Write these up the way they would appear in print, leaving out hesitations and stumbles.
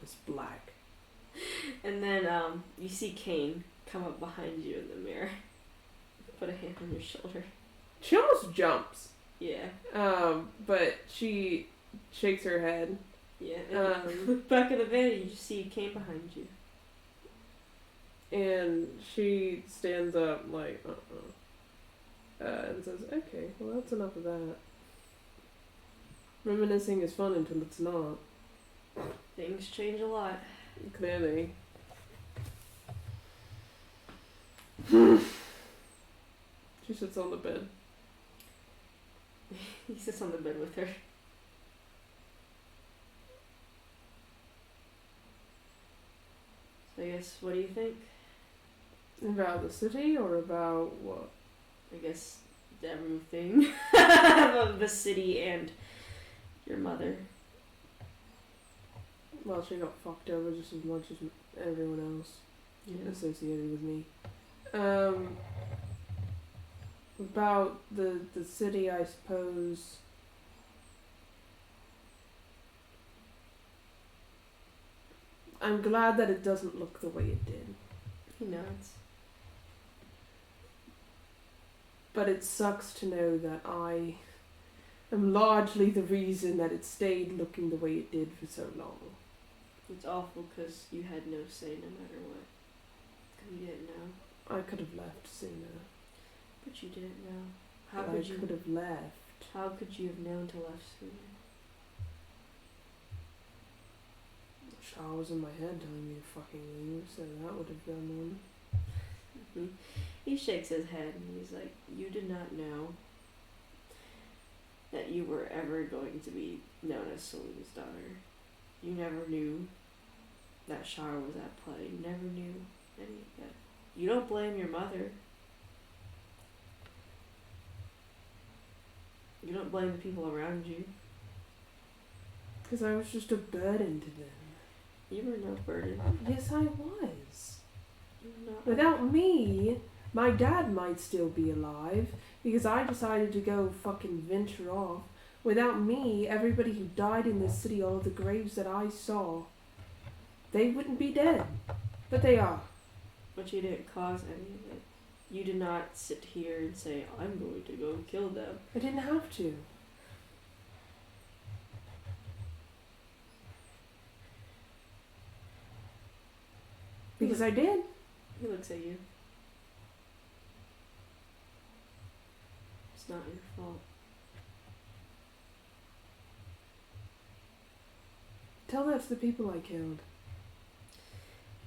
It's black. And then you see Kane come up behind you in the mirror. Put a hand on your shoulder. She almost jumps. Yeah. But she shakes her head. Yeah. And back in the van, you just see Kane behind you. And she stands up like, and says, okay, well that's enough of that. Reminiscing is fun until it's not. Things change a lot. Clearly. She sits on the bed. He sits on the bed with her. So I guess, what do you think? About the city or about what? I guess everything. Of the city and your mother. Well, she got fucked over just as much as everyone else associated with me. About the city, I suppose. I'm glad that it doesn't look the way it did. He nods. But it sucks to know that I am largely the reason that it stayed looking the way it did for so long. It's awful because you had no say no matter what. Because you didn't know. I could have left sooner. But you didn't know. How But could I you could have left. How could you have known to left sooner? Showers in my head telling me to fucking leave, so that would have done one. He shakes his head and he's like, you did not know that you were ever going to be known as Salim's daughter. You never knew that Shar was at play. You never knew any of that. You don't blame your mother. You don't blame the people around you. Because I was just a burden to them. You were no burden. Yes, I was. You were not. Without me, my dad might still be alive because I decided to go fucking venture off. Without me, everybody who died in this city, all of the graves that I saw, they wouldn't be dead. But they are. But you didn't cause any of it. You did not sit here and say, I'm going to go kill them. I didn't have to. Because I did. He looks at you. It's not your fault. Tell that to the people I killed.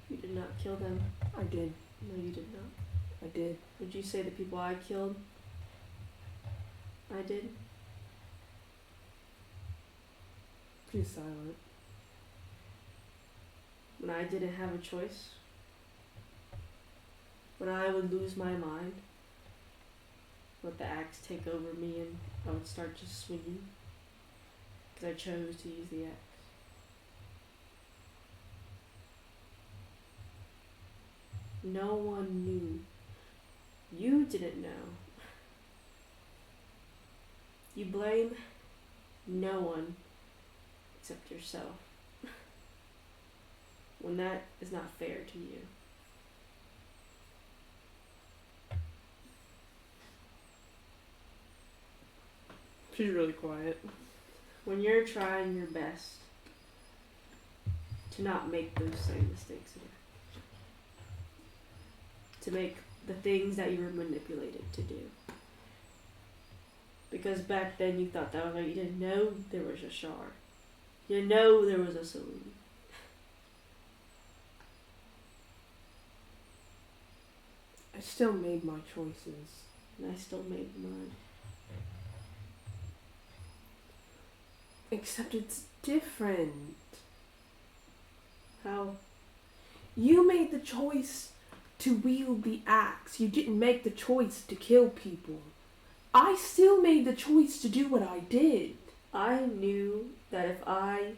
You did not kill them. I did. No, you did not. I did. Would you say the people I killed? I did? She's silent. When I didn't have a choice? When I would lose my mind? Let the axe take over me and I would start just swinging? Because I chose to use the axe. No one knew. You didn't know. You blame no one except yourself. When that is not fair to you. She's really quiet. When you're trying your best to not make those same mistakes again. To make the things that you were manipulated to do. Because back then you thought that was like, you didn't know there was a Shar. You didn't know there was a Salim. I still made my choices. And I still made mine. Except it's different. How? You made the choice to wield the axe. You didn't make the choice to kill people. I still made the choice to do what I did. I knew that if I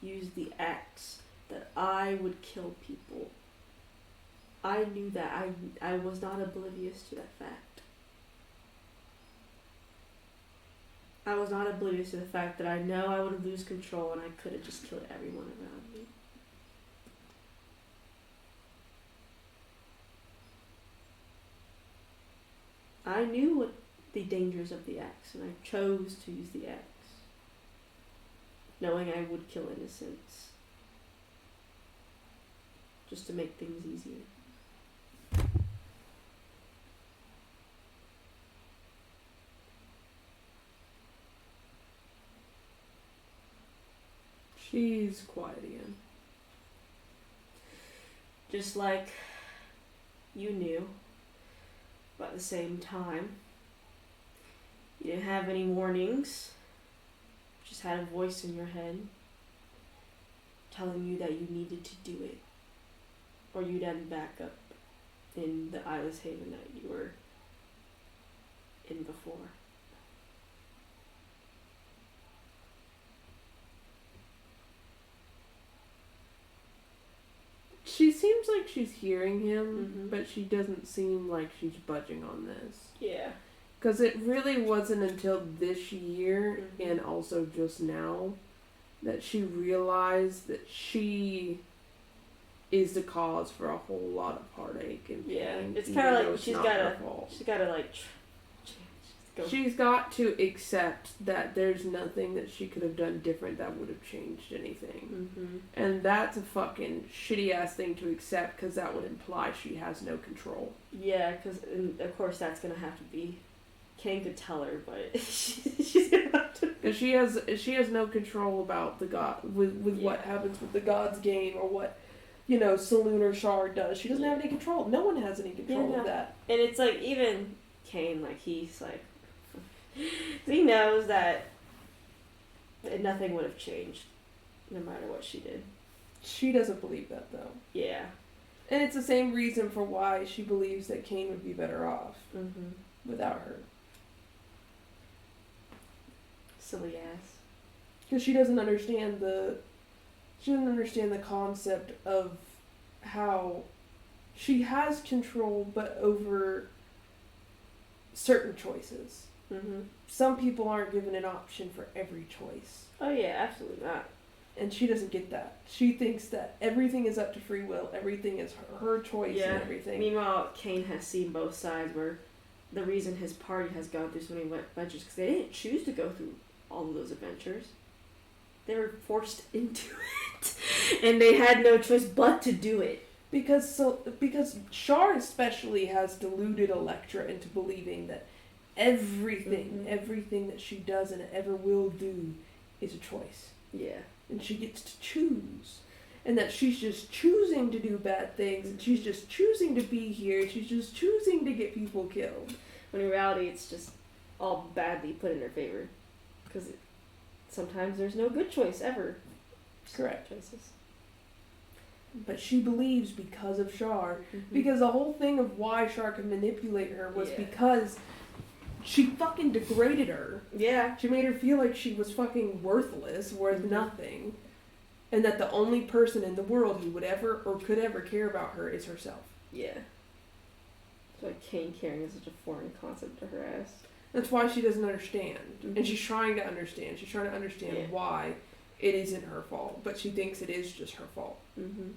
used the axe, that I would kill people. I knew that. I was not oblivious to that fact. I was not oblivious to the fact that I know I would lose control and I could have just killed everyone around me. I knew what the dangers of the axe, and I chose to use the axe, knowing I would kill innocents, just to make things easier. She's quiet again. Just like you knew, but at the same time, you didn't have any warnings, just had a voice in your head telling you that you needed to do it, or you'd end back up in the Eyeless Haven that you were in before. She seems like she's hearing him, Mhm. but she doesn't seem like she's budging on this. Yeah. Because it really wasn't until this year, Mhm. and also just now, that she realized that she is the cause for a whole lot of heartache and pain. Yeah. It's even kind of though like it's she's not gotta, her fault. go. She's got to accept that there's nothing that she could have done different that would have changed anything. Mm-hmm. And that's a fucking shitty ass thing to accept, because that would imply she has no control. Yeah, because of course that's gonna have to be. Kane could tell her, but she's gonna have to. Because she has no control about the god with what happens with the gods game, or what, Saloon or Shard does. She doesn't have any control. No one has any control of that. And it's like, even Kane, like, he's like, he knows that nothing would have changed no matter what she did. She doesn't believe that, though. Yeah. And it's the same reason for why she believes that Kane would be better off Mm-hmm. without her. Silly ass. Because she doesn't understand the concept of how she has control, but over certain choices. Mm-hmm. Some people aren't given an option for every choice. Oh yeah, absolutely not. And she doesn't get that. She thinks that everything is up to free will. Everything is her choice and everything. Meanwhile, Kane has seen both sides, where the reason his party has gone through so many adventures, because they didn't choose to go through all of those adventures. They were forced into it. And they had no choice but to do it. Because Char especially has deluded Electra into believing that everything that she does and ever will do is a choice. Yeah. And she gets to choose. And that she's just choosing to do bad things, and she's just choosing to be here, she's just choosing to get people killed. When in reality, it's just all badly put in her favor. Because sometimes there's no good choice ever. Correct. Choices. But she believes because of Char. Mm-hmm. Because the whole thing of why Char could manipulate her was Yeah. because she fucking degraded her. Yeah. She made her feel like she was fucking worthless, worth nothing. And that the only person in the world who would ever or could ever care about her is herself. Yeah. It's like Kane caring is such a foreign concept to her ass. That's why she doesn't understand. And she's trying to understand. She's trying to understand why it isn't her fault. But she thinks it is just her fault. Mm-hmm.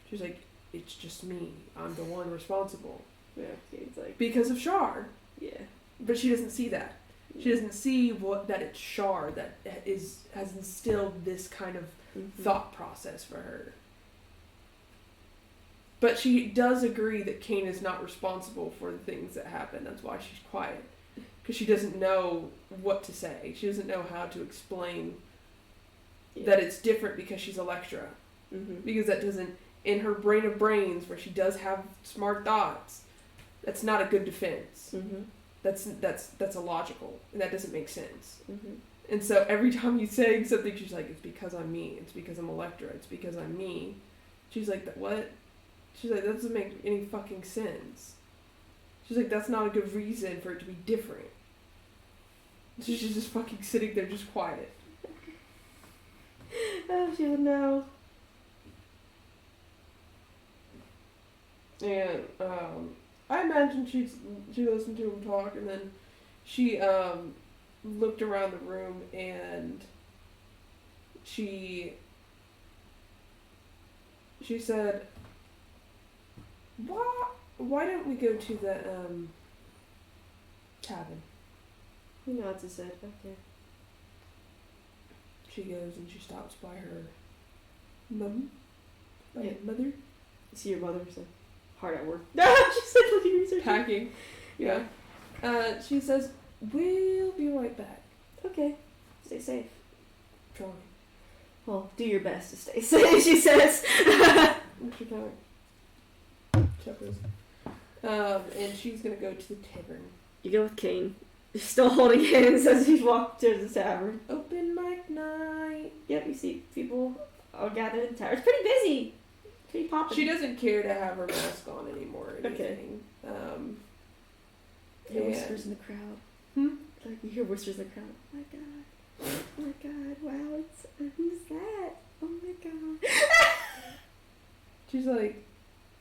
She's like, it's just me. I'm the one responsible. Yeah, Kane's like... Because of Char. Yeah. But she doesn't see that. She doesn't see that it's Char that has instilled this kind of thought process for her. But she does agree that Kane is not responsible for the things that happen. That's why she's quiet. Because she doesn't know what to say. She doesn't know how to explain that it's different because she's Electra. Mm-hmm. Because that doesn't, in her brain of brains, where she does have smart thoughts, that's not a good defense. Mm-hmm. That's illogical, and that doesn't make sense. Mm-hmm. And so every time you say something, she's like, it's because I'm me. It's because I'm Electra. It's because I'm me. She's like, what? She's like, that doesn't make any fucking sense. She's like, that's not a good reason for it to be different. So she's just fucking sitting there just quiet. Oh, she would know. And I imagine she listened to him talk, and then she looked around the room, and she said, why don't we go to Tavern. You know it's a set. Okay. She goes and she stops by her mum. By Yeah. her mother. You see your mother so hard at work. She said looking research. Packing. Yeah. She says, we'll be right back. Okay. Stay safe. Trying. Well, do your best to stay safe, she says. What's your time? Chuckles. And she's gonna go to the tavern. You go with Kane. She's still holding hands as you walk to the tavern. Open mic night. Yep, you see people all gathered in the tavern. It's pretty busy. Pretty poppin'. She doesn't care to have her mask on anymore or anything. You hear whispers in the crowd. Like you hear whispers in the crowd. Oh my god. Oh my god. Wow, it's who's that? Oh my god. She's like,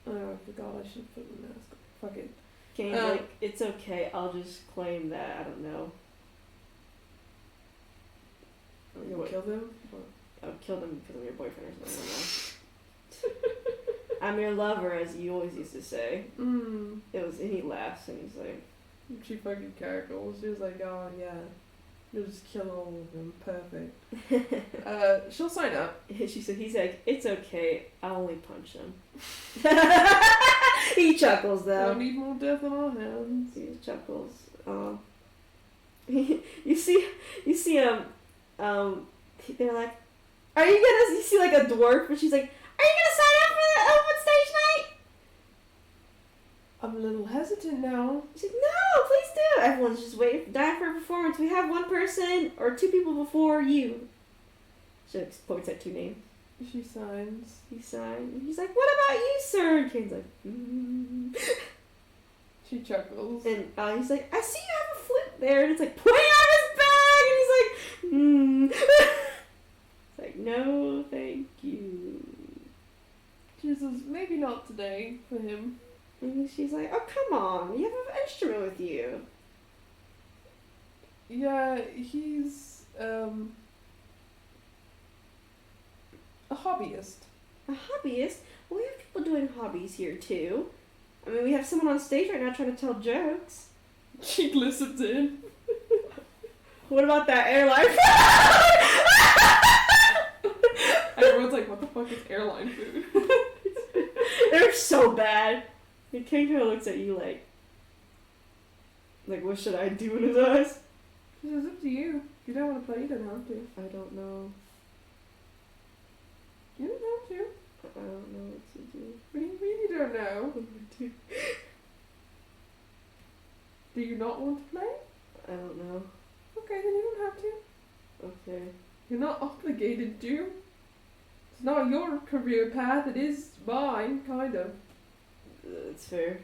oh, I forgot I should put my mask on. Fuck it. Kane's like, it's okay. I'll just claim that. I don't know. You'll kill them? I'll kill them because I'm your boyfriend or something. I don't know. I'm your lover, as you always used to say. Mm. It was, and he laughs and he's like, She fucking cackles. She was like, oh yeah. You'll just kill all of them. Perfect. She'll sign up. she said, he's like, it's okay. I'll only punch him. He chuckles though. Don't need more death on our hands. He chuckles. You see, they're like, are you gonna, you see like a dwarf, and she's like, are you gonna sign up for the open stage night? I'm a little hesitant now. She's like, no, please do. Everyone's just waiting, dying for a performance. We have one person or two people before you. She points at two names. She signs. He signed. He's like, what about you, sir? And Kane's like, She chuckles. And he's like, I see you have a flute there. And it's like, pointing out his bag. And he's like, It's like, no, thank you. She says, maybe not today for him. And she's like, oh, come on. You have an instrument with you. Yeah, he's, a hobbyist. A hobbyist? Well, we have people doing hobbies here, too. I mean, we have someone on stage right now trying to tell jokes. She listens in. What about that airline? Everyone's like, what the fuck is airline food? They're so bad. And Kane kind of looks at you like, what should I do in his eyes? She says, up to you. If you don't want to play, you don't have to. I don't know. You don't have to. I don't know what to do. What do you mean you don't know? What do I do? Do you not want to play? I don't know. Okay, then you don't have to. Okay. You're not obligated to. It's not your career path, it is mine, kind of. That's fair.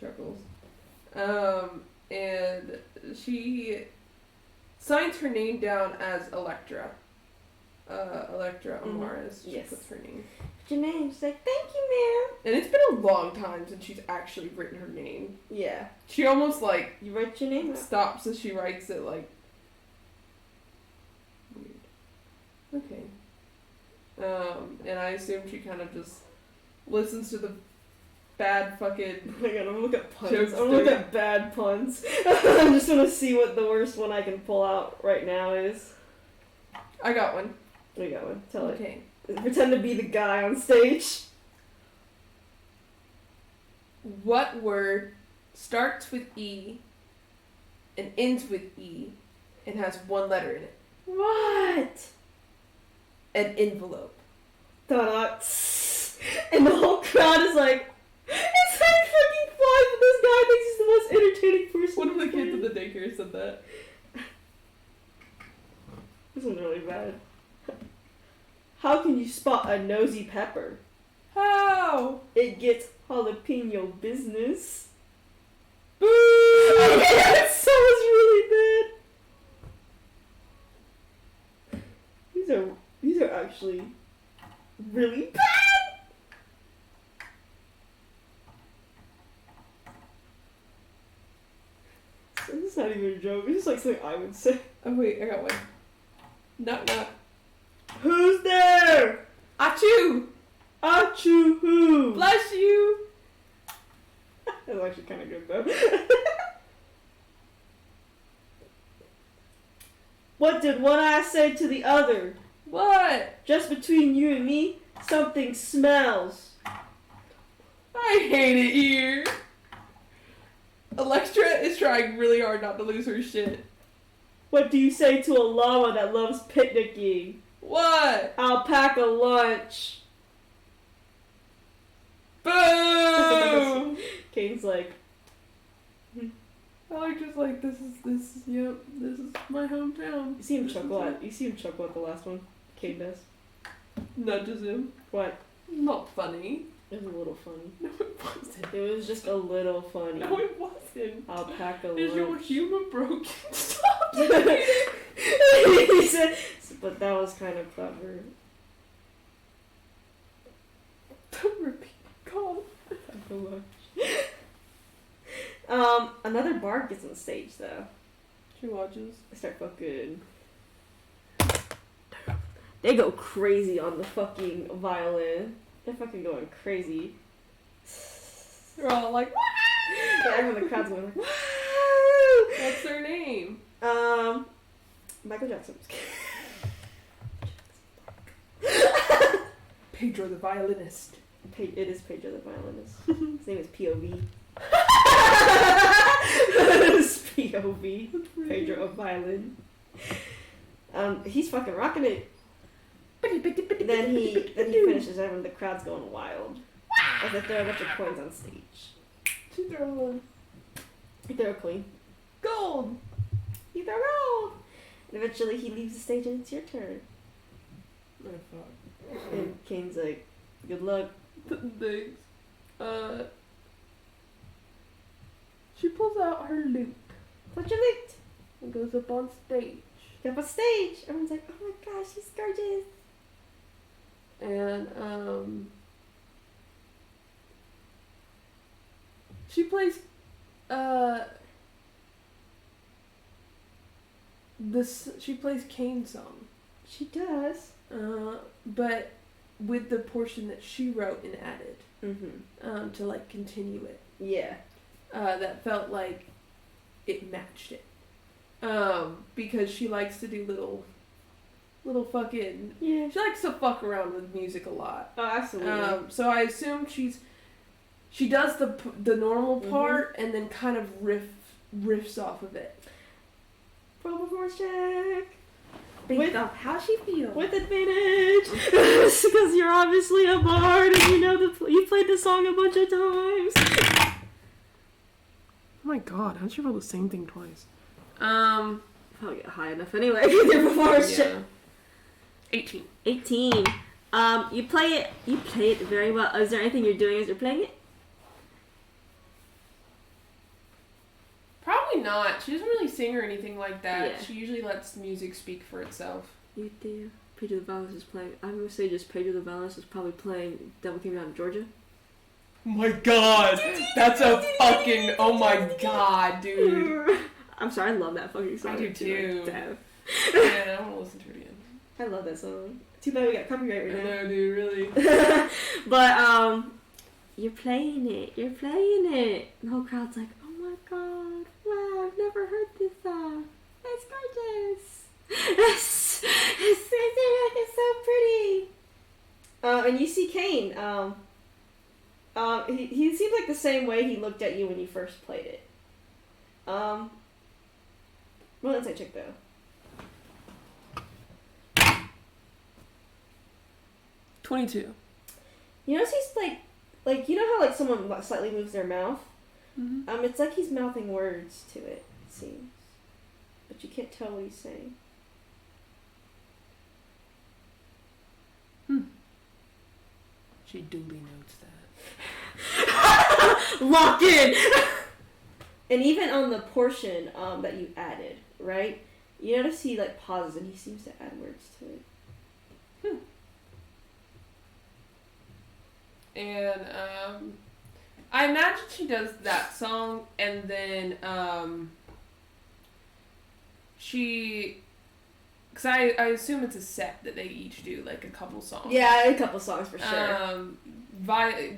Chuckles. And she signs her name down as Electra. Electra Amaris. She Yes. puts her name. What's your name? She's like, thank you, ma'am. And it's been a long time since she's actually written her name. Yeah. She almost You write your name? stops as she writes it weird. Okay. And I assume she kind of just listens to the bad fucking Oh my god, I'm gonna look at puns. Jokes I'm gonna look there. at bad puns. I'm just gonna see what the worst one I can pull out right now is. I got one. We got one. Tell Okay. it. Pretend to be the guy on stage. What word starts with E and ends with E and has one letter in it? What? An envelope. Dot. And the whole crowd is like, it's like fucking flies, but this guy thinks he's the most entertaining person. One of the kids at the daycare said that. This one's really bad. How can you spot a nosy pepper? How? It gets jalapeno business. Boo! That sounds really bad. These are actually really bad. This is not even a joke. It's just like something I would say. Oh wait, I got one. Knock knock. Who's there? Achoo! Achoo who? Bless you! That's actually kind of good though. What did one eye say to the other? What? Just between you and me, something smells. I hate it here. Electra is trying really hard not to lose her shit. What do you say to a llama that loves picnicking? What? I'll pack a lunch. Boo! Kane's like, I like just like this is my hometown. you see him chuckle at the last one. Kane does. Nudges him. What? Not funny. It was a little funny. No, it wasn't. It was just a little funny. No, it wasn't. I'll pack a Is your lunch. humor broken? Stop He it. said, but that was kind of clever. Don't repeat. God. Pack a lunch. Another bard gets on stage though. She watches. They start fucking. They go crazy on the fucking violin. They're fucking going crazy. They're all like, "Wah!" Yeah, everyone in the crowd's going like, "Woo!" What's their name? Michael Jackson. Pedro the violinist. It is Pedro the violinist. His name is POV. It's POV. Pedro of violin. He's fucking rocking it. Then he finishes everyone. The crowd's going wild as they throw a bunch of coins on stage. She throw one. You throw a coin. Gold. You throw gold. And eventually he leaves the stage and it's your turn. Oh, fuck. And Kane's like, good luck. Thanks. She pulls out her lute What's your loot? and goes up on stage. Get up on stage. Everyone's like, oh my gosh, she's gorgeous. And she plays she plays Kane's song. She does. But with the portion that she wrote and added Mm-hmm. to like continue it. Yeah. That felt like it matched it. Because she likes to do little fucking. Yeah. She likes to fuck around with music a lot. Oh, absolutely. So I assume she does the normal part and then kind of riffs off of it. Roll performance check. Based off how she feels. With advantage, because you're obviously a bard and you know you played the song a bunch of times. Oh my god, how'd you roll the same thing twice? Probably get high enough anyway. Your performance check. 18. 18. You play it very well. Is there anything you're doing as you're playing it? Probably not. She doesn't really sing or anything like that. Yeah. She usually lets music speak for itself. You do. Pedro the Violinist is playing. I'm gonna say just Pedro the Violinist is probably playing Devil Came Down to Georgia. Oh my god! That's a fucking. Oh my god, dude. I'm sorry, I love that fucking song. I do too. Damn. Yeah, I want to listen to it again. I love that song. Too bad we got copyright I right now. know, dude, really. But you're playing it. And the whole crowd's like, oh my god, wow, I've never heard this song. It's gorgeous. It's so pretty. And you see Kane. He seems like the same way he looked at you when you first played it. Roll insight check though. $22. You notice he's like you know how like someone slightly moves their mouth? Mm-hmm. It's like he's mouthing words to it seems. But you can't tell what he's saying. She duly notes that. Lock in! And even on the portion that you added, right? You notice he like pauses and he seems to add words to it. And I imagine she does that song and then Because I assume it's a set that they each do, like a couple songs. Yeah, a couple songs for sure.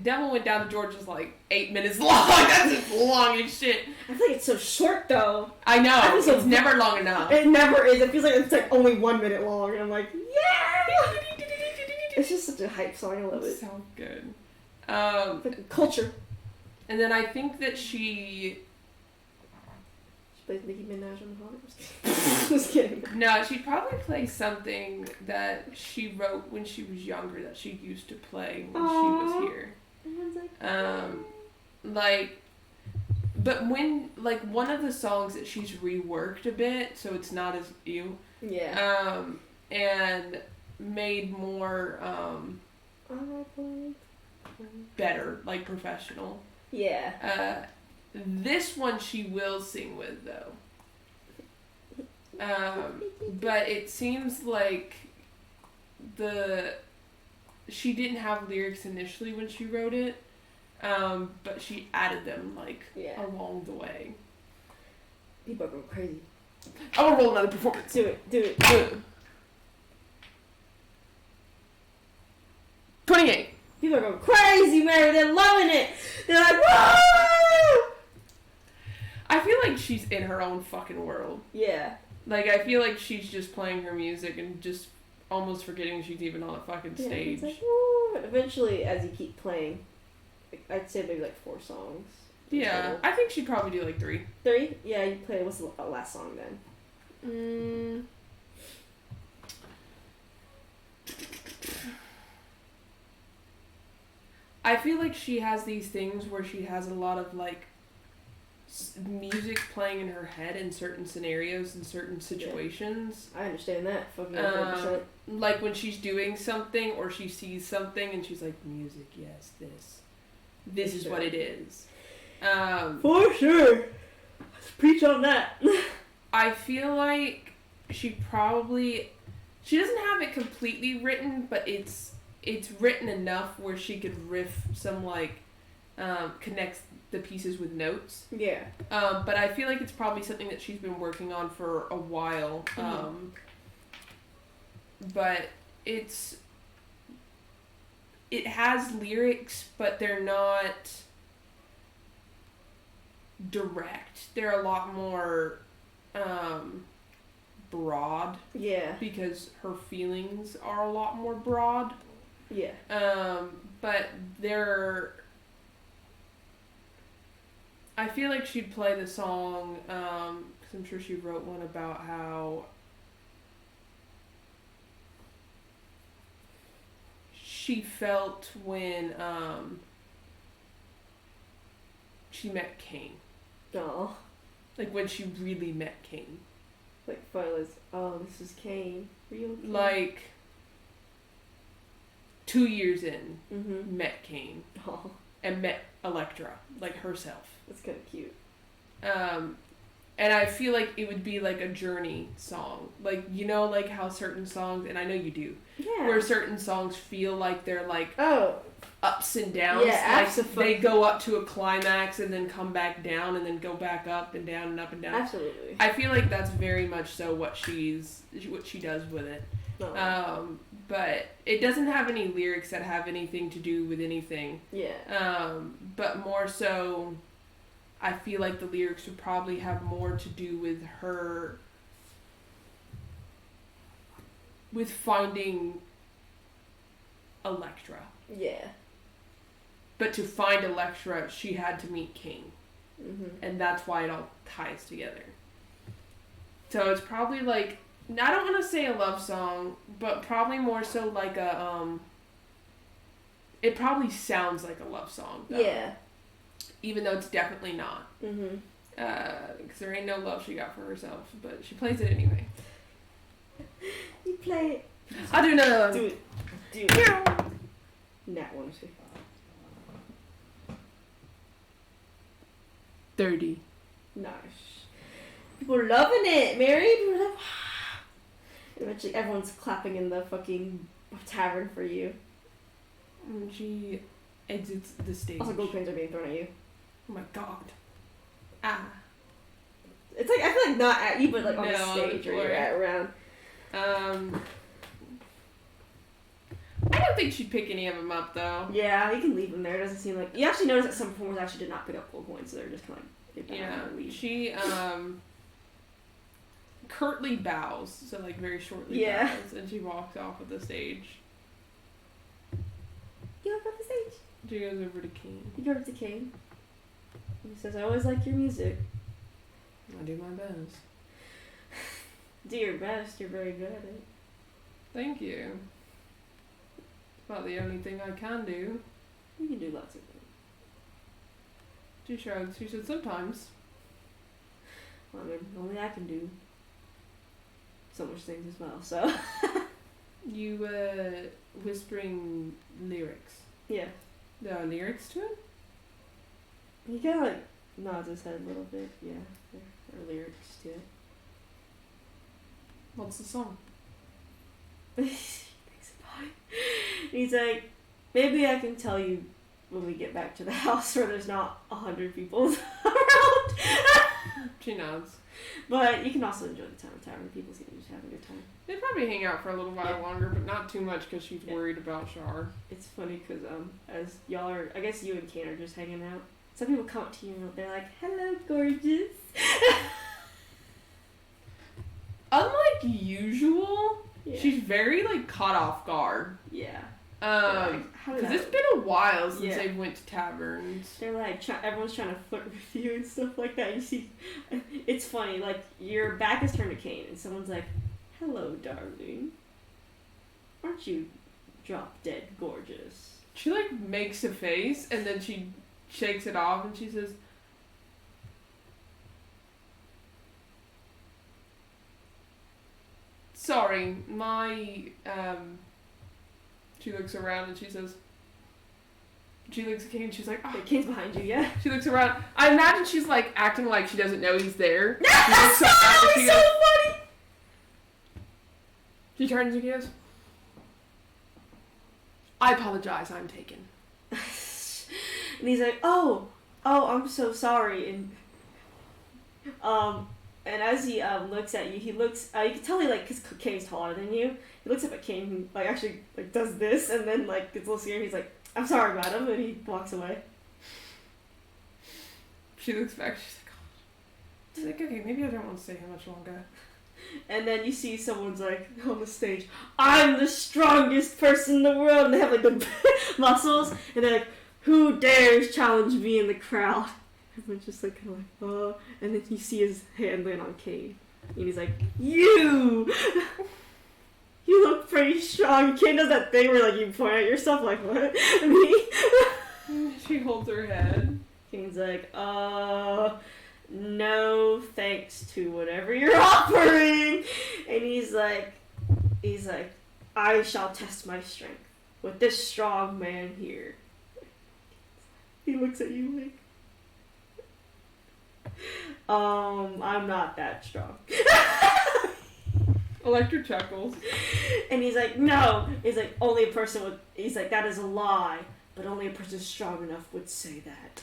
Devil Went Down to George is like 8 minutes long. That's just long as shit. I feel like it's so short though. I know. It's never long enough. It never is. It feels like it's like only 1 minute long, and I'm like, yeah! It's just such a hype song. I love it. So good. Like culture. And then I think that she plays Nicki Minaj on the Hot. Just kidding. No, she'd probably play something that she wrote when she was younger that she used to play when she was here. But when, like, one of the songs that she's reworked a bit, so it's not as ew. Yeah. And made more, better, like, professional. Yeah. This one she will sing with, though. But it seems like she didn't have lyrics initially when she wrote it, but she added them, like, along the way. People are going crazy. I want to roll another performance. Do it. 28. People are going crazy, Mary. They're loving it. They're like, whoa! I feel like she's in her own fucking world. Yeah. Like, I feel like she's just playing her music and just almost forgetting she's even on a fucking stage. It's like, woo. Eventually, as you keep playing, I'd say maybe like 4 songs. Yeah, total. I think she'd probably do like 3. 3? Yeah, you play. What's the last song then? I feel like she has these things where she has a lot of, like, music playing in her head in certain scenarios and certain situations. I understand that. Fucking 100%. Like when she's doing something or she sees something and she's like, music, yes, this is what it is. For sure. Let's preach on that. I feel like she doesn't have it completely written, but it's written enough where she could riff some, like, connects the pieces with notes. Yeah. But I feel like it's probably something that she's been working on for a while. But it has lyrics, but they're not direct. They're a lot more broad. Yeah. Because her feelings are a lot more broad. Yeah. But I feel like she'd play the song, because I'm sure she wrote one about how she felt when she met Kane. Oh. Like when she really met Kane. Like finally, this is Kane. Real Kane. Like 2 years in, mm-hmm. met Kane. Oh. And met Electra, like herself. That's kind of cute. And I feel like it would be like a journey song. Like, you know, like how certain songs, and I know you do, where certain songs feel like they're like ups and downs. Yeah, like they go up to a climax and then come back down and then go back up and down and up and down. Absolutely. I feel like that's very much so what she does with it. Oh. But it doesn't have any lyrics that have anything to do with anything. Yeah. But more so, I feel like the lyrics would probably have more to do with her, with finding Electra. Yeah. But to find Electra, she had to meet King. Mm-hmm. And that's why it all ties together. So it's probably like, I don't want to say a love song, but probably more so like it probably sounds like a love song, though. Yeah. Even though it's definitely not. Mm-hmm. Because there ain't no love she got for herself, but she plays it anyway. You play it. I'll do another one. Do it. Nat one, too. 30. Nice. People are loving it, Mary. People are like, eventually everyone's clapping in the fucking tavern for you. And she exits the stage. Also, gold coins are being thrown at you. Oh my god. Ah. It's like, I feel like not at you, but like on the stage or you're at around. I don't think she'd pick any of them up, though. Yeah, you can leave them there. It doesn't seem like... You actually notice that some performers actually did not pick up gold coins, so they're just kind of like... Yeah, she, curtly bows, so, like, very shortly bows, and she walks off of the stage. You walk off the stage? She goes over to Kane. You go over to Kane. He says, I always like your music. I do my best. Do your best. You're very good at it. Thank you. It's about the only thing I can do. You can do lots of things. She shrugs. She said, sometimes. Well, I mean, only I can do so much things as well, so. You, whispering lyrics. Yeah. There are lyrics to it? He kind of like nods his head a little bit. Yeah, there are lyrics to it. What's the song? He thinks about it. He's like, maybe I can tell you when we get back to the house where there's not 100 people around. She nods. But you can also enjoy the time of tavern. People seem to just have a good time. They'd probably hang out for a little while longer, but not too much because she's worried about Shar. It's funny because as y'all are, I guess you and Kane are just hanging out. Some people come up to you and they're like, hello, gorgeous. Unlike usual, Yeah. she's very, like, caught off guard. Yeah. Because it's been a while since Yeah. they went to taverns. They're like, everyone's trying to flirt with you and stuff like that. You see, it's funny, like, your back is turned to Kane and someone's like, hello, darling. Aren't you drop dead gorgeous? She, like, makes a face, and then she shakes it off, and she says, sorry, my, she looks around, and she says, she looks at Kane, and she's like, oh. Kane's behind you, yeah? She looks around. I imagine she's, like, acting like she doesn't know he's there. That's so funny! She turns and goes, I apologize, I'm taken. And he's like, oh, I'm so sorry. And as he looks at you, he looks, you can tell he, like, because Kane's taller than you, he looks up at Kane and, like, actually, like, does this, and then, like, gets a little scared, he's like, I'm sorry, madam, and he walks away. She looks back, she's like, okay, maybe I don't want to stay here much longer. And then you see someone's like on the stage, I'm the strongest person in the world, and they have like the muscles, and they're like, who dares challenge me in the crowd? Everyone's just like kind of like, oh, and then you see his hand land on Kane, and he's like, you look pretty strong. Kane does that thing where like you point at yourself like, what? Me? She holds her head. Kane's like, no thanks to whatever you're offering. And he's like, I shall test my strength with this strong man here. He looks at you like, I'm not that strong. Electra chuckles. And he's like, no. He's like, only a person would, he's like, that is a lie, but only a person strong enough would say that.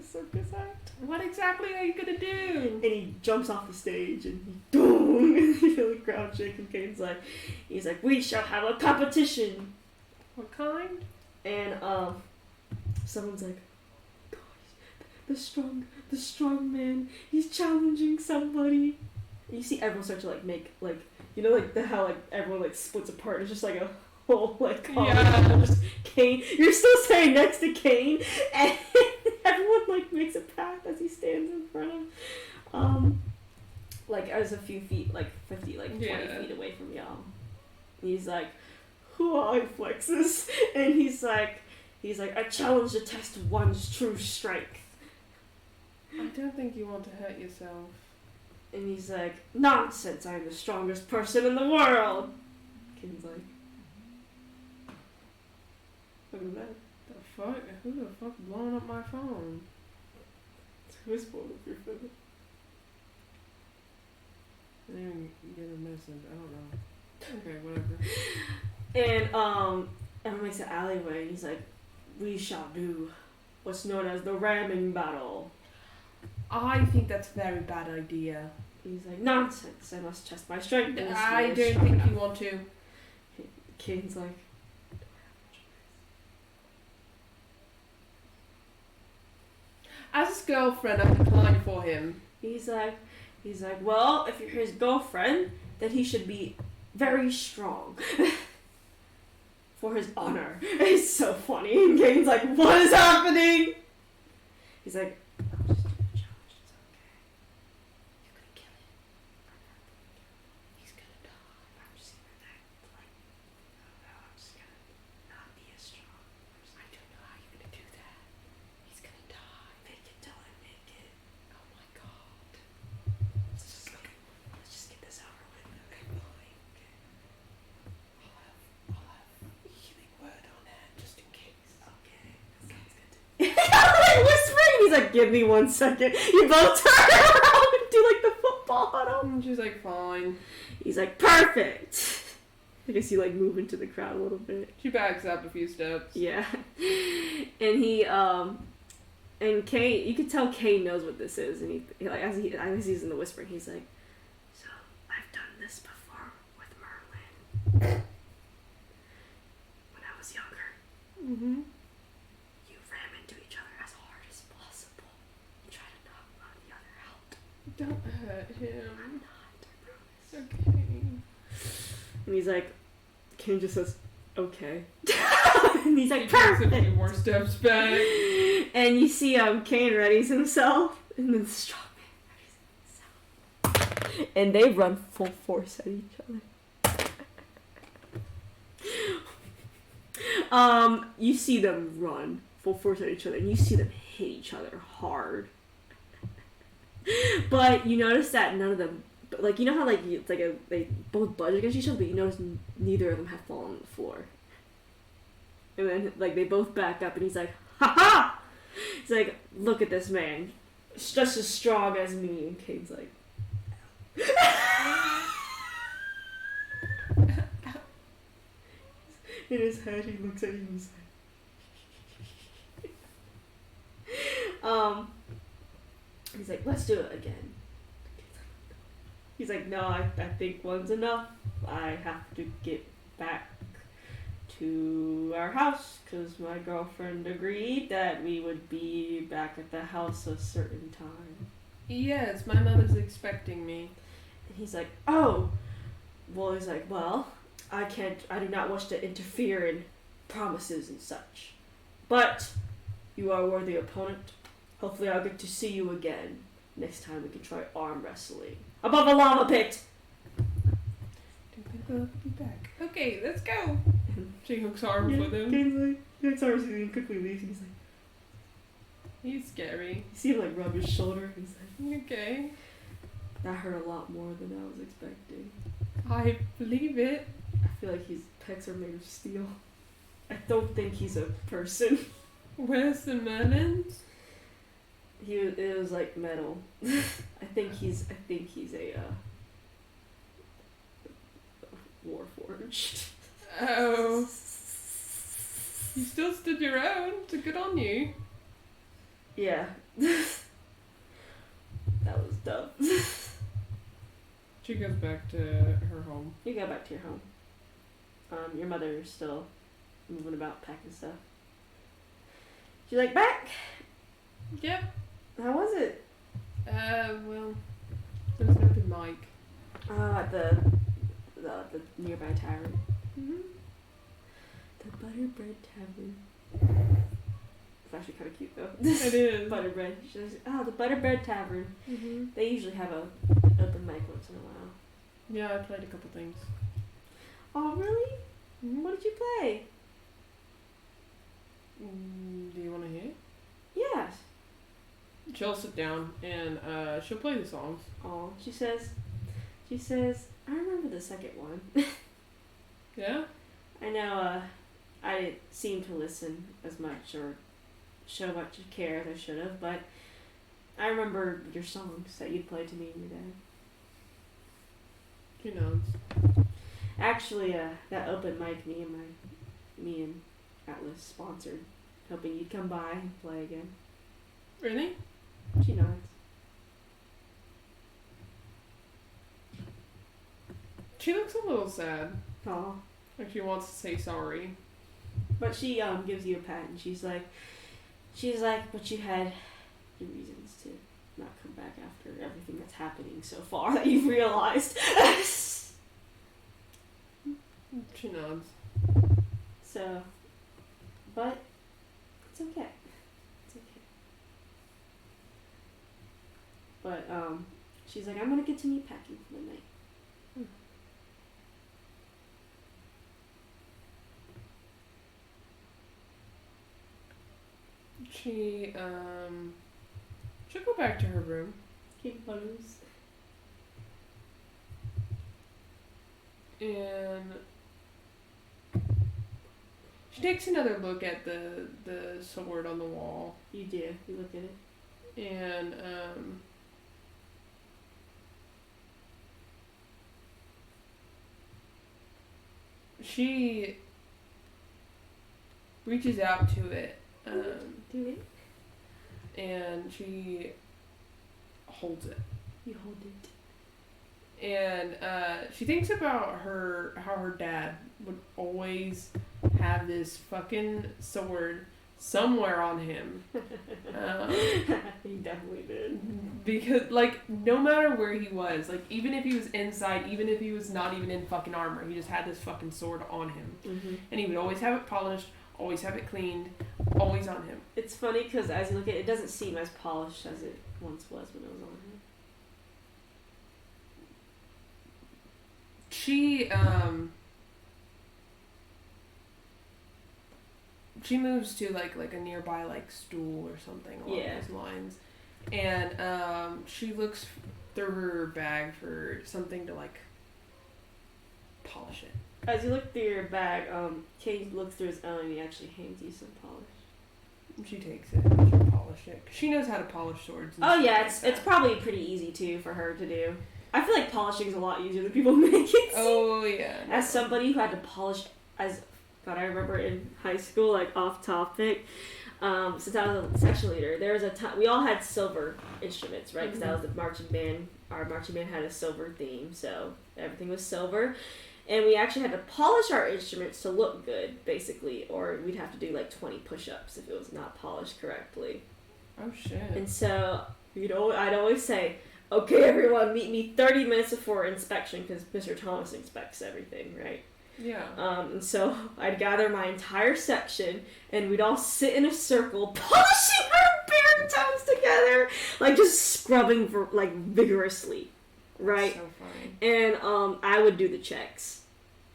Circus act. What exactly are you gonna do? And he jumps off the stage and he boom, and you feel the crowd shake, and Kane's like, he's like, we shall have a competition. What kind? And someone's like, gosh, the strong man, he's challenging somebody. And you see everyone start to like make like, you know, like how like everyone like splits apart. It's just like a whole like just Kane. You're still standing next to Kane, and everyone like makes a path as he stands in front of like as a few feet, like 50, like 20 feet away from y'all. And he's like, I flexes, and he's like I challenge to test one's true strength. I don't think you want to hurt yourself. And he's like, nonsense, I'm the strongest person in the world. Kane's like, look at that. The fuck? Who the fuck blowing up my phone? Who's blowing up your phone? I didn't even get a message. I don't know. Okay, whatever. And everyone makes an alleyway, and he's like, we shall do what's known as the ramming battle. I think that's a very bad idea. He's like, nonsense. I must test my strength. I don't think you want to. Kane's like, as his girlfriend, I decline for him. he's like, well, if you're his girlfriend, then he should be very strong. For his honor. It's so funny. And Kane's like, what is happening? He's like, I'm just doing a challenge. It's okay. You're gonna kill it. He's gonna die. I'm just gonna I'm just gonna not be as strong. I don't know how you're gonna do that. He's gonna die. Make it till I make it. Oh my god. Let's just get this over with. Okay, fine. Okay. I'll have healing word on hand just in case. Okay. Sounds good. Like whispering. He's like, give me 1 second. You both turn around and do like the football huddle. And she's like, fine. He's like, perfect. I guess you like move into the crowd a little bit. She backs up a few steps. Yeah. And he and Kane, you could tell Kane knows what this is, and he like as he's in the whispering, he's like, so I've done this before with Merlin. When I was younger. Mm-hmm. You ram into each other as hard as possible. You try to knock one the other out. Don't hurt him. I'm not, I promise. Okay. And he's like, Kane just says, okay. And he's like, He takes a few perfect. more steps back. And you see Kane readies himself, and then the strong man readies himself. And they run full force at each other. You see them run full force at each other, and you see them hit each other hard. But you notice that none of them, like, you know how like it's like they both budge against each other, but you notice neither of them have fallen on the floor. And then like they both back up, and he's like, ha ha! He's like, look at this man, just as strong as me. And Kane's like, in his head, he looks at you and he's like, he's like, let's do it again. He's like, no, I think one's enough. I have to get back to our house because my girlfriend agreed that we would be back at the house a certain time. Yes, my mother's expecting me. And he's like, oh. Well, he's like, well, I do not wish to interfere in promises and such. But you are a worthy opponent. Hopefully I'll get to see you again. Next time we can try arm wrestling. Above a lava pit! Don't think I'll be back. Okay, let's go. She hooks arms with him. Kane's like, he hooks arms with him and quickly leaves. And he's like, He's scary. you see him like rub his shoulder. He's like, Okay. that hurt a lot more than I was expecting. I believe it. I feel like his pecs are made of steel. I don't think he's a person. Where's the melons? It was like metal. I think he's a warforged. Oh. You still stood your own. So good on you. Yeah. That was dumb. She goes back to her home. You go back to your home. Your mother's still moving about, packing stuff. She's like, back! Yep. How was it? Well, there's an open mic. At the nearby tavern. Mm-hmm. The Butterbread Tavern. It's actually kind of cute though. It is. Butterbread. She says, the Butterbread Tavern. Mm-hmm. They usually have a open mic once in a while. Yeah, I played a couple things. Oh, really? Mm-hmm. What did you play? Do you want to hear? Yes. She'll sit down and she'll play the songs. Oh, she says, I remember the second one. Yeah? I know, I didn't seem to listen as much or show much care as I should have, but I remember your songs that you'd play to me and your dad. She knows. Actually, that open mic me and Atlas sponsored, hoping you'd come by and play again. Really? She nods. She looks a little sad. Aw. Like she wants to say sorry. But she gives you a pat and she's like, but you had your reasons to not come back after everything that's happening so far that you've realized. She nods. So, but it's okay. It's okay. But she's like, I'm gonna get to meat packing for the night. She'll go back to her room. Keep photos. And she takes another look at the sword on the wall. You do. You look at it. And she reaches out to it. Do it. And she holds it. You hold it. And she thinks about how her dad would always have this fucking sword somewhere on him. He definitely did. Because, like, no matter where he was, like, even if he was inside, even if he was not even in fucking armor, he just had this fucking sword on him. Mm-hmm. And he would always have it polished, always have it cleaned, always on him. It's funny because as you look at it, it doesn't seem as polished as it once was when it was on him. She moves to like a nearby like stool or something along those lines, and she looks through her bag for something to like polish it. As you look through your bag, Kate looks through his own and he actually hands you some polish. She takes it and she polish it. 'Cause she knows how to polish swords. Oh yeah, it's probably pretty easy too for her to do. I feel like polishing is a lot easier than people make it seem. Oh yeah. As somebody who had to polish, God, I remember in high school, like off topic, since I was a section leader, there was a time we all had silver instruments, right? Because that was the marching band. Our marching band had a silver theme, so everything was silver. And we actually had to polish our instruments to look good, basically, or we'd have to do like 20 push-ups if it was not polished correctly. Oh shit. And so, I'd always say, okay, everyone, meet me 30 minutes before inspection, because Mr. Thomas inspects everything, right? Yeah. And so I'd gather my entire section, and we'd all sit in a circle, polishing our bare toes together, like just scrubbing vigorously, right? So funny. And I would do the checks,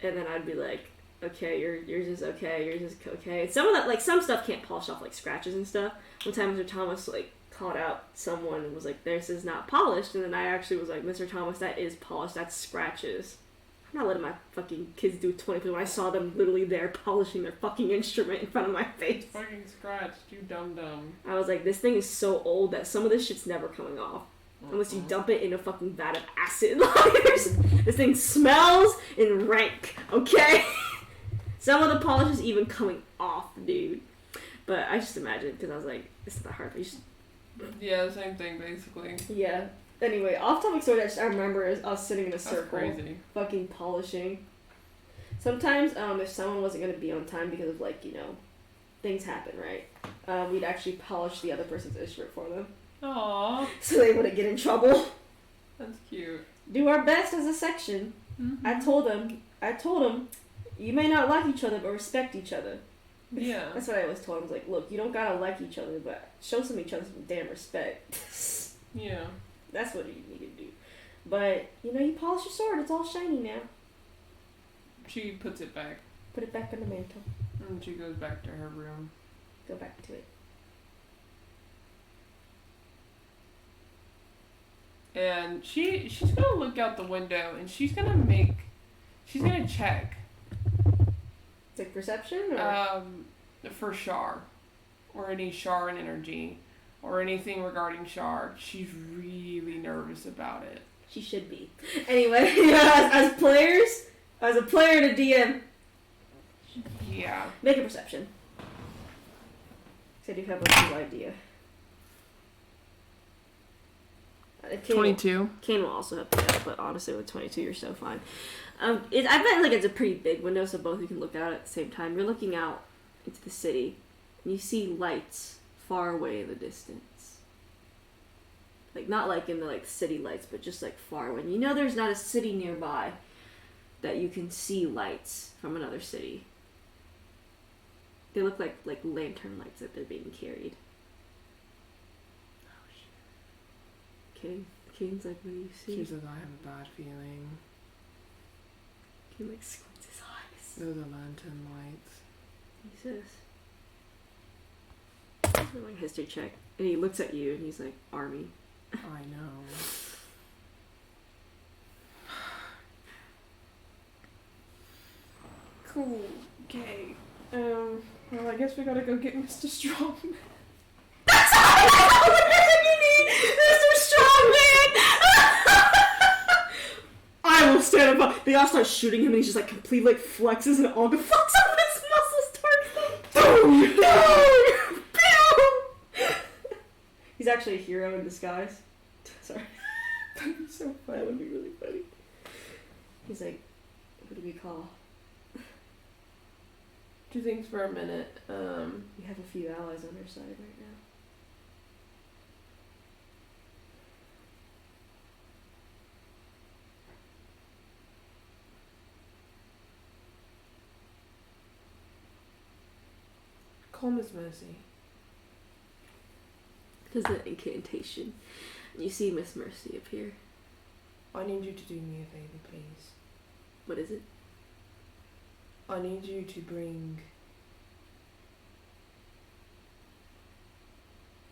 and then I'd be like, okay, yours is okay, yours is okay. And some of that, like some stuff can't polish off like scratches and stuff. One time Mr. Thomas like called out someone and was like, this is not polished, and then I actually was like, Mr. Thomas, that is polished, that's scratches. I'm not letting my fucking kids do 20 when I saw them literally there polishing their fucking instrument in front of my face. Fucking scratched, you dum-dum. I was like, this thing is so old that some of this shit's never coming off. Unless you dump it in a fucking vat of acid. This thing smells and rank, okay? Some of the polish is even coming off, dude. But I just imagine, because I was like, it's not hard. Yeah, the same thing, basically. Yeah. Anyway, off-topic story I remember is us sitting in a circle, crazy. fucking polishing. Sometimes, if someone wasn't going to be on time because of, like, things happen, right? We'd actually polish the other person's instrument for them. Aww. So they wouldn't get in trouble. That's cute. Do our best as a section. Mm-hmm. I told them, you may not like each other, but respect each other. Yeah. That's what I always told them. I was like, look, you don't gotta like each other, but show each other some damn respect. Yeah. That's what you need to do. But, you polish your sword. It's all shiny now. She puts it back. Put it back on the mantle. And she goes back to her room. Go back to it. And she's gonna look out the window and she's gonna check. It's like perception? Or? For Shar. Or any Shar and energy. Or anything regarding Shar. She's really nervous about it. She should be. Anyway, as a player and a DM. Yeah. Make a perception. So I do have a cool idea. 22. Kane will also help you out, but honestly, with 22, you're so fine. I bet like it's a pretty big window, so both of you can look out at the same time. You're looking out into the city, and you see lights far away in the distance. Like not like in the like city lights, but just like far away. And you know there's not a city nearby that you can see lights from another city. They look like lantern lights that they're being carried. Kane's like, what do you see? She says, I have a bad feeling. Kane like squints his eyes. Those are lantern lights. He says, like a history check, and he looks at you and he's like, army. I know. Cool. Okay. Well, I guess we gotta go get Mr. Strong. That's all you need, Mr. Strongman. I will stand up. They all start shooting him, and he's just like completely like flexes, and all the fucks up his muscles towards them. Boom! Boom! Boom! He's actually a hero in disguise. Sorry. That'd be so funny. That would be really funny. He's like, what do we call? Two things for a minute. We have a few allies on our side right now. Call Miss Mercy. Does the incantation. You see Miss Mercy appear. I need you to do me a favor, please. What is it? I need you to bring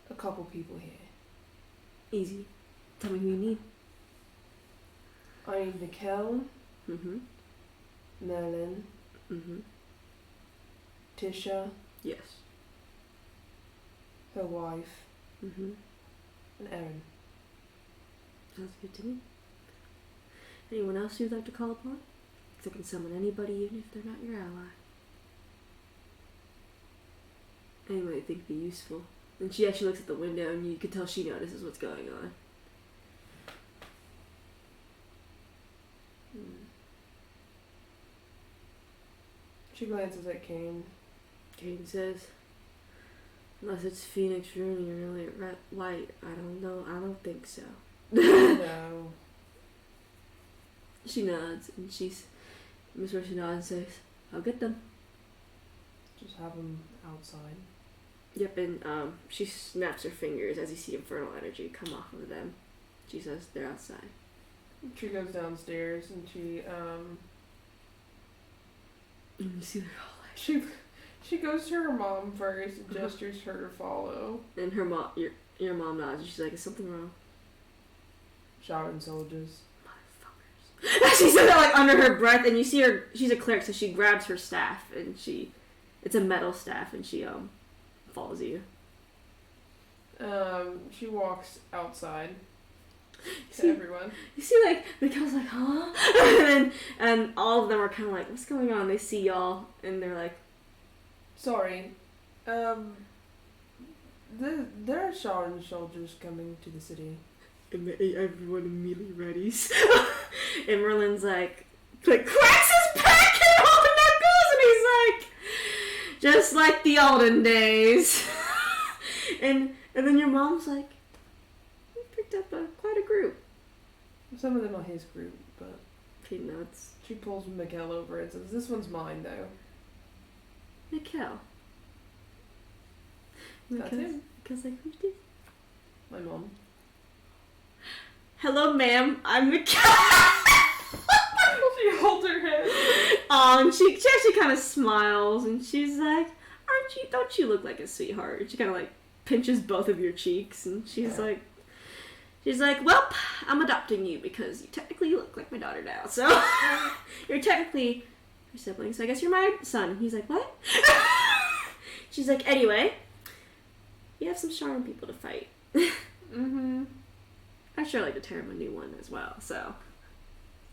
a couple people here. Easy. Tell me who you need. I need Mikkel, Mm-hmm. Merlin, Mm-hmm. Tisha, Yes. her wife, Mm-hmm. and Erin. Sounds good to me. Anyone else you'd like to call upon? I can summon anybody even if they're not your ally. Anyone you think would be useful. And she actually looks at the window and you can tell she notices what's going on. She glances at Kane. Kane says, unless it's Phoenix ruining your really red light, I don't know. I don't think so. No. She nods and Miss Mercy nods and says, I'll get them. Just have them outside. Yep, and she snaps her fingers as you see infernal energy come off of them. She says, they're outside. She goes downstairs and she And you see they're all like... she goes to her mom first and gestures her to follow. And her mom, your mom nods and she's like, is something wrong? Shouting soldiers. Motherfuckers. She said that like under her breath, and you see her, she's a cleric, so she grabs her staff and it's a metal staff, and she follows you. She walks outside to everyone. You see, like, the girl's like, huh? and all of them are kind of like, what's going on? They see y'all, and they're like, sorry. There are Sharon soldiers coming to the city. and everyone immediately readies. And Merlin's like cracks his back and all the knuckles, and he's like, just like the olden days. and then your mom's like, we picked up quite a group. Some of them are his group, but Okay, nuts. she pulls Mikkel over and says, "This one's mine, though." Mikkel. That's him. Mikkel's like, who's this? My mom. Hello, ma'am. I'm Mikkel. She holds her head. And she actually kind of smiles, and she's like, don't you look like a sweetheart? And she kind of like pinches both of your cheeks, and she's like, well, I'm adopting you because you technically look like my daughter now, so you're technically her sibling, so I guess you're my son. And he's like, what? She's like, anyway, we have some Charm people to fight. Mm-hmm. I'd sure like to tear him a new one as well, so.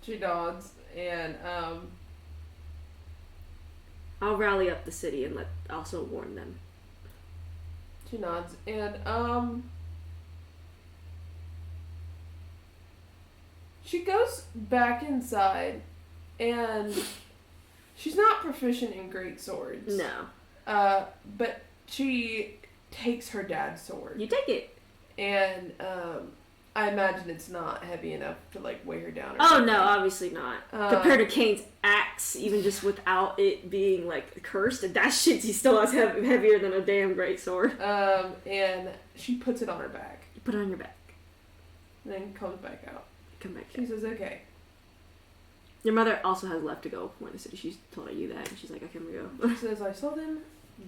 She nods, and I'll rally up the city and also warn them. she nods, and She goes back inside, and she's not proficient in great swords. No. But she takes her dad's sword. You take it. And I imagine it's not heavy enough to like weigh her down. Or Oh anything. no, obviously not. Compared to Kane's axe, even just without it being like cursed, that shit he still has heavier than a damn great sword. And she puts it on her back. You put it on your back. And then comes back out. Come back. She says, "Okay." Your mother also has left to go when the city. She's told you that, and she's like, "I can go." She says, "I saw them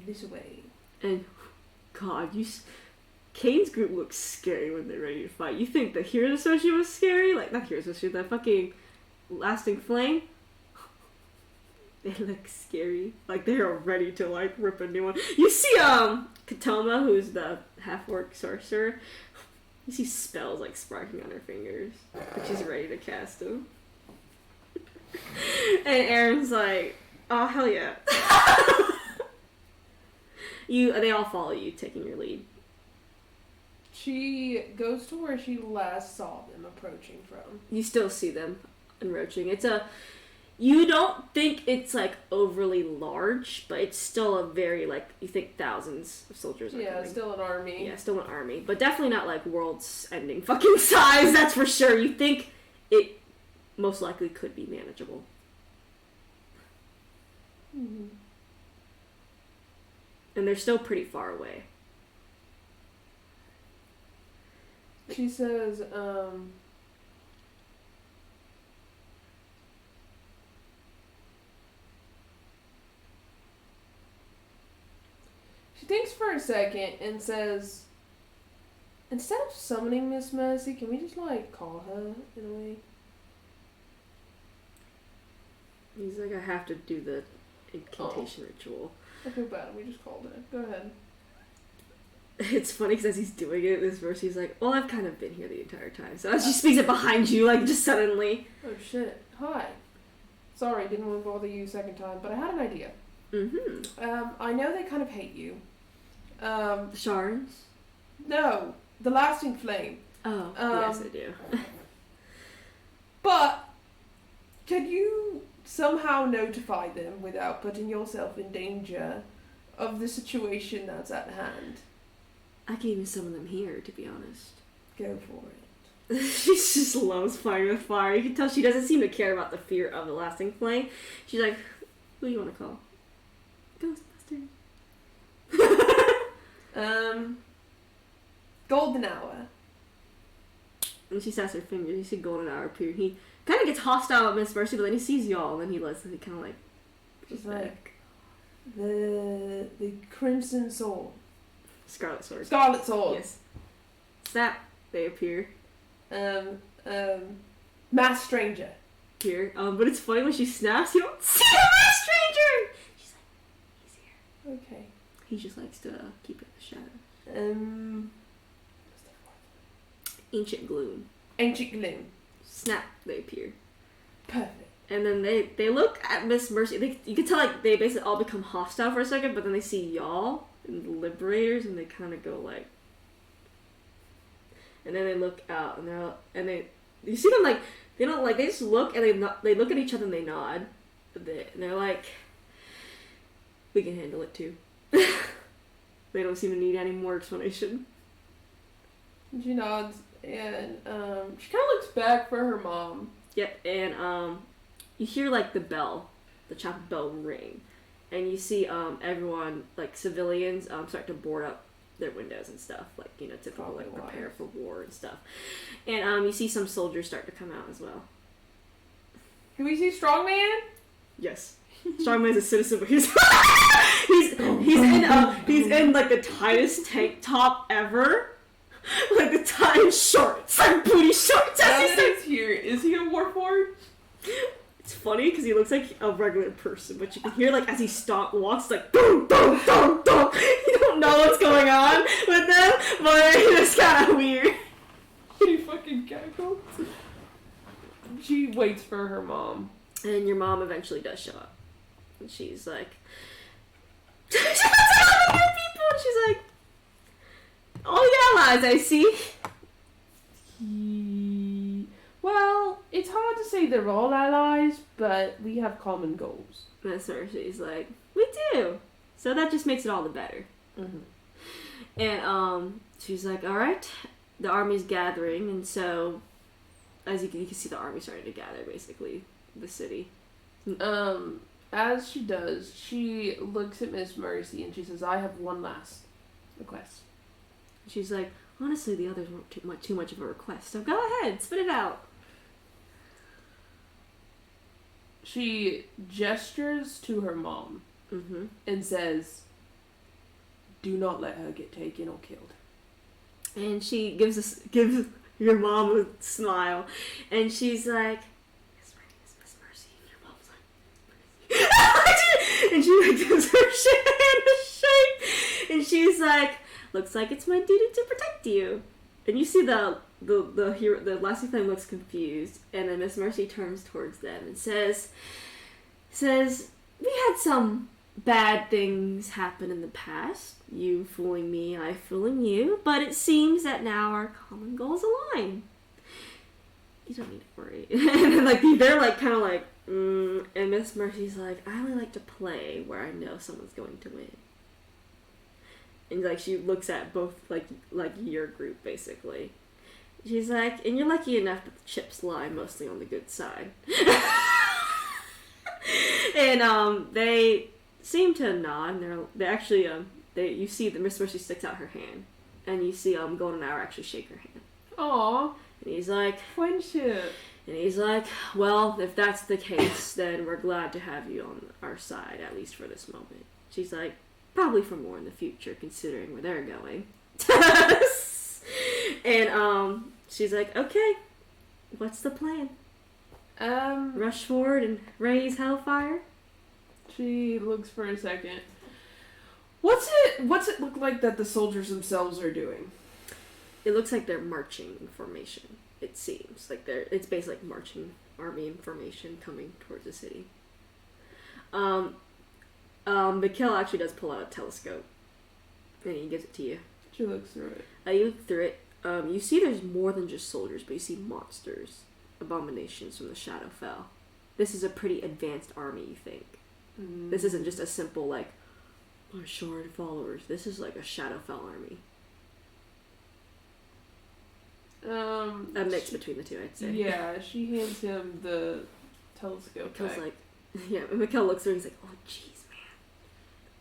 this way." And God, Kane's group looks scary when they're ready to fight. You think the Heroes Associate was scary? Like, not Heroes Associate, that fucking Lasting Flame? They look scary. Like, they are ready to, like, rip a new one. You see, Katoma, who's the half-orc sorcerer, you see spells, like, sparking on her fingers. Like, she's ready to cast them. And Aaron's like, oh, hell yeah. They all follow you, taking your lead. She goes to where she last saw them approaching from. You still see them encroaching. You don't think it's like overly large, but it's still a very like, you think thousands of soldiers are Yeah, coming. still an army. Yeah, still an army, but definitely not like world's ending fucking size, that's for sure. You think it most likely could be manageable. Mm-hmm. And they're still pretty far away. She says, she thinks for a second and says, instead of summoning Miss Mercy, can we just, like, call her in a way? He's like, I have to do the incantation ritual. I feel bad. We just called her. Go ahead. It's funny because as he's doing it, this verse, he's like, well, I've kind of been here the entire time. So as she speaks it behind you, like, just suddenly. Oh, shit. Hi. Sorry, didn't want to bother you second time, but I had an idea. Mm-hmm. I know they kind of hate you. The Sharns? No, the Lasting Flame. Oh, yes, I do. But, could you somehow notify them without putting yourself in danger of the situation that's at hand? I can even summon them here, to be honest. Go for it. She just loves playing with fire. You can tell she doesn't seem to care about the fear of the lasting flame. She's like, who do you want to call? Ghostbusters. Golden Hour. And she snaps her fingers. You see Golden Hour appear. He kind of gets hostile at Miss Mercy, but then he sees y'all, and then he kind of like... She's like, the Crimson Sword. Scarlet Sword. Scarlet Sword. Yes. Snap. They appear. Mass Stranger. Here. But it's funny when she snaps, you don't see the Mass Stranger! She's like, he's here. Okay. He just likes to keep it in the shadows. Ancient Gloom. Ancient Gloom. Snap. They appear. Perfect. And then they look at Miss Mercy. You can tell like they basically all become hostile for a second, but then they see y'all and the Liberators, and they kind of go like. And then they look out, and you see them like they don't like they just look and they look at each other and they nod a bit, and they're like, we can handle it too. They don't seem to need any more explanation. She nods and she kind of looks back for her mom. Yep, and you hear like the chapel bell ring, and you see everyone like civilians start to board up their windows and stuff, like typical Probably like wise. prepare for war and stuff, and you see some soldiers start to come out as well. Can we see Strongman? Yes, Strongman's a citizen, but he's in like the tightest tank top ever. Like the tight shorts, like booty shorts. Now that he's here, is he a Warforged? It's funny because he looks like a regular person, but you can hear like as he walks like dum dum dum dum. You don't know what's going on with them, but it's kind of weird. He fucking cackles. She waits for her mom. And your mom eventually does show up, and she's like, she looks at all the new people, and she's like, all the allies I see. Well, it say they're all allies, but we have common goals. Miss Mercy's like, we do. So that just makes it all the better. Mm-hmm. And she's like, all right, the army's gathering, and so as you can see the army starting to gather, basically, the city. As she does, she looks at Miss Mercy and she says, I have one last request. She's like, honestly, the others weren't too much of a request, so go ahead, spit it out. She gestures to her mom and says, do not let her get taken or killed. And she gives your mom a smile, and she's like, Miss Mercy, and your mom's like, and she like gives her hand a shake, and she's like, looks like it's my duty to protect you. And you see the Lassie Flame looks confused, and then Miss Mercy turns towards them and says, we had some bad things happen in the past. You fooling me, I fooling you, but it seems that now our common goals align. You don't need to worry. And like they're like kind of like, and Miss Mercy's like, I only like to play where I know someone's going to win. And like she looks at both like your group basically. She's like, and you're lucky enough that the chips lie mostly on the good side. And they seem to nod, and they actually you see that Miss Mercy sticks out her hand, and you see Golden Hour actually shake her hand. Aww. And he's like, friendship. And he's like, well, if that's the case, then we're glad to have you on our side, at least for this moment. She's like, probably for more in the future, considering where they're going. And she's like, okay, what's the plan? Rush forward and raise hellfire? She looks for a second. What's it look like that the soldiers themselves are doing? It looks like they're marching in formation. It seems like it's basically like marching army in formation coming towards the city. Mikhail actually does pull out a telescope, and he gives it to you. She looks through it. You look through it. You see there's more than just soldiers, but you see monsters, abominations from the Shadowfell. This is a pretty advanced army, you think. This isn't just a simple, like, short followers. This is like a Shadowfell army. A mix between the two, I'd say. Yeah, she hands him the telescope. Mikhail's like, yeah, Mikhail looks through and he's like, oh, jeez,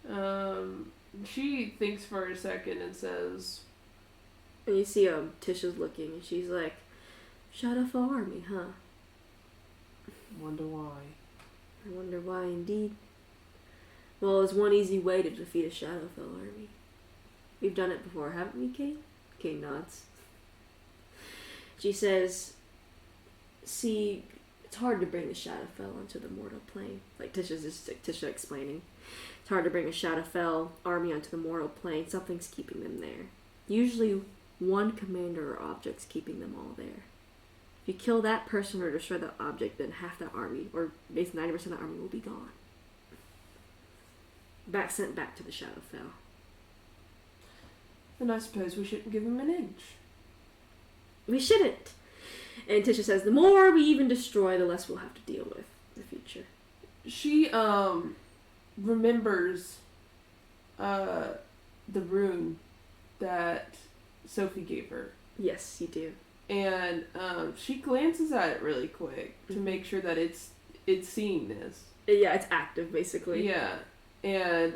man. She thinks for a second and says... And you see Tisha's looking, and she's like, Shadowfell army, huh? Wonder why. I wonder why, indeed. Well, there's one easy way to defeat a Shadowfell army. We've done it before, haven't we, Kate? Kate nods. She says, see, it's hard to bring the Shadowfell onto the mortal plane. Like Tisha explaining. It's hard to bring a Shadowfell army onto the mortal plane. Something's keeping them there. Usually one commander or object's keeping them all there. If you kill that person or destroy that object, then half that army, or basically 90% of the army, will be gone. Sent back to the Shadowfell. And I suppose we shouldn't give him an inch. We shouldn't. And Tisha says, the more we even destroy, the less we'll have to deal with in the future. She, remembers, the rune that Sophie gave her. Yes, you do. And, she glances at it really quick to make sure that it's seeing this. Yeah, it's active, basically. Yeah. And,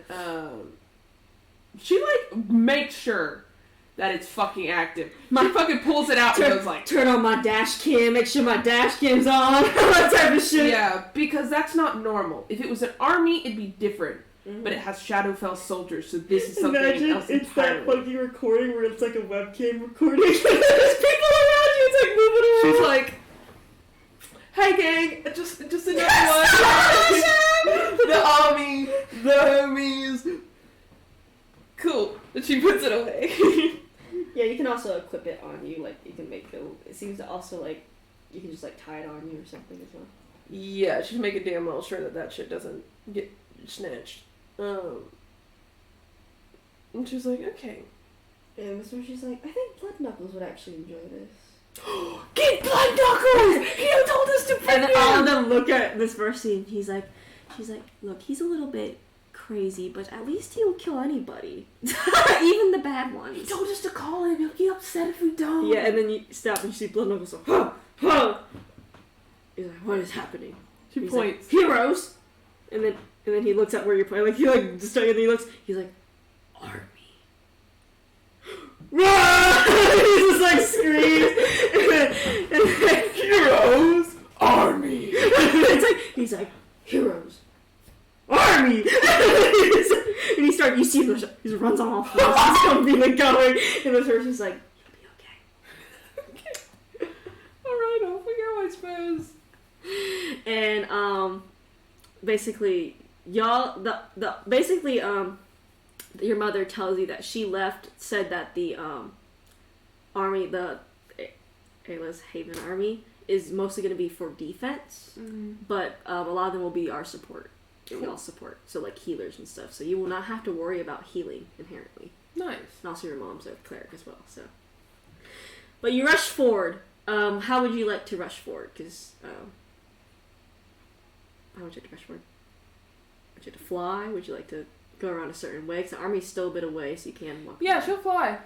she, like, makes sure that it's fucking active. She fucking pulls it out and goes like... Turn on my dash cam, make sure my dash cam's on, that type of shit. Yeah, because that's not normal. If it was an army, it'd be different. Mm-hmm. But it has Shadowfell soldiers, so this is something else entirely. It's that fucking recording where it's like a webcam recording. There's people around you, it's like moving around. She's like, hey gang, just another one. The army, the homies. Cool. And she puts it away. Yeah, you can also equip it on you, like, you can make it seems to also, like, you can just, like, tie it on you or something as well. Yeah, she's making damn well sure that shit doesn't get snatched. And she's like, okay. And so she's like, I think Blood Knuckles would actually enjoy this. Get Black Knuckles! He told us to bring And him! then all of them look at Miss Mercy, and she's like, look, he's a little bit crazy, but at least he'll kill anybody, even the bad He ones. told us to call him. He'll get upset if we don't. Yeah, and then you stop and you see Blood Knuckles like, huh, huh. He's like, what is happening? She He's points. like, heroes! And then he looks at where you're pointing, like, he like, just and then he looks, he's like, army. He just like screams. And then, Heroes! Army! he's like, heroes. Army! And you see him, he just runs on all fours, he's coming and going, and the person's like, you'll be okay. Alright, off we go, I suppose. And, basically, y'all, your mother tells you that she said that the, army, the Ayla's Haven army, is mostly going to be for defense, but, a lot of them will be our support. Cool. Y'all support. So, like, healers and stuff. So you will not have to worry about healing, inherently. Nice. And also your mom's a cleric as well, so. But you rush forward. How would you like to rush forward? Because, how would you like to rush forward? Would you like to fly? Would you like to go around a certain way? Because the army's still a bit away, so you can walk. Yeah, she'll fly.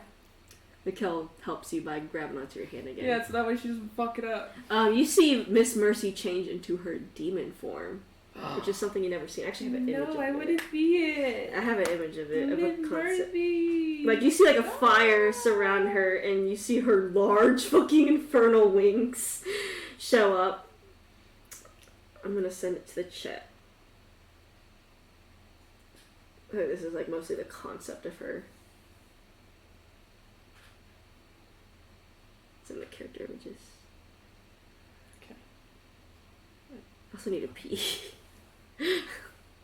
Mikkel helps you by grabbing onto your hand again. Yeah, so that way she doesn't fuck it up. You see Miss Mercy change into her demon form, which is something you never seen. I actually have an image of it. No, I wouldn't see it. I have an image of it, of a Miss concept. Mercy. Like, you see, like, a fire surround her, and you see her large fucking infernal wings show up. I'm gonna send it to the chat. Okay, this is, like, mostly the concept of her. It's in the character images. Okay. I also need a pee.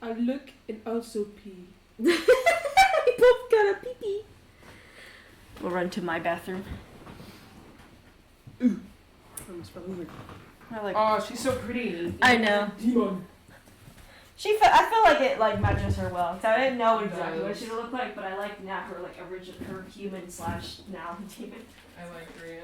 I look and also pee. We both got a pee-pee. We'll run to my bathroom. I'm spelling I like. Oh, she's so pretty. I know. Demon. I feel like it like matches her well. So I didn't know It exactly what does. she would look like, but I like now her like her human / now demon. I like Rhea.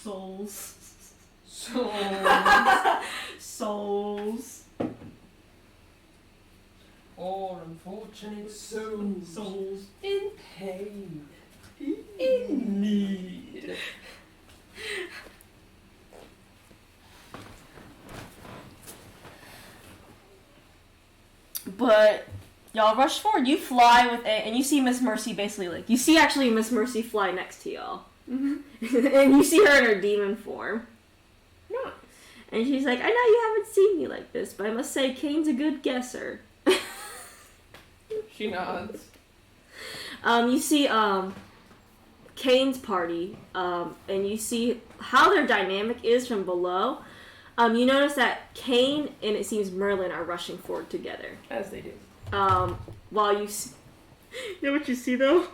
Souls. So, Souls. all unfortunate souls. Souls. In pain. In need. But y'all rush forward. You fly with it, and you see Miss Mercy basically like you see actually Miss Mercy fly next to y'all, and you see her in her demon form. Nice. And she's like, I know you haven't seen me like this, but I must say Kane's a good guesser. She nods. You see Kane's party, and you see how their dynamic is from below. You notice that Kane and it seems Merlin are rushing forward together. As they do. while you know what you see though?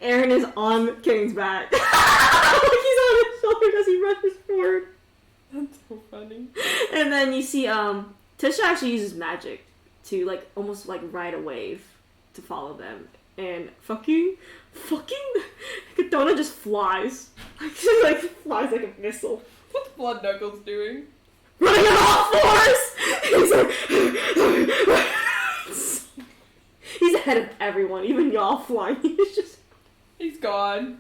Aaron is on Kane's back. Like he's on his shoulder as he rushes forward. That's so funny. And then you see Tisha actually uses magic to like almost like ride a wave to follow them. And fucking Katona just flies. Like she like flies like a missile. What's Blood Knuckles doing? Running on all fours! He's like he's ahead of everyone, even y'all flying. He's gone.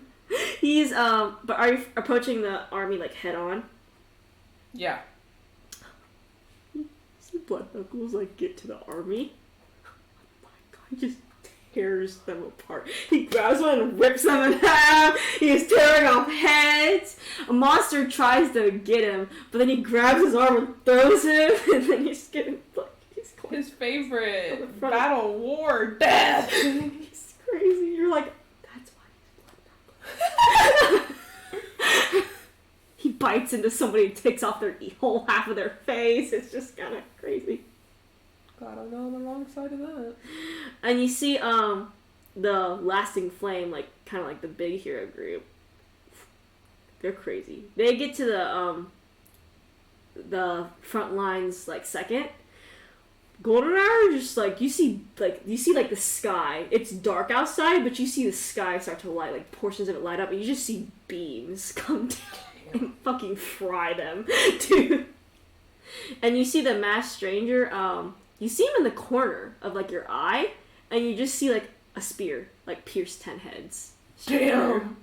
He's but are you approaching the army like head on? Yeah. See Blood Knuckles like get to the army. Oh my god, he just tears them apart. He grabs one and rips them in half. He's tearing off heads. A monster tries to get him, but then he grabs his arm and throws him, and then he's getting like he's going His favorite on the front battle war, death. he's crazy. You're like, that's why he's Blood Knuckles. He bites into somebody and takes off their whole half of their face. It's just kind of crazy. Glad I'm not on the wrong side of that. And you see the Lasting Flame, like kind of like the big hero group. They're crazy. They get to the front lines like second. Golden Hour just like you see like the sky. It's dark outside, but you see the sky start to light, like portions of it light up, and you just see beams come down and fucking fry them, dude. And you see the masked stranger. You see him in the corner of like your eye, and you just see like a spear like pierce 10 heads. Damn.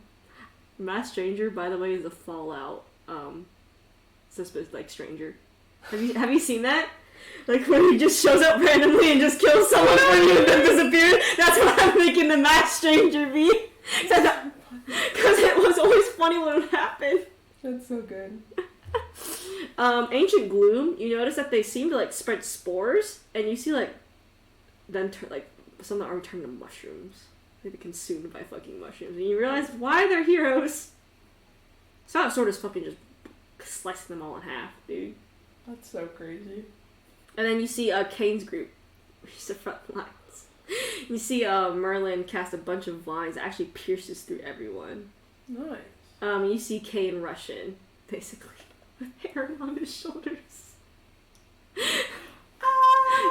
Masked stranger, by the way, is a Fallout suspect like stranger. Have you seen that? Like when he just shows up randomly and just kills someone when you then disappear. That's what I'm making the masked stranger be. Because it was always funny when it happened. That's so good. Ancient Gloom, you notice that they seem to like spread spores, and you see like them like some of them are turned to mushrooms. They get consumed by fucking mushrooms, and you realize why they're heroes. So sort of fucking just slicing them all in half, dude. That's so crazy. And then you see Kane's group, which is the front lines. You see Merlin cast a bunch of vines that actually pierces through everyone. Nice. You see Kane rush in, basically, with Aaron on his shoulders.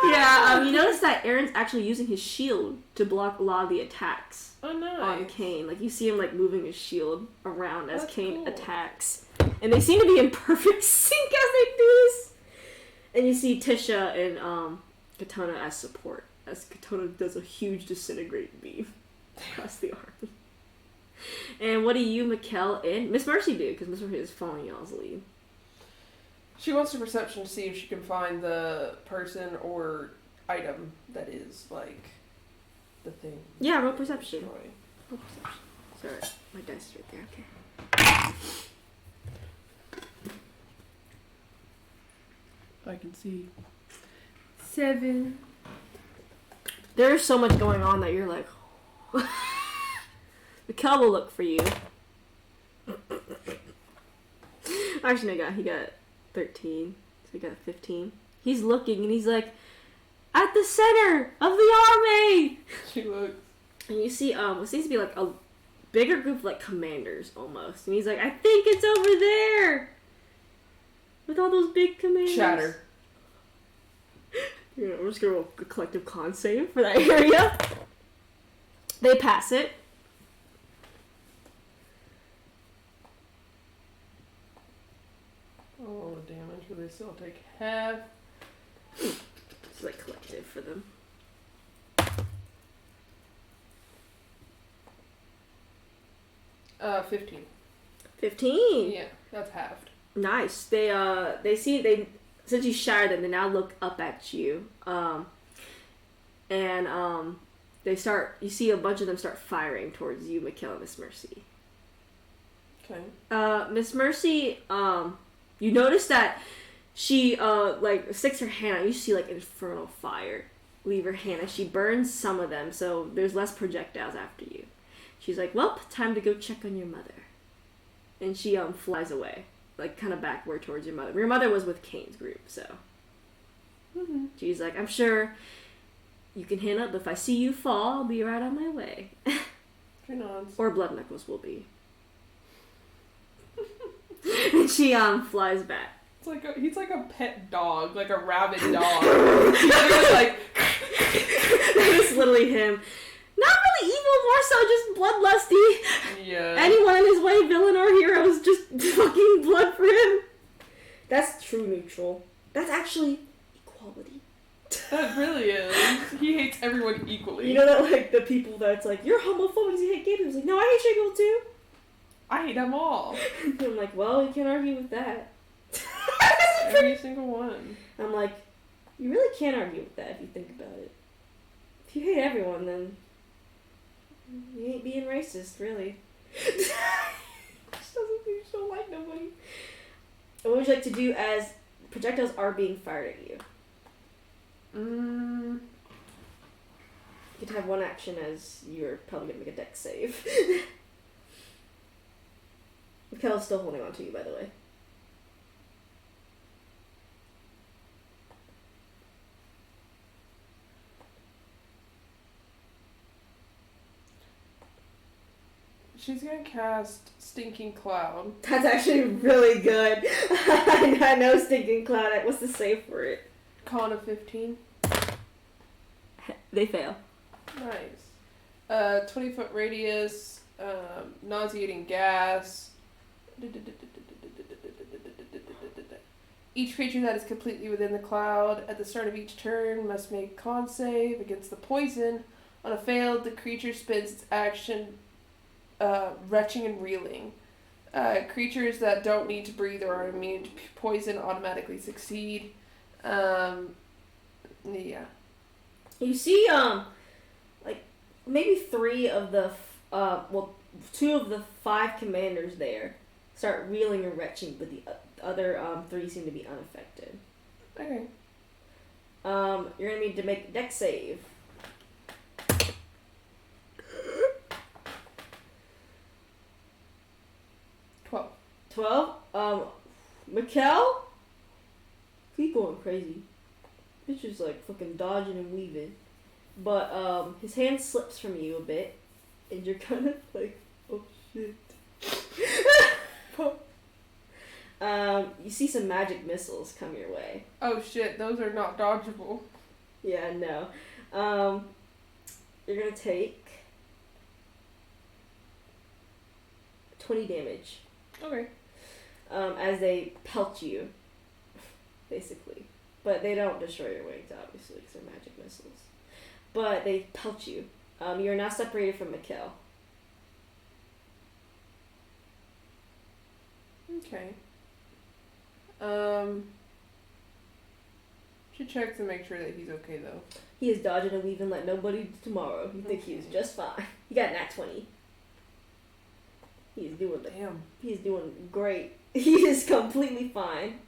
Yeah, you notice that Aaron's actually using his shield to block a lot of the attacks on Kane. Like, you see him, like, moving his shield around as Kane attacks. And they seem to be in perfect sync as they do this. And you see Tisha and Katana as support, as Katana does a huge disintegrate beam across the army. And what do you, Mikkel, and Miss Mercy do? Because Miss Mercy is following y'all's lead. She wants a perception to see if she can find the person or item that is, like, the thing. Yeah, roll perception. Destroy. Roll perception. Sorry, my dice is right there, okay. I can see. 7. There's so much going on that you're like... Mikkel will look for you. Actually, no, he got 13. So he got 15. He's looking and he's like, at the center of the army! She looks. And you see, what seems to be like a bigger group of like commanders almost. And he's like, I think it's over there! With all those big commanders. Shatter. Yeah, we're just gonna roll a collective con save for that area. They pass it. Oh, damage, but they still take half. It's like collective for them. 15. 15. Yeah, that's halved. Nice. They see since you shattered them, they now look up at you. They start. You see a bunch of them start firing towards you, Mikkel and Miss Mercy. Okay. Miss Mercy, you notice that she like sticks her hand out. You see like infernal fire leave her hand, and she burns some of them, so there's less projectiles after you. She's like, well, time to go check on your mother. And she flies away, like kind of backward towards your mother. Your mother was with Kane's group, so. Mm-hmm. She's like, I'm sure you can handle it, but if I see you fall, I'll be right on my way. She nods. Or Blood Knuckles will be. And she flies back. He's like a pet dog, like a rabid dog. He's just like That's literally him. Not really evil, more so just bloodlusty. yeah. Anyone in his way, villain or hero, is just fucking blood for him. That's true neutral. That's actually equality. That really is. He hates everyone equally. You know that, like, the people that's like, you're homophobic because you hate gay people. It's like, no, I hate straight people too. I hate them all. I'm like, well, you can't argue with that. Every single one. I'm like, you really can't argue with that if you think about it. If you hate everyone, then you ain't being racist, really. Just doesn't think you don't like nobody. And what would you like to do as projectiles are being fired at you? You get to have one action as you're probably gonna make a dex save. Mikkel's still holding on to you, by the way. She's gonna cast Stinking Cloud. That's actually really good. I know Stinking Cloud. What's the save for it? Con of 15. They fail. Nice. 20-foot radius, nauseating gas. Each creature that is completely within the cloud at the start of each turn must make con save against the poison. On a failed, the creature spends its action retching and reeling. Creatures that don't need to breathe or are immune to poison automatically succeed. Yeah. You see, like, maybe 3 of the, 2 of the 5 commanders there start reeling and retching, but the other 3 seem to be unaffected. Okay. You're gonna need to make a dex save. 12. Mikkel? Keep going crazy. Bitch is like fucking dodging and weaving. But, his hand slips from you a bit, and you're kind of like, oh shit. You see some magic missiles come your way. Oh shit, those are not dodgeable. Yeah, no. You're gonna take 20 damage. Okay. As they pelt you, basically. But they don't destroy your wings, obviously, because they're magic missiles. But they pelt you. You're now separated from Mikkel. Okay. Should check to make sure that he's okay though. He is dodging and weaving like nobody tomorrow. You think he was just fine. He got nat 20. He's doing He's doing great. He is completely fine.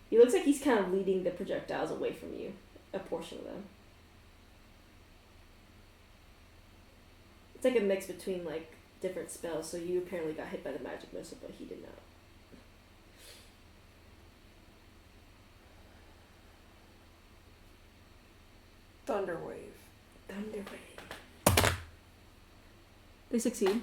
He looks like he's kind of leading the projectiles away from you. A portion of them. It's like a mix between like different spells. So you apparently got hit by the magic missile, but he did not. Thunderwave. They succeed.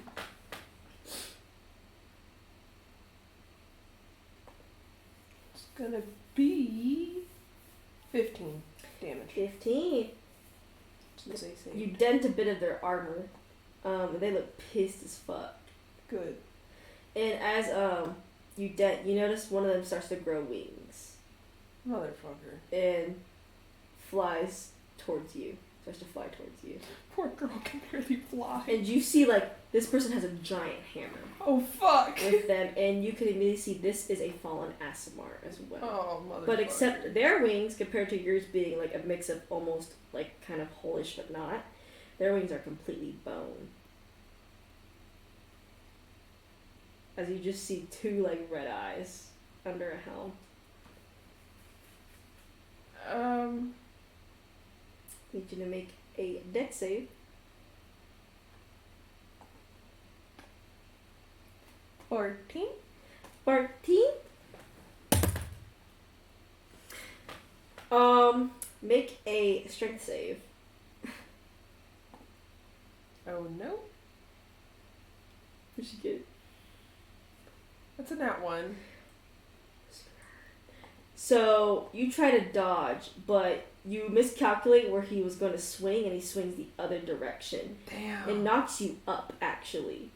It's gonna be 15 damage. 15. Since they say You dent a bit of their armor. And they look pissed as fuck. good. And as you dent, you notice one of them starts to grow wings Motherfucker. and flies towards you. Starts to fly towards you. Poor girl can barely fly. And you see, like, this person has a giant hammer Oh fuck. with them, and you can immediately see this is a fallen Asimar as well. Oh motherfucker. But except their wings, compared to yours being like a mix of almost like kind of holeish but not, their wings are completely bone. As you just see 2 like red eyes under a helm. Need you to make a dex save. 14? 14. Make a strength save. Oh no. What'd she get? That's a nat 1. So you try to dodge, but you miscalculate where he was going to swing, and he swings the other direction. Damn. It knocks you up, actually.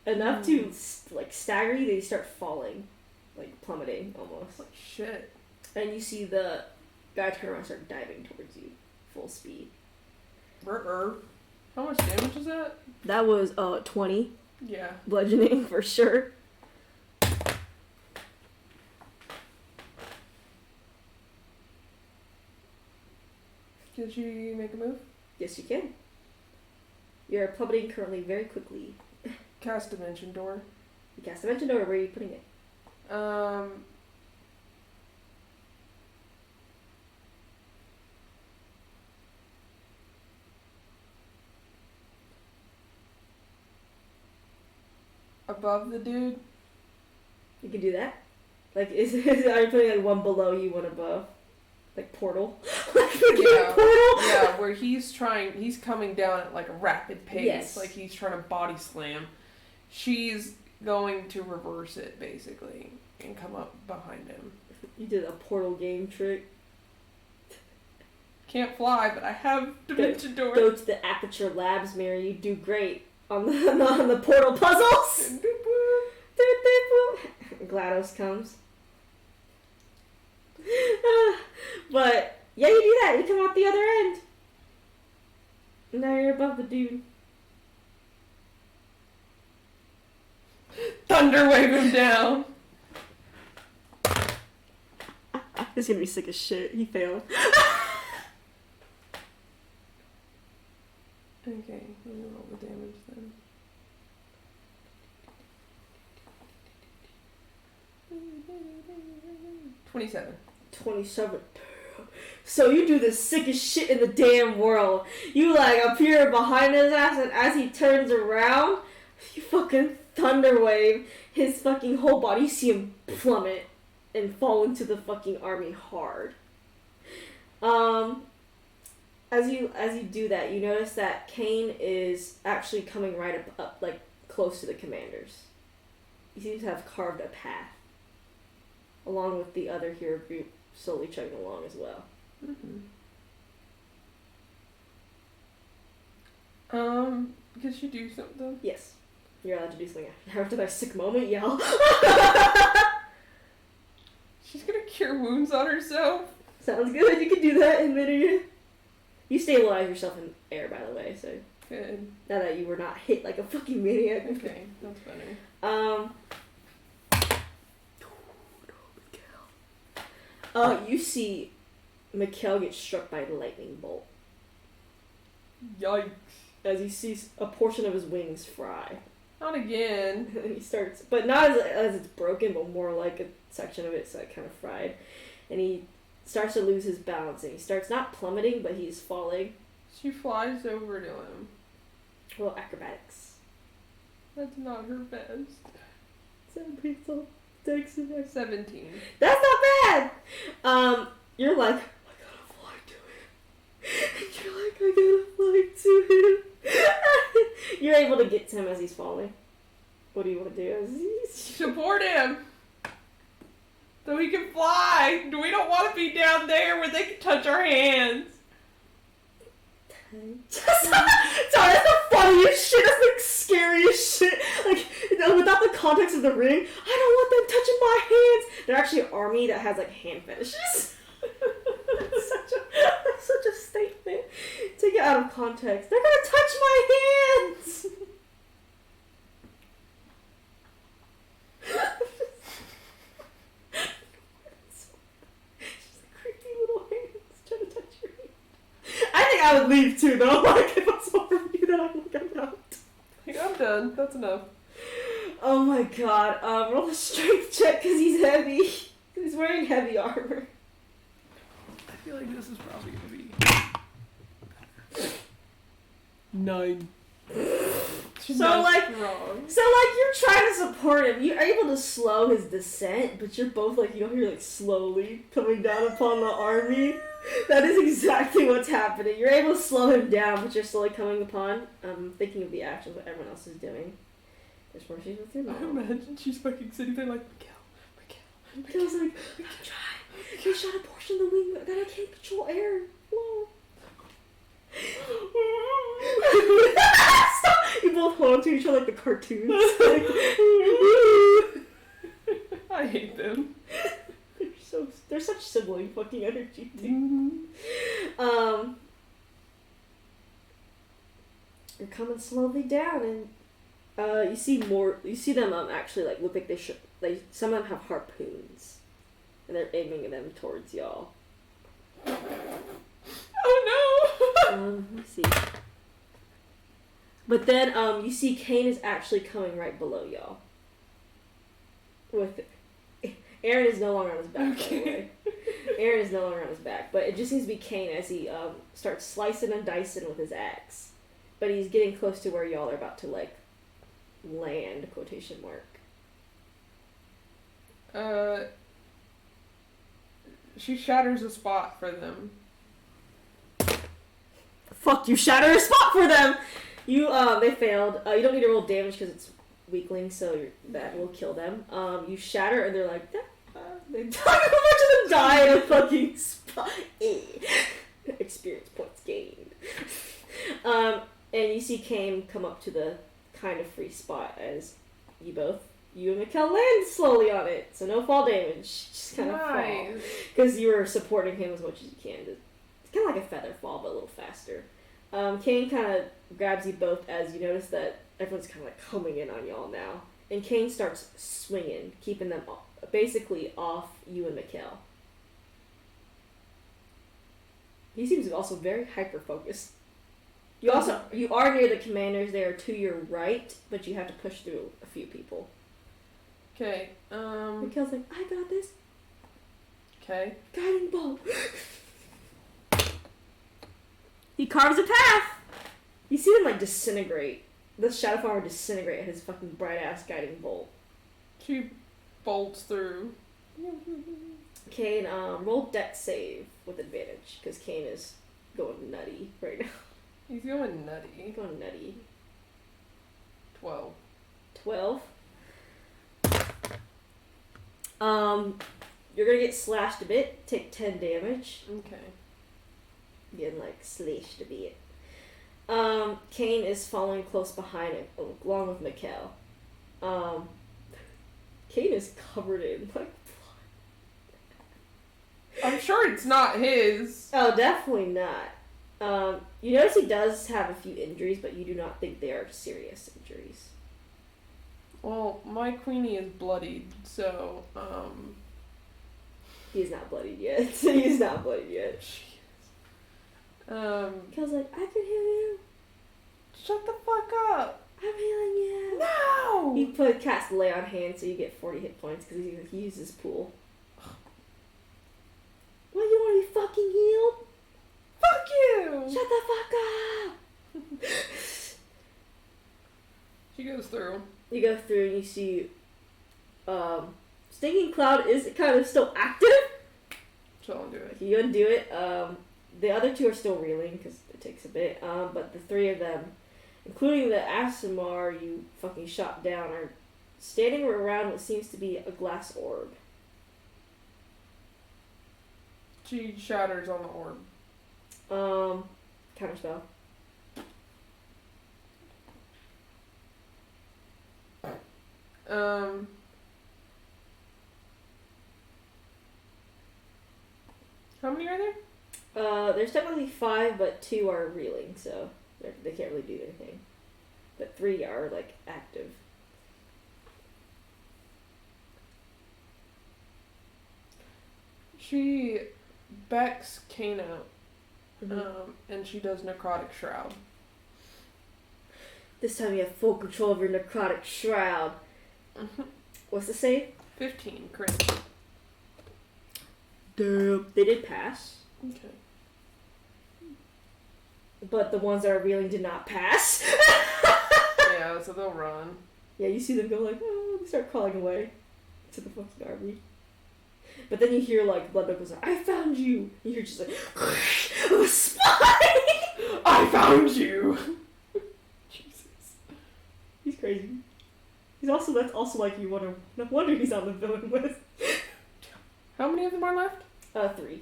Enough to, like, stagger you that you start falling. Like, plummeting, almost. Like shit. And you see the guy turn around and start diving towards you. Full speed. How much damage was that? That was, 20. Yeah. Bludgeoning, for sure. Did you make a move? Yes, you can. You're plummeting currently very quickly. Cast Dimension Door. You cast Dimension Door, where are you putting it? Above the dude? You can do that. Like, are you putting like one below you, one above? Like Portal? Like Yeah. Portal? Yeah, where he's coming down at like a rapid pace. Yes. Like he's trying to body slam. She's going to reverse it, basically, and come up behind him. You did a Portal game trick. Can't fly, but I have Dimension Door. Go to the Aperture Labs mirror. You do great on the Portal puzzles. GLaDOS comes. But yeah, you do that. You come out the other end. Now you're above the dude. Thunder wave him down. He's gonna be sick as shit. He failed. Okay, let me roll the damage then. $27. 27. So you do the sickest shit in the damn world. You like appear behind his ass, and as he turns around, you fucking thunder wave his fucking whole body. You see him plummet and fall into the fucking army hard. As you do that, you notice that Kane is actually coming right up like close to the commanders. He seems to have carved a path, along with the other hero group slowly chugging along as well. Mm-hmm. Could she do something? Yes. You're allowed to do something after that sick moment, yell. She's gonna cure wounds on herself? Sounds good. You can do that in midair. You stabilize yourself in air, by the way, so. Good. Now that you were not hit like a fucking maniac. Okay, that's better. You see Mikhail get struck by a lightning bolt. Yikes. As he sees a portion of his wings fry. Not again. And he starts, but not as it's broken, but more like a section of it's like kind of fried. And he starts to lose his balance, and he starts not plummeting, but he's falling. She flies over to him. Well, acrobatics. That's not her best. 17. 17. That's not bad! You're like, I gotta fly to him. And you're like, I gotta fly to him. You're able to get to him as he's falling. What do you want to do? Support him! So he can fly! We don't want to be down there where they can touch our hands! Sorry, that's the funniest shit. That's the scariest shit. Like, without the context of the ring, I don't want them touching my hands. They're actually an army that has like hand fetishes. That's such a statement. Take it out of context. They're gonna touch my hands. She's like creepy little hands trying to touch your hand. I think I would leave too, though. Like, if I saw her do that, I'm like, I'm out. Like, I'm done. That's enough. Oh my god. Roll a strength check because he's heavy. He's wearing heavy armor. I feel like this is probably gonna be 9. So, like, wrong. you're trying to support him. You're able to slow his descent, but you're both, like, you're, like, slowly coming down upon the army. That is exactly what's happening. You're able to slow him down, but you're slowly coming upon. Thinking of the actions that everyone else is doing. There's more she's with your I mom. imagine she's fucking sitting there like, Mikhail's like, I'm trying. You shot a portion of the wing, but I can't control air. Whoa. Stop! You both hold on to each other like the cartoons. I hate them. They're such sibling fucking energy. You're coming slowly down, and you see them actually like look like they should. Like some of them have harpoons, and they're aiming them towards y'all. Oh no! Let me see. But then you see Kane is actually coming right below y'all. With Aaron is no longer on his back, by the way. Aaron is no longer on his back, but it just seems to be Kane as he starts slicing and dicing with his axe. But he's getting close to where y'all are about to like land, quotation mark. She shatters a spot for them. Fuck, you shatter a spot for them! They failed. You don't need to roll damage because it's weakling, so that will kill them. You shatter and they're like, they die. A bunch of them die in a fucking spot. Experience points gained. And you see Kane come up to the kind of free spot as you and Mikhail land slowly on it, so no fall damage. Just kind of fall. Because you were supporting him as much as you can. It's kind of like a feather fall, but a little faster. Kane kind of grabs you both as you notice that everyone's kind of like coming in on y'all now. And Kane starts swinging, keeping them basically off you and Mikhail. He seems also very hyper-focused. You are near the commanders. They are to your right, but you have to push through a few people. Okay, Mikhail's like, I got this. Okay. Guiding bolt. He carves a path. You see them like disintegrate. The shadow farmer disintegrate at his fucking bright ass guiding bolt. She bolts through. Kane, roll dex save with advantage because Kane is going nutty right now. He's going nutty. He's going nutty. 12. 12. You're gonna get slashed a bit. Take 10 damage. Okay. Getting like slashed a bit. Kane is following close behind him, along with Mikhail. Kane is covered in like. I'm sure it's not his. Oh, definitely not. You notice he does have a few injuries, but you do not think they are serious injuries. Well, my queenie is bloodied, so, He's not bloodied yet. He's not bloodied yet. Jeez. Mikhail's like, I can heal you. Shut the fuck up. I'm healing you. No! He cast lay on hands, so you get 40 hit points because he uses pool. What, you want to be fucking healed? Fuck you! Shut the fuck up! She goes through. You go through and you see Stinging Cloud is kind of still active. So undo it. You undo it. The other two are still reeling because it takes a bit. But the three of them, including the Asimar you fucking shot down, are standing around what seems to be a glass orb. She shatters on the orb. Counterspell. How many are there? There's technically 5, but 2 are reeling, so they can't really do anything. But 3 are, like, active. She backs Kane out, and she does Necrotic Shroud. This time you have full control of your Necrotic Shroud. What's the save? 15, crit. Damn. They did pass. Okay. But the ones that are reeling did not pass. Yeah, so they'll run. Yeah, you see them go like, oh, they start crawling away to the fucking army. But then you hear like Blood goes like, I found you. And you're just like, I'm a spy. I found you. Jesus, he's crazy. That's also like you wonder. No wonder he's on the villain list. How many of them are left? 3.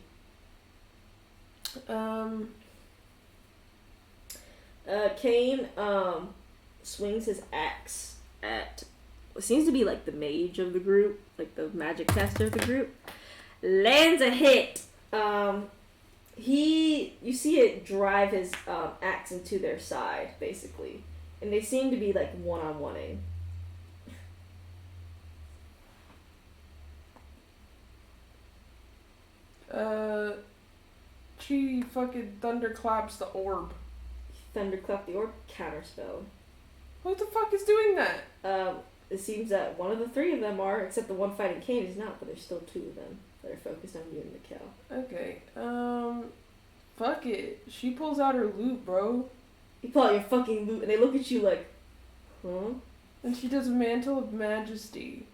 Kane swings his axe at what seems to be like the mage of the group, like the magic caster of the group. Lands a hit. You see it drive his axe into their side, basically, and they seem to be like one-on-oneing. She fucking thunderclaps the orb. Thunderclap the orb, counterspell. What the fuck is doing that? It seems that one of the 3 of them are, except the one fighting Kane is not, but there's still 2 of them that are focused on you and Mikkel. Okay, fuck it. She pulls out her loot, bro. You pull out your fucking loot, and they look at you like, huh? And she does a Mantle of Majesty.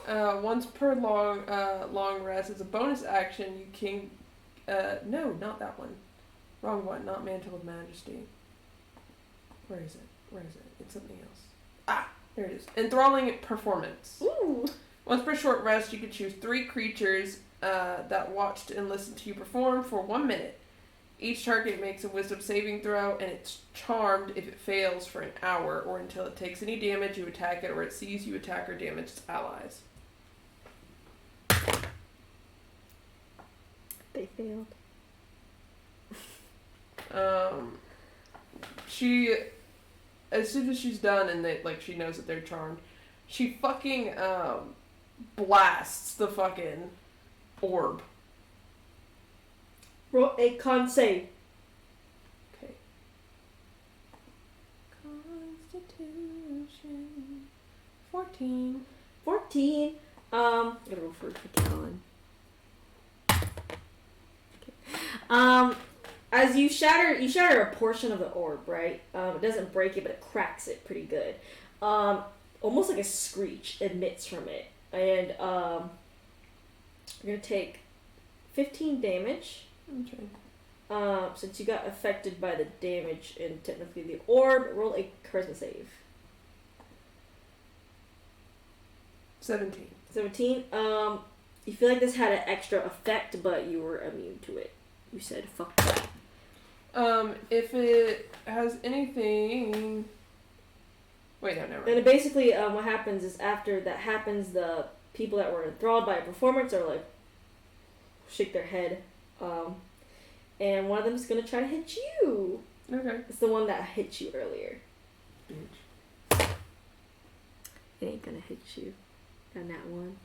Once per long rest, as a bonus action, you can... no, not that one. Wrong one, not Mantle of Majesty. Where is it? It's something else. Ah, there it is. Enthralling Performance. Ooh! Once per short rest, you can choose 3 creatures that watched and listened to you perform for 1 minute. Each target makes a wisdom saving throw, and it's charmed if it fails for an hour or until it takes any damage, you attack it, or it sees you attack or damage its allies. They failed. She, as soon as she's done and she knows that they're charmed, she fucking blasts the fucking orb. Roll a con save. Okay. Constitution 14. 14. I'm gonna roll for Callan. Okay. As you shatter a portion of the orb, right? It doesn't break it, but it cracks it pretty good. Almost like a screech emits from it, and you're gonna take 15 damage. Okay. Since you got affected by the damage and technically the orb, roll a charisma save. 17. 17. You feel like this had an extra effect, but you were immune to it. You said, fuck that. If it has anything... Wait, no, never mind. And basically, what happens is after that happens, the people that were enthralled by a performance are like, shake their head. And one of them is going to try to hit you. Okay. It's the one that hit you earlier. Bitch. It ain't going to hit you. Got that one.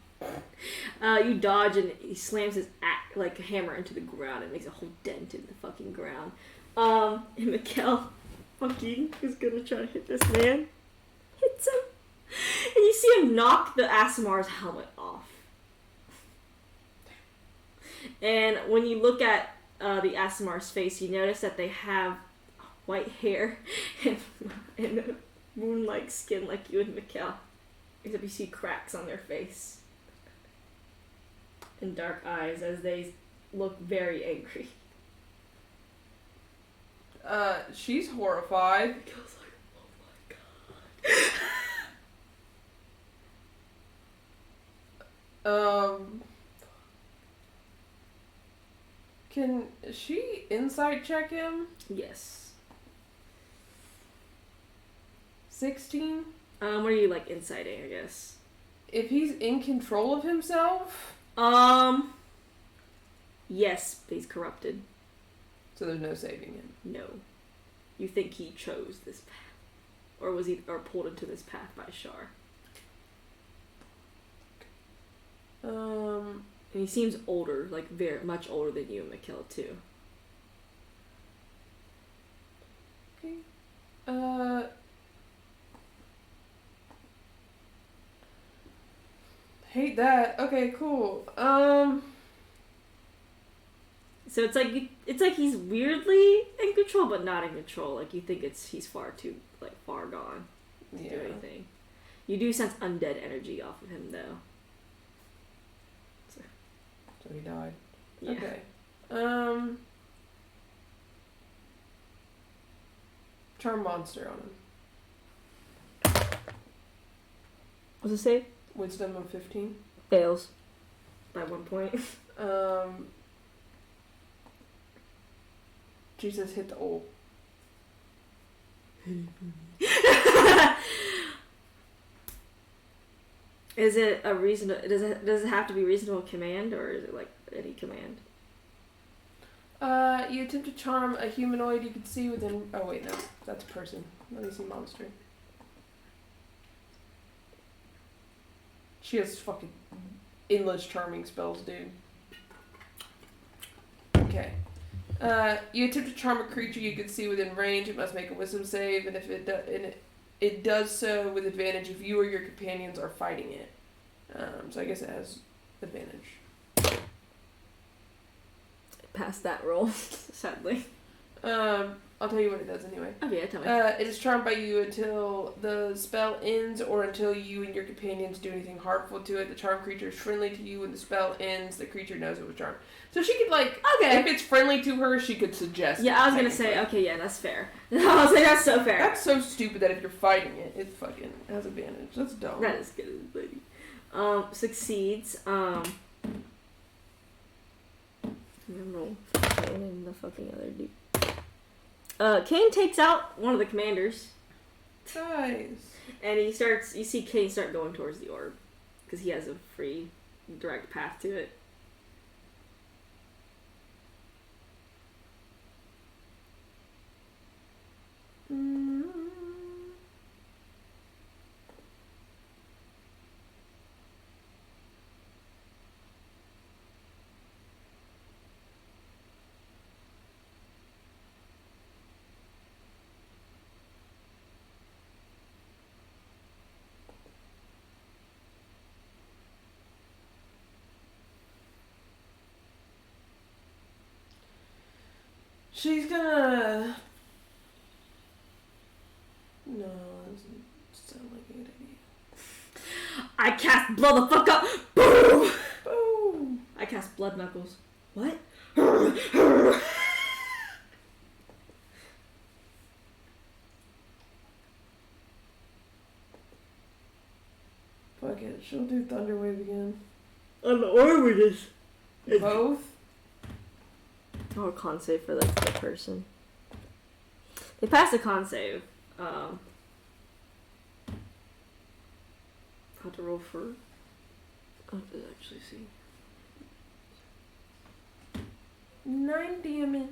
You dodge and he slams his hammer into the ground and makes a whole dent in the fucking ground. And Mikkel fucking is gonna try to hit this man. Hits him. And you see him knock the Asimar's helmet off. And when you look at the Asimar's face, you notice that they have white hair and moon-like skin like you and Mikkel. Except you see cracks on their face. And dark eyes as they look very angry. She's horrified. Mikkel's like, oh my god. Can she insight check him? Yes. 16? What are you inciting, I guess? If he's in control of himself? Yes, but he's corrupted. So there's no saving him. No. You think he chose this path. Or pulled into this path by Shar. And he seems older, very much older than you and Mikkel too. Okay. Hate that. Okay, cool. So it's like he's weirdly in control, but not in control. You think he's far too far gone. to Yeah. do anything. You do sense undead energy off of him, though. So he died. Yeah. Okay. Charm monster on him. What's it say? Wisdom of 15. Fails. By 1 point. Jesus hit the old. Is it a reasonable? Does it have to be reasonable command, or is it like any command? You attempt to charm a humanoid you can see within. Oh wait, no, that's a person. Let me see monster. She has fucking endless charming spells, dude. Okay. You attempt to charm a creature you can see within range. It must make a wisdom save, and if it does so with advantage if you or your companions are fighting it. So I guess it has advantage. Pass that roll, sadly. I'll tell you what it does anyway. Okay, tell me. It is charmed by you until the spell ends or until you and your companions do anything harmful to it. The charmed creature is friendly to you when the spell ends. The creature knows it was charmed. So she could, like, Okay. if it's friendly to her, she could suggest Yeah, it, I was gonna say, okay, yeah, that's fair. I was like, that's so fair. That's so stupid that if you're fighting it, it fucking has advantage. That's dumb. That is good, buddy. Succeeds. Roll Kane and the fucking other dude. Kane takes out one of the commanders, Nice. and you see Kane start going towards the orb, because he has a free, direct path to it. She's gonna... No, that doesn't sound like a good idea. I cast blow the fuck up! Boom! Boom! I cast blood knuckles. What? Fuck it, she'll do Thunderwave again. On the orb or just... Both? Or con save for like the person. They passed a con save. How to roll for? I have to actually see. 9 damage.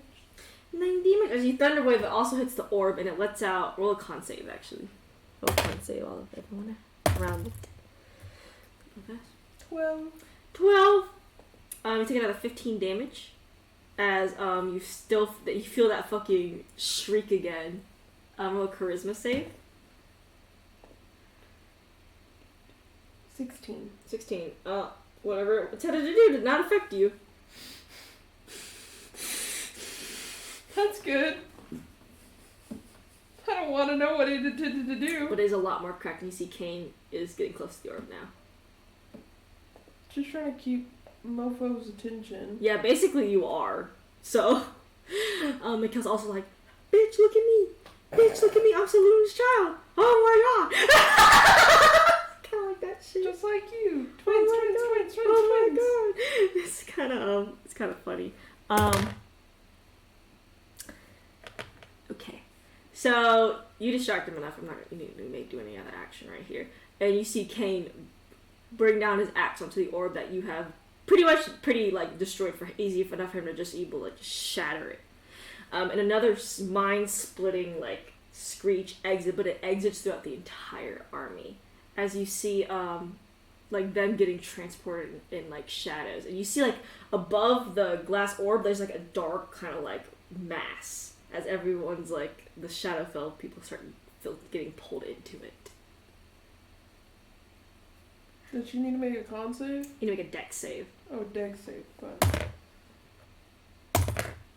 9 damage. As you thunderwave, it also hits the orb and it lets out. Roll a con save actually. Roll a con save all of everyone around it. Okay. 12. 12. You take another 15 damage. As you feel that fucking shriek again. Roll a charisma save. 16. 16. Whatever it attempted to do did not affect you. That's good. I don't want to know what it intended to do. But it is a lot more cracked, and you see Kane is getting close to the orb now. Just trying to keep Mofo's attention. Yeah, basically you are. So, because also like, bitch, look at me. Bitch, look at me. I'm Saloon's child. Oh my god. Kind of like that shit. Just like you. Twins, Oh my twins. Oh my god. It's kind of funny. Okay. So, you distract him enough. I'm not going to do any other action right here. And you see Kane bring down his axe onto the orb that you have pretty like destroyed, for easy enough for him to just able to just shatter it. And another mind-splitting like screech exit, but it exits throughout the entire army. As you see like them getting transported in like shadows. And you see like above the glass orb there's like a dark kind of like mass. As everyone's like the shadow fell, people start getting pulled into it. Does she need to make a con save? You need to make a dex save. Oh, dex save. Fine.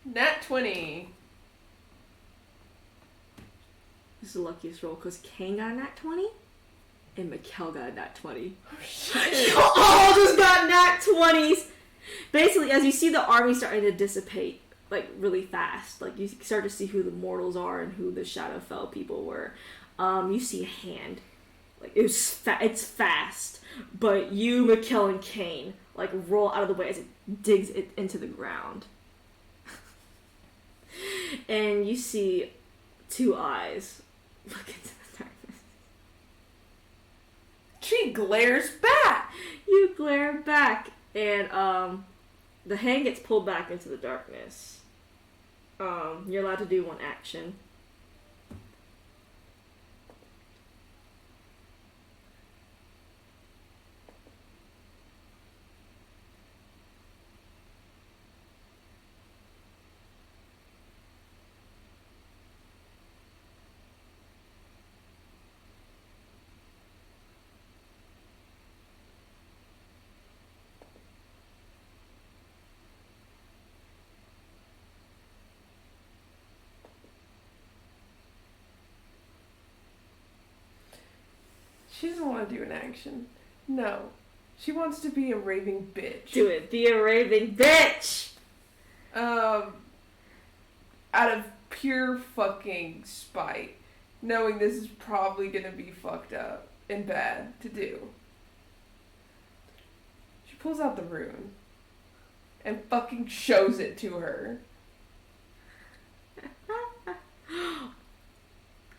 Nat 20. This is the luckiest roll because Kane got a nat 20 and Mikkel got a nat 20. Oh, shit. You all just got nat 20s! Basically, as you see the army starting to dissipate, like, really fast, like, you start to see who the mortals are and who the Shadowfell people were. You see a hand. Like, it's fast. But you, Mikkel, and Kane, like, roll out of the way as it digs it into the ground. And you see 2 eyes look into the darkness. She glares back. You glare back, and the hand gets pulled back into the darkness. You're allowed to do 1 action. She doesn't want to do an action. No. She wants to be a raving bitch. Do it. Be a raving bitch! Out of pure fucking spite. Knowing this is probably gonna be fucked up and bad to do. She pulls out the rune. And fucking shows it to her.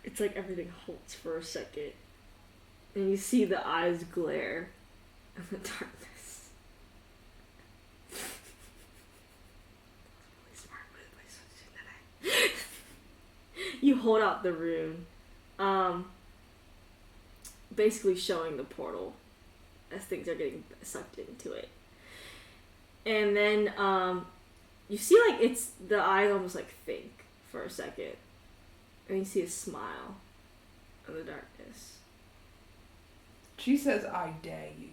It's like everything halts for a second. And you see the eyes glare in the darkness. Really smart. You hold out the rune. Basically showing the portal as things are getting sucked into it. And then you see like the eyes almost like think for a second. And you see a smile in the darkness. She says, I dare you.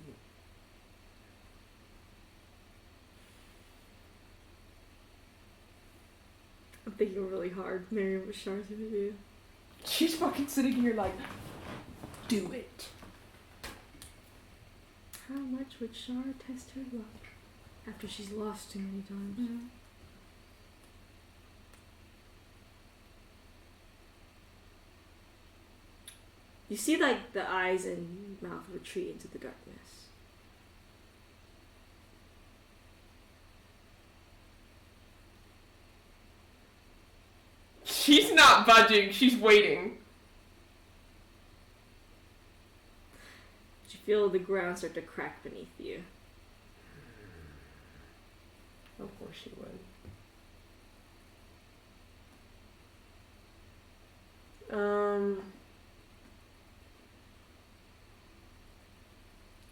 I'm thinking really hard. Miriam, what Char's gonna do? She's fucking sitting here like, do it. How much would Char test her luck after she's lost too many times? Mm-hmm. You see, like, the eyes and mouth retreat into the darkness. She's not budging. She's waiting. You feel the ground start to crack beneath you. Of course she would.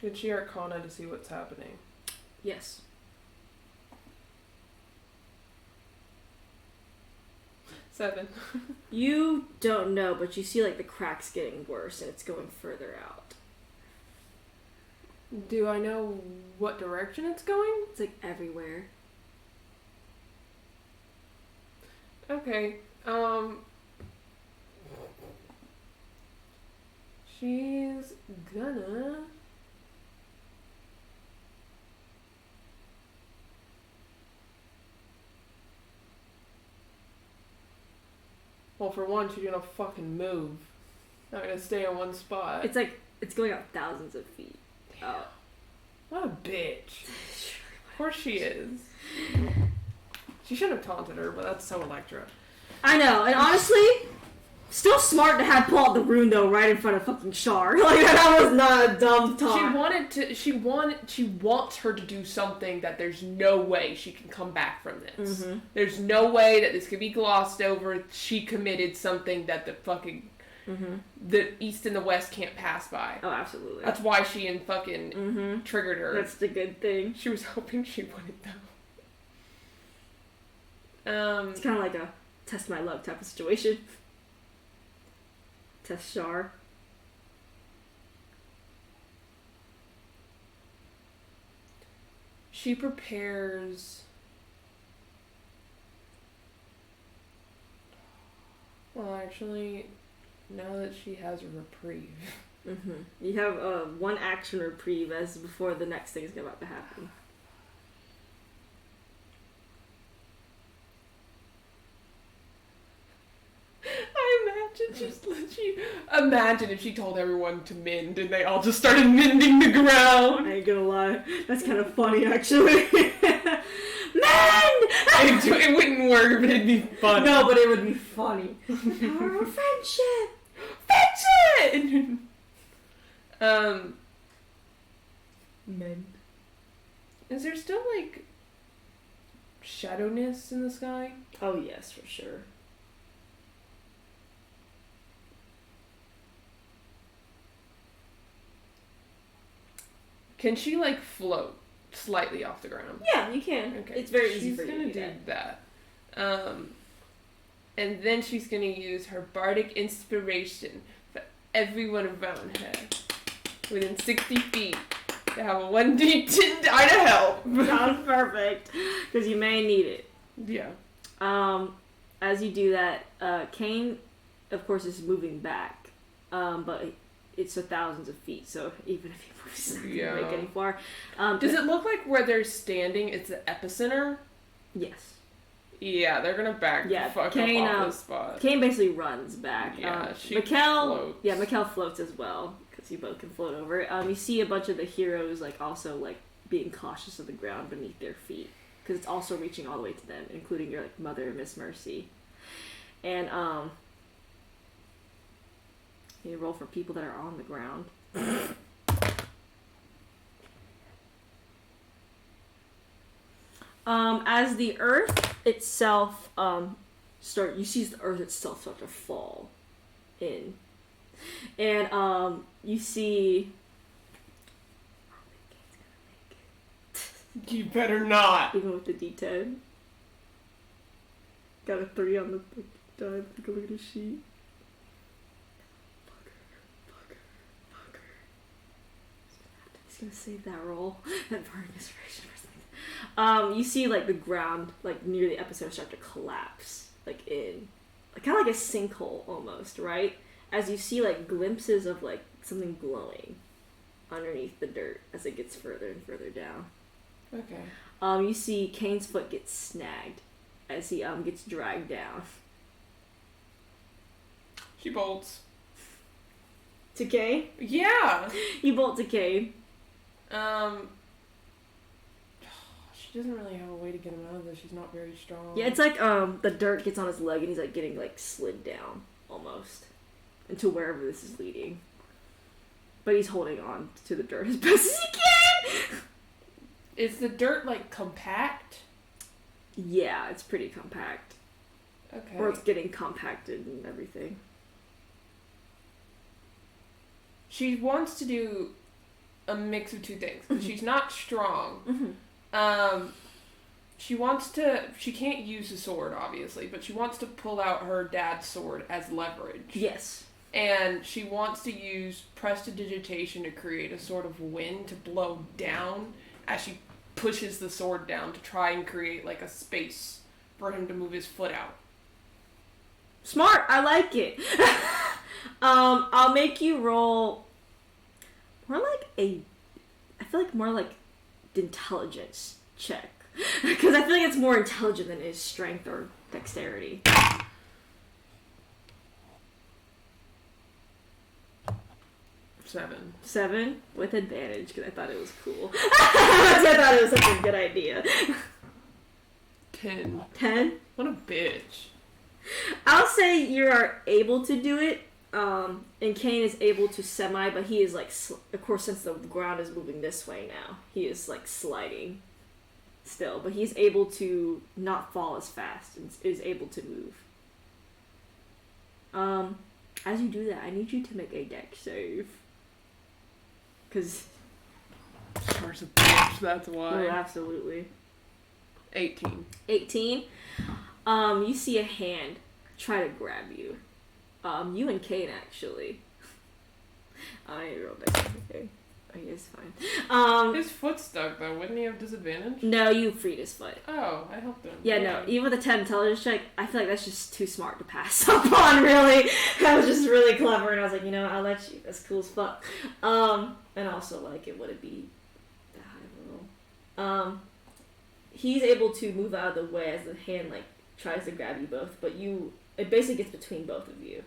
Did she Arcana to see what's happening? Yes. Seven. You don't know, but you see, like, the cracks getting worse and it's going further out. Do I know what direction it's going? It's, like, everywhere. Okay. She's gonna... Well, for one, she's gonna fucking move. Not gonna stay in one spot. It's like, it's going out thousands of feet. Oh. What a bitch. Of course she is. She shouldn't have taunted her, but that's so Electra. I know, and honestly, still smart to have pull out the rune though right in front of fucking Char. Like, that was not a dumb taunt. She wants her to do something that there's no way she can come back from this. Mm-hmm. There's no way that this could be glossed over. She committed something that the fucking the East and the West can't pass by. Oh, absolutely. That's why she fucking triggered her. That's the good thing. She was hoping she wouldn't though. It's kind of like a test my luck type of situation. Test Char. She prepares... Well, actually... Now that she has a reprieve. You have one action reprieve as before the next thing is about to happen. Imagine if she told everyone to mend and they all just started mending the ground. I ain't gonna lie, that's kind of funny actually. Mend! It wouldn't work, but it'd be funny. No, but it would be funny. Power of friendship! Friendship! Mend. Is there still, like, shadowness in the sky? Oh yes, for sure. Can she, like, float slightly off the ground? Yeah, you can. Okay. It's very easy She's for you gonna to do that. And then she's gonna use her bardic inspiration for everyone around her within 60 feet to have a 1d10 die to help. Sounds perfect, because you may need it. Yeah. As you do that, Kane, of course, is moving back, but it's thousands of feet, so even if he moves, it's not gonna make any far. Does it look like where they're standing, it's the epicenter? Yes. Yeah, they're gonna back the fuck Kane, up off this spot. Kane basically runs back. Yeah, she Mikkel, floats. Yeah, Mikkel floats as well, because you both can float over. You see a bunch of the heroes, like, also, like, being cautious of the ground beneath their feet, because it's also reaching all the way to them, including your, like, mother, Miss Mercy. And, you roll for people that are on the ground. As the earth itself, you see the earth itself start to fall in. And, you see... You better not. Even with the D10. Got a 3 on the die. Take a look at his sheet. Fucker. He's gonna save that roll. That burning inspiration for something. You see, like, the ground, like, near the epicenter start to collapse. Like, in... Like, kind of like a sinkhole, almost, right? As you see, like, glimpses of, like, something glowing underneath the dirt as it gets further and further down. Okay. You see Kane's foot gets snagged as he gets dragged down. She bolts. To Kane? Yeah! You bolt to Kane. She doesn't really have a way to get him out of this. She's not very strong. Yeah, it's like the dirt gets on his leg and he's like getting like slid down almost into wherever this is leading. But he's holding on to the dirt as best as he can. Is the dirt like compact? Yeah, it's pretty compact. Okay. Or it's getting compacted and everything. She wants to do a mix of two things. She's not strong. Mm-hmm. She can't use the sword, obviously, but she wants to pull out her dad's sword as leverage. Yes. And she wants to use prestidigitation to create a sort of wind to blow down as she pushes the sword down to try and create like a space for him to move his foot out. Smart, I like it. I'll make you roll more like I feel like more like intelligence check. Because I feel like it's more intelligent than it is strength or dexterity. 7 with advantage because I thought it was cool. I thought it was such a good idea. 10. 10? What a bitch. I'll say you are able to do it, and Kane is able to semi, but he is like, of course, since the ground is moving this way now, he is like sliding still, but he's able to not fall as fast and is able to move. As you do that, I need you to make a dex save. Because... She's a bitch, that's why. Oh, absolutely. 18. 18. You see a hand try to grab you. You and Kane, actually. I rolled dex. Okay. Okay, it's fine. His foot's stuck though. Wouldn't he have disadvantage? No, you freed his foot. Oh, I helped him. Yeah, no. Even with a 10 intelligence check, I feel like that's just too smart to pass up on. Really, that was just really clever, and I was like, you know, I'll let you. That's cool as fuck. And also like it wouldn't be that high of a roll. He's able to move out of the way as the hand like tries to grab you both, but it basically gets between both of you.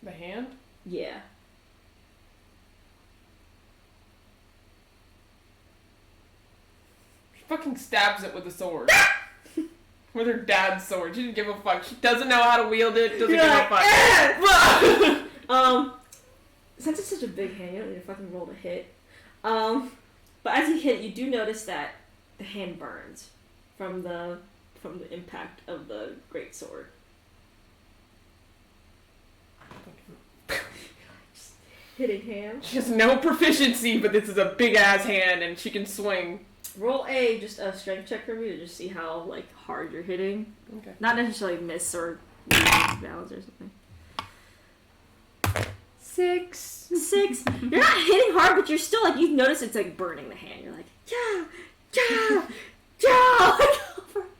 The hand? Yeah. She fucking stabs it with a sword. With her dad's sword. She didn't give a fuck. She doesn't know how to wield it. Doesn't give a fuck. Since it's such a big hand, you don't need to fucking roll to hit. But as you hit, you do notice that the hand burns from the impact of the great sword. Hitting hand. She has no proficiency, but this is a big ass hand and she can swing. Roll just a strength check for me to just see how like hard you're hitting. Okay. Not necessarily miss or lose balance or something. 6. You're not hitting hard, but you're still like you notice it's like burning the hand. You're like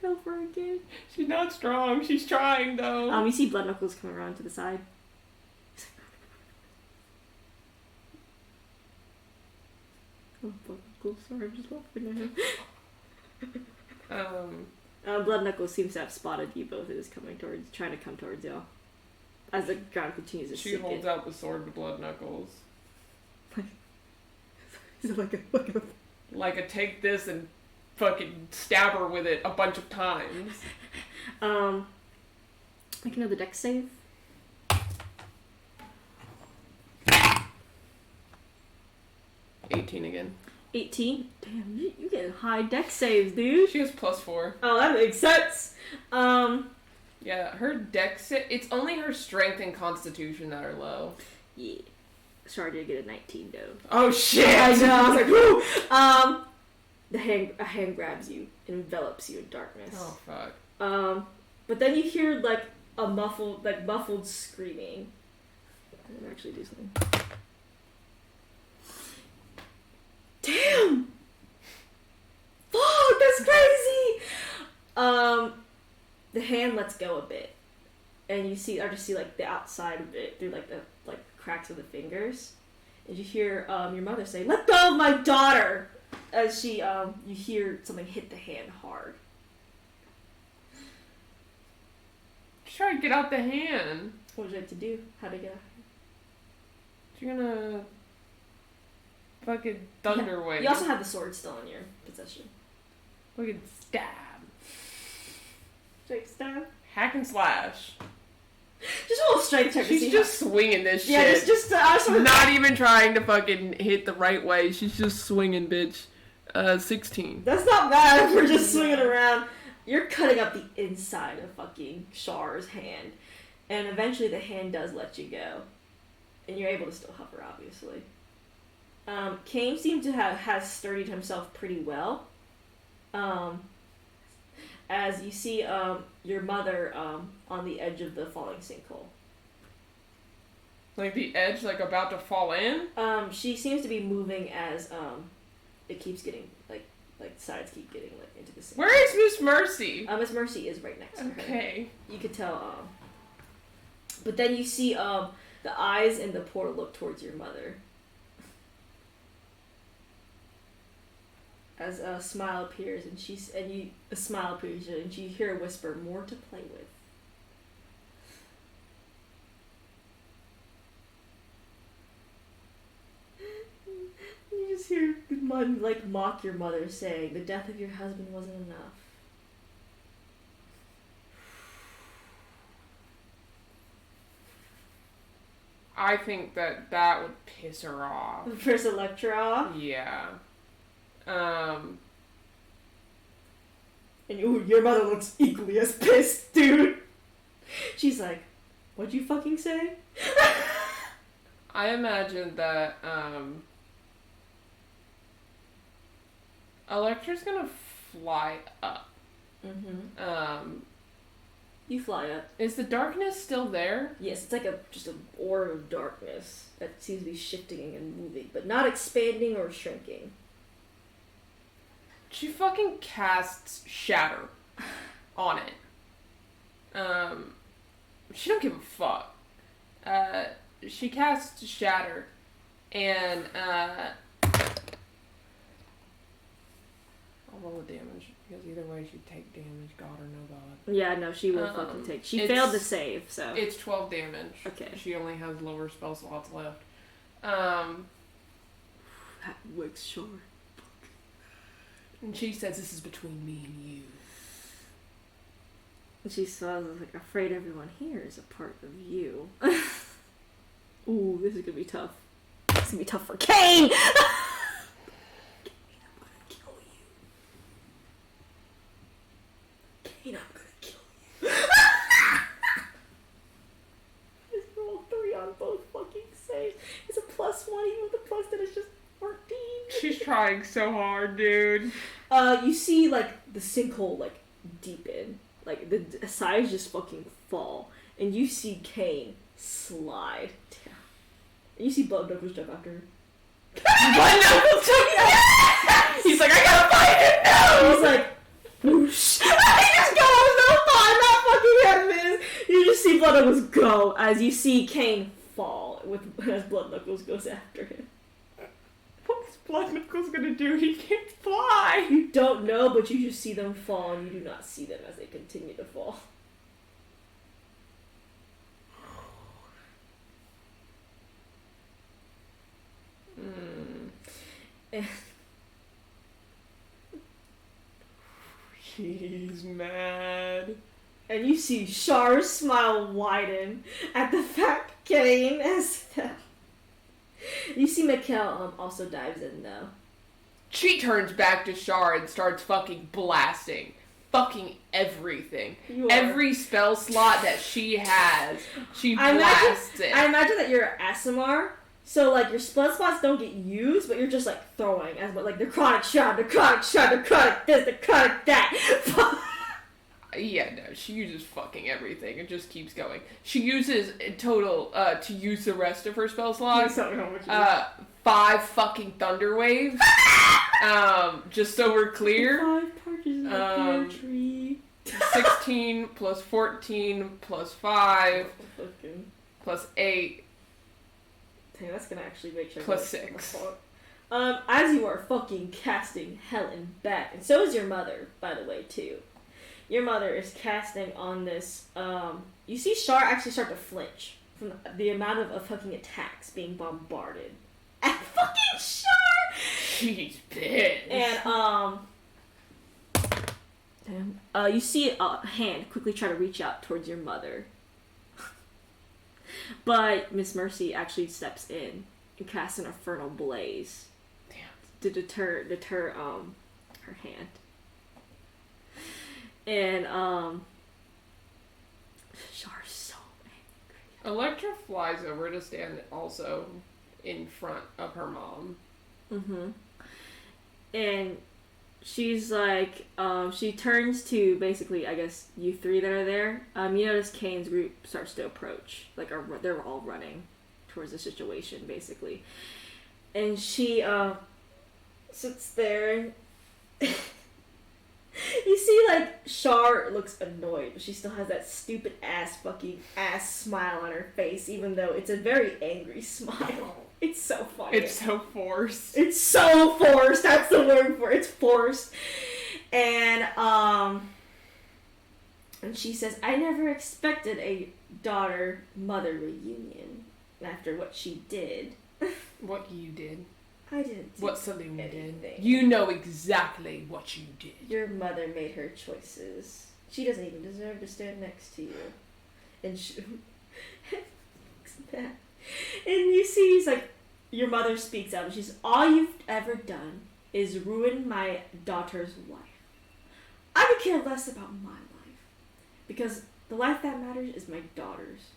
over again. She's not strong. She's trying though. You see Blood Knuckles coming around to the side. Oh, Blood Knuckles. Sorry, I'm just laughing at him. Blood Knuckles seems to have spotted you both and is trying to come towards y'all. As the ground continues to She holds out the sword to Blood Knuckles. Is it like a take this and fucking stab her with it a bunch of times. Make another dex save. 18 again. 18? Damn, you get high dex saves, dude. She has +4. Oh, that makes sense. Yeah, her dex, it's only her strength and constitution that are low. Yeah. Sorry to get a 19 though. Oh shit! I know, I was like, woo! A hand grabs you and envelops you in darkness. Oh fuck. But then you hear like a muffled screaming. I'm gonna actually do something. Damn! Fuck, that's crazy! The hand lets go a bit. And you see like the outside of it through like the cracks of the fingers. And you hear your mother say, "Let go of my daughter!" As you hear something hit the hand hard. Try to get out the hand. What would you like to do? How to get out? You're gonna fucking thunder wave. You also have the sword still in your possession. Fucking stab. Straight stab? Hack and slash. Just a little strength check. She's just swinging this shit. Yeah, just not even trying to fucking hit the right way. She's just swinging, bitch. 16. That's not bad if we're just swinging around. You're cutting up the inside of fucking Char's hand. And eventually the hand does let you go. And you're able to still hover, obviously. Kane seemed to has sturdied himself pretty well. As you see your mother on the edge of the falling sinkhole. Like the edge, like about to fall in? She seems to be moving as it keeps getting like sides keep getting like into the sinkhole. Where is Miss Mercy? Miss Mercy is right next to her. Okay. You could tell. But then you see the eyes in the portal look towards your mother. As a smile appears, and a smile appears, and you hear a whisper, "More to play with." You just hear Mud mock your mother, saying, "The death of your husband wasn't enough." I think that would piss her off. First Electra off? Yeah. And your mother looks equally as pissed, dude. She's like, "What'd you fucking say?" I imagine that, Electra's gonna fly up. Mm-hmm. You fly up. Is the darkness still there? Yes, it's like just an orb of darkness that seems to be shifting and moving, but not expanding or shrinking. She fucking casts Shatter on it. She don't give a fuck. She casts Shatter, and I'll roll the damage because either way she'd take damage, God or no God. Yeah, no, she will fucking take. She failed to save, so it's 12 damage. Okay. She only has lower spell slots left. That works, sure. And she says, "This is between me and you." And she says, like, afraid everyone here is a part of you. Ooh, this is gonna be tough. It's gonna be tough for Kane! Kane, I'm gonna kill you. Kane, I'm gonna kill you. Just roll 3 on both fucking saves. It's a +1, even with the plus that is just 14. She's trying so hard, dude. You see, like, the sinkhole, like, deepen. Like, the sides just fucking fall. And you see Kane slide down. And you see Blood Knuckles jump after her. Blood Knuckles jump. He's like, I gotta find it now! He's like, whoosh. He just goes, no, I'm not fucking having this. You just see Blood Knuckles go as you see Kane fall as Blood Knuckles goes after him. What's Blood Knuckles gonna do? He can't fly! You don't know, but you just see them fall, and you do not see them as they continue to fall. And He's mad. And you see Char's smile widen at the fact Kane has fell. You see Mikkel also dives in though. She turns back to Char and starts fucking blasting. Fucking everything. Every spell slot that she has, she blasts it. I imagine that you're Asimar, so like your spell slots don't get used, but you're just like throwing as like the chronic shot, the chronic shot, the chronic this, the chronic that. Yeah, no, she uses fucking everything. It just keeps going. She uses in total to use the rest of her spell slots. 5 fucking thunder waves. Just so we're clear. 5 parches of a tree. 16 plus 14 plus 5 plus 8 Dang, that's gonna actually make sure. plus 6. As you are fucking casting Helen back, and so is your mother, by the way, too. Your mother is casting on this. You see Char actually start to flinch from the amount of fucking attacks being bombarded at fucking Char. She's pissed. And you see a hand quickly try to reach out towards your mother, but Miss Mercy actually steps in and casts an infernal blaze. Damn. To deter her hand. And Char's so angry. Electra flies over to stand also in front of her mom. Mm-hmm. And she's like, she turns to basically, I guess, you 3 that are there. You notice Kane's group starts to approach. Like, they're all running towards the situation, basically. And she sits there and you see, like, Char looks annoyed, but she still has that stupid ass smile on her face, even though it's a very angry smile. It's so funny. It's so forced. It's so forced. That's the word for it. It's forced. And she says, I never expected a daughter-mother reunion after what she did. What you did. I didn't do What something you anything. did. You know exactly what you did. Your mother made her choices. She doesn't even deserve to stand next to you. And and you see, he's like, your mother speaks out, and she's, all you've ever done is ruin my daughter's life. I could care less about my life. Because the life that matters is my daughter's.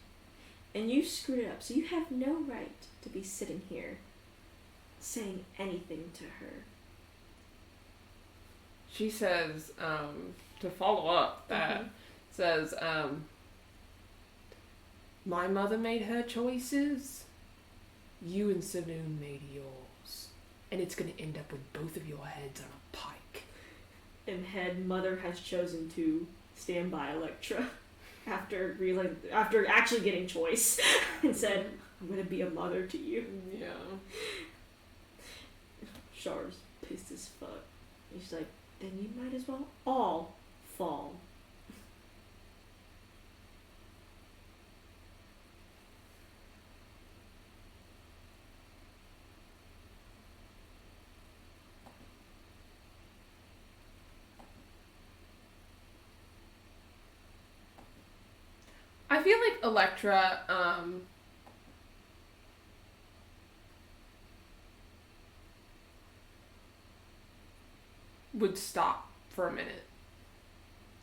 And you screwed it up, so you have no right to be sitting here saying anything to her. She says, to follow up that, says, my mother made her choices. You and Saloon made yours. And it's going to end up with both of your heads on a pike. And head, mother has chosen to stand by Electra after actually getting choice and said, I'm going to be a mother to you. Yeah. Char's pissed as fuck. He's like, then you might as well all fall. I feel like Electra, would stop for a minute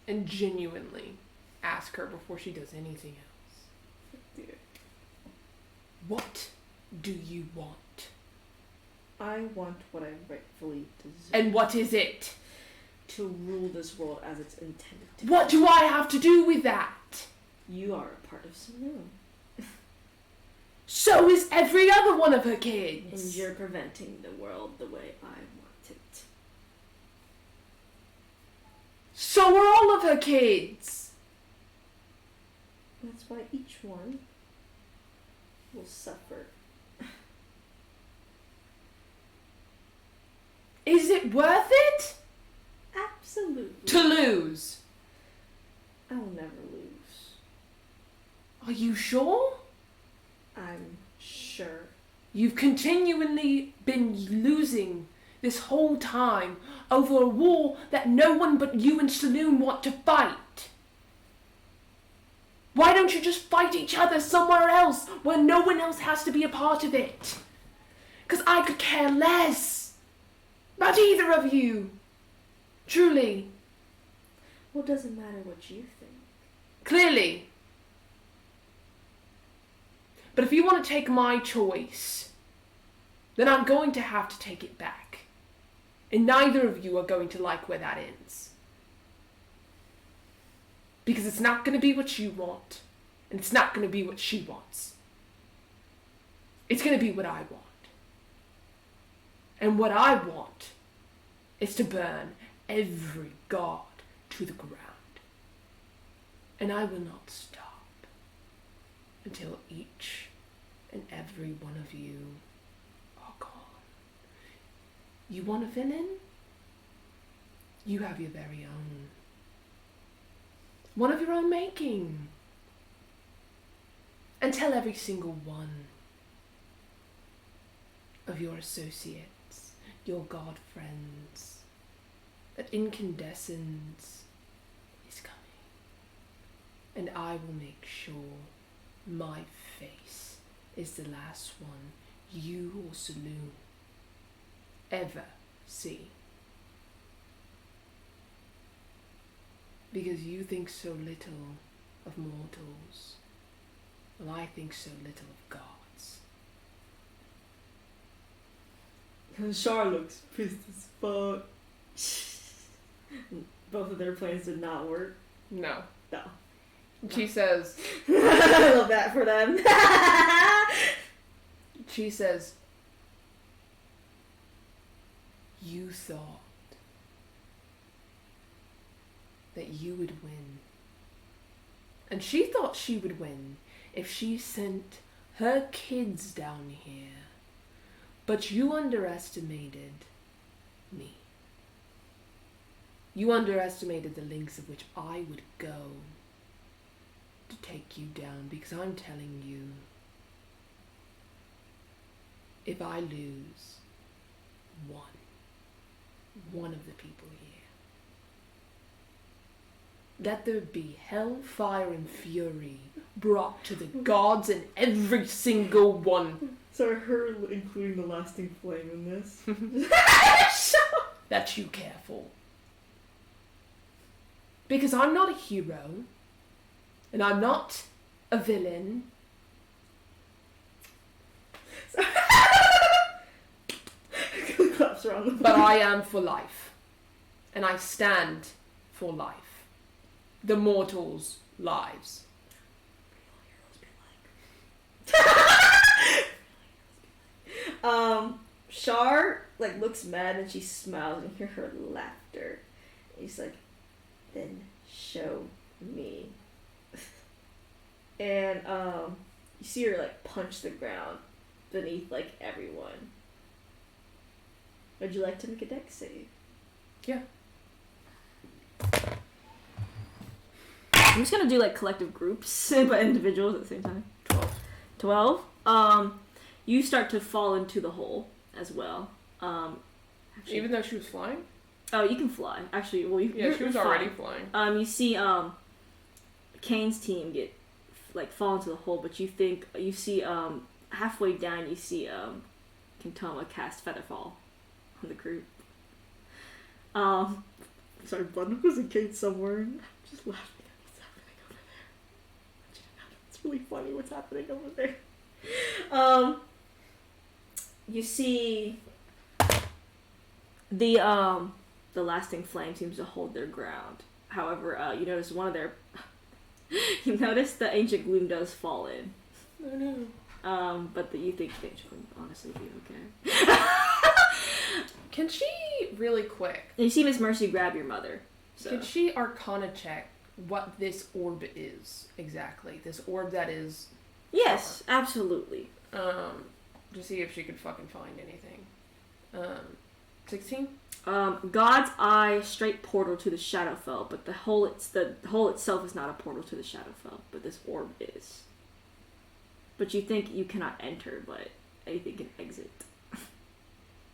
and genuinely ask her before she does anything else. Dude. What do you want? I want what I rightfully deserve. And what is it? To rule this world as it's intended to. What do I have to do with that? You are a part of Saloon. So is every other one of her kids. And you're preventing the world the way I want it. So are all of her kids. That's why each one will suffer. Is it worth it? Absolutely. To lose. I will never lose. Are you sure? I'm sure. You've continually been losing this whole time over a war that no one but you and Saloon want to fight. Why don't you just fight each other somewhere else where no one else has to be a part of it? 'Cause I could care less about either of you. Truly. Well, it doesn't matter what you think. Clearly. But if you want to take my choice, then I'm going to have to take it back. And neither of you are going to like where that ends. Because it's not going to be what you want. And it's not going to be what she wants. It's going to be what I want. And what I want is to burn every god to the ground. And I will not stop until each and every one of you are gone. You want a villain? You have your very own. One of your own making. And tell every single one of your associates, your god friends, that incandescence is coming. And I will make sure my face is the last one you or Saloon ever see. Because you think so little of mortals, well, I think so little of gods. Char looks pissed as fuck. Both of their plans did not work. No. No. She says, I love that for them. she says, you thought that you would win. And she thought she would win if she sent her kids down here. But you underestimated me. You underestimated the lengths of which I would go to take you down, because I'm telling you, if I lose one of the people here, let there be hell, fire, and fury brought to the gods and every single one. So her including the lasting flame in this. That you care for. Because I'm not a hero, and I'm not a villain. Claps around the But I am for life. And I stand for life. the mortals' lives. Char like looks mad and she smiles and you hear her laughter. He's like, then show me. And you see her like punch the ground beneath like everyone. Would you like to make a dex save? Yeah. I'm just gonna do like collective groups, but individuals at the same time. 12. You start to fall into the hole as well. Actually, Even though she was flying? oh, you can fly. Actually, well, Yeah, she was already flying. You see, Kane's team get like fall into the hole, but you see, halfway down, you see, Kintoma cast Featherfall on the group. Sorry, Blood Knuckles and Kate somewhere. I'm just laughing at what's happening over there. It's really funny what's happening over there. You see the lasting flame seems to hold their ground. However, you notice one of their you notice the ancient gloom does fall in. Oh no. But you think the ancient gloom will honestly be okay. Can she, really quick, And you see Miss Mercy grab your mother. So. can she arcana check what this orb is exactly? This orb that is... Yes, absolutely. To see if she could fucking find anything. 16? God's Eye straight portal to the Shadowfell, but the hole itself is not a portal to the Shadowfell, but this orb is. But you think you cannot enter, but anything can exit.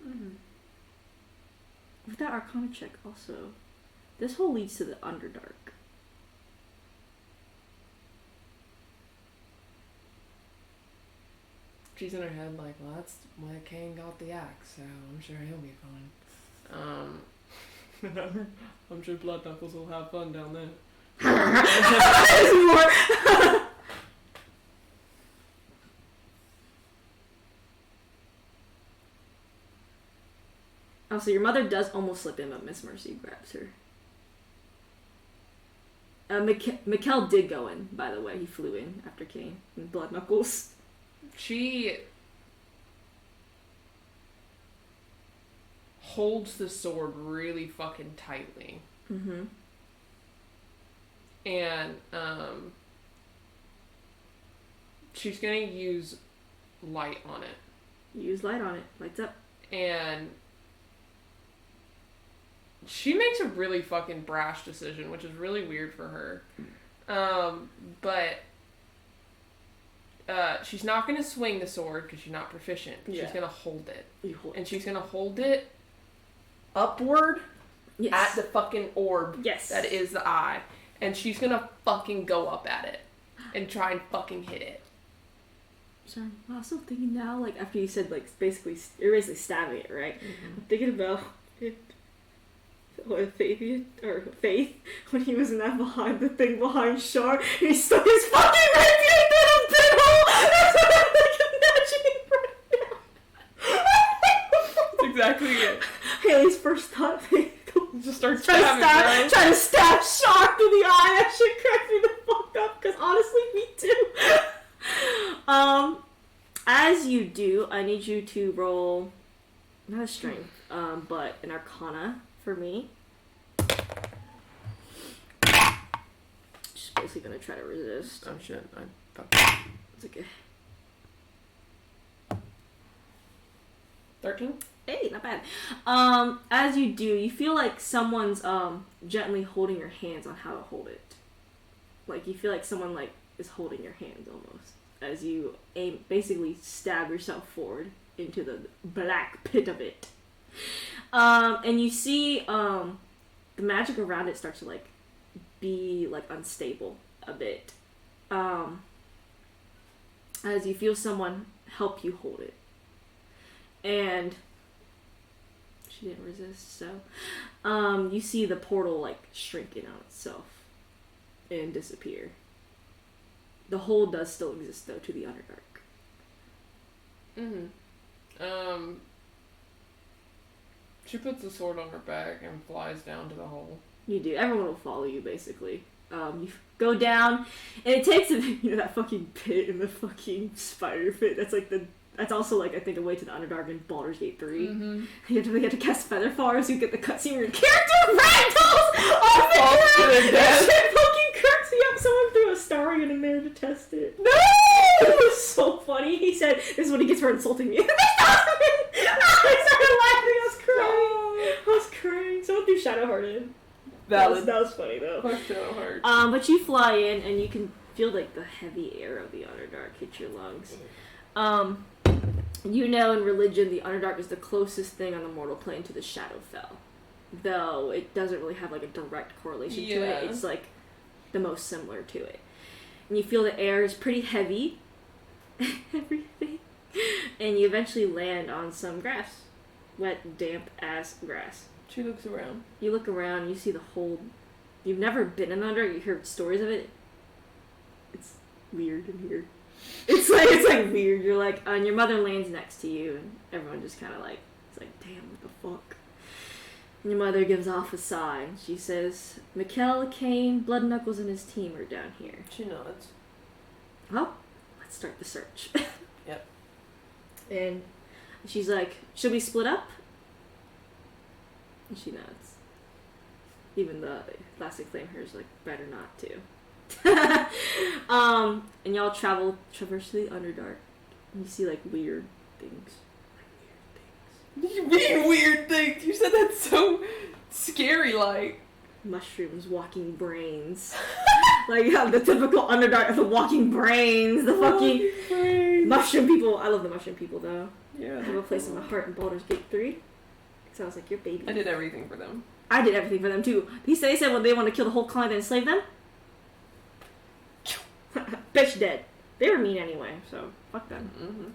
Mm-hmm. With that Arcana check, also, this hole leads to the Underdark. She's in her head like, well, that's why Kane got the axe, so I'm sure he'll be fine. I'm sure Blood Knuckles will have fun down there. Oh, so your mother does almost slip in, but Miss Mercy grabs her. Mikkel did go in, by the way. He flew in after Kane and Blood Knuckles. She holds the sword really fucking tightly. Mm-hmm. And, she's gonna use light on it. Use light on it. Lights up. And she makes a really fucking brash decision, which is really weird for her. But she's not going to swing the sword because she's not proficient. Yeah. She's going to hold it. And she's going to hold it upward yes. at the fucking orb yes. that is the eye. And she's going to fucking go up at it and try and fucking hit it. Sorry, I'm also thinking now, like, after you said, like, you're basically stabbing it, right? Mm-hmm. I'm thinking about Faith, when he was in that behind Shar, and he stuck his fucking rapier in that pinhole! That's what I'm imagining right now! That's exactly it. Haley's first thought, Just start trying to stab Shar through the eye. That shit cracked me the fuck up, because honestly, me too. As you do, I need you to roll, not a strength, but an arcana for me. Just basically gonna try to resist. Oh shit, It's okay. 13? Hey, not bad. As you do, you feel like someone's gently holding your hands on how to hold it. Like you feel like someone like is holding your hands almost as you basically stab yourself forward into the black pit of it. And you see the magic around it starts to like be like unstable a bit. As you feel someone help you hold it. And she didn't resist, so you see the portal like shrinking on itself and disappear. The hole does still exist though to the Underdark. Mm-hmm. She puts the sword on her back and flies down to the hole. You do. Everyone will follow you basically. You go down, and it takes that fucking pit in the fucking spider pit. That's also like I think a way to the Underdark in Baldur's Gate 3. Mm-hmm. You have to cast Feather Fall so you get the cutscene where your character ragdolls off the Falls to ground. their death. That shit fucking cracks me up. Someone threw a star in a man to test it. No! It was so funny. He said, "This is what he gets for insulting me." I started laughing. I was crying. Someone threw Shadowheart in. Valid. That was funny though. Fuck Shadowheart. But you fly in and you can feel like the heavy air of the Underdark hit your lungs. You know in religion the Underdark is the closest thing on the mortal plane to the Shadowfell. Though it doesn't really have like a direct correlation to it. It's like the most similar to it. And you feel the air is pretty heavy. Everything. And you eventually land on some grass. Wet, damp ass grass. She looks around. You look around, you see the whole... You've never been in Underdark, you hear stories of it. It's weird in here. It's like weird. You're like, and your mother lands next to you, and everyone just kind of like, it's like, damn, what the fuck? And your mother gives off a sigh, and she says, Mikkel, Kane, Blood Knuckles, and his team are down here. She nods. Well, let's start the search. Yep. And she's like, should we split up? And she nods. Even the Plastic Flame Her's like, better not to. And y'all traverse the Underdark, and you see like weird things. You mean weird things? You said that so scary, like. Mushrooms, walking brains. Like you have the typical Underdark of the walking brains, the fucking mushroom people. I love the mushroom people though. Yeah. I have a place in my heart in Baldur's Gate 3. Sounds like your baby. I did everything for them. I did everything for them too. They said when they want to kill the whole clan and enslave them. Bitch dead. They were mean anyway, so fuck them. Mm-hmm.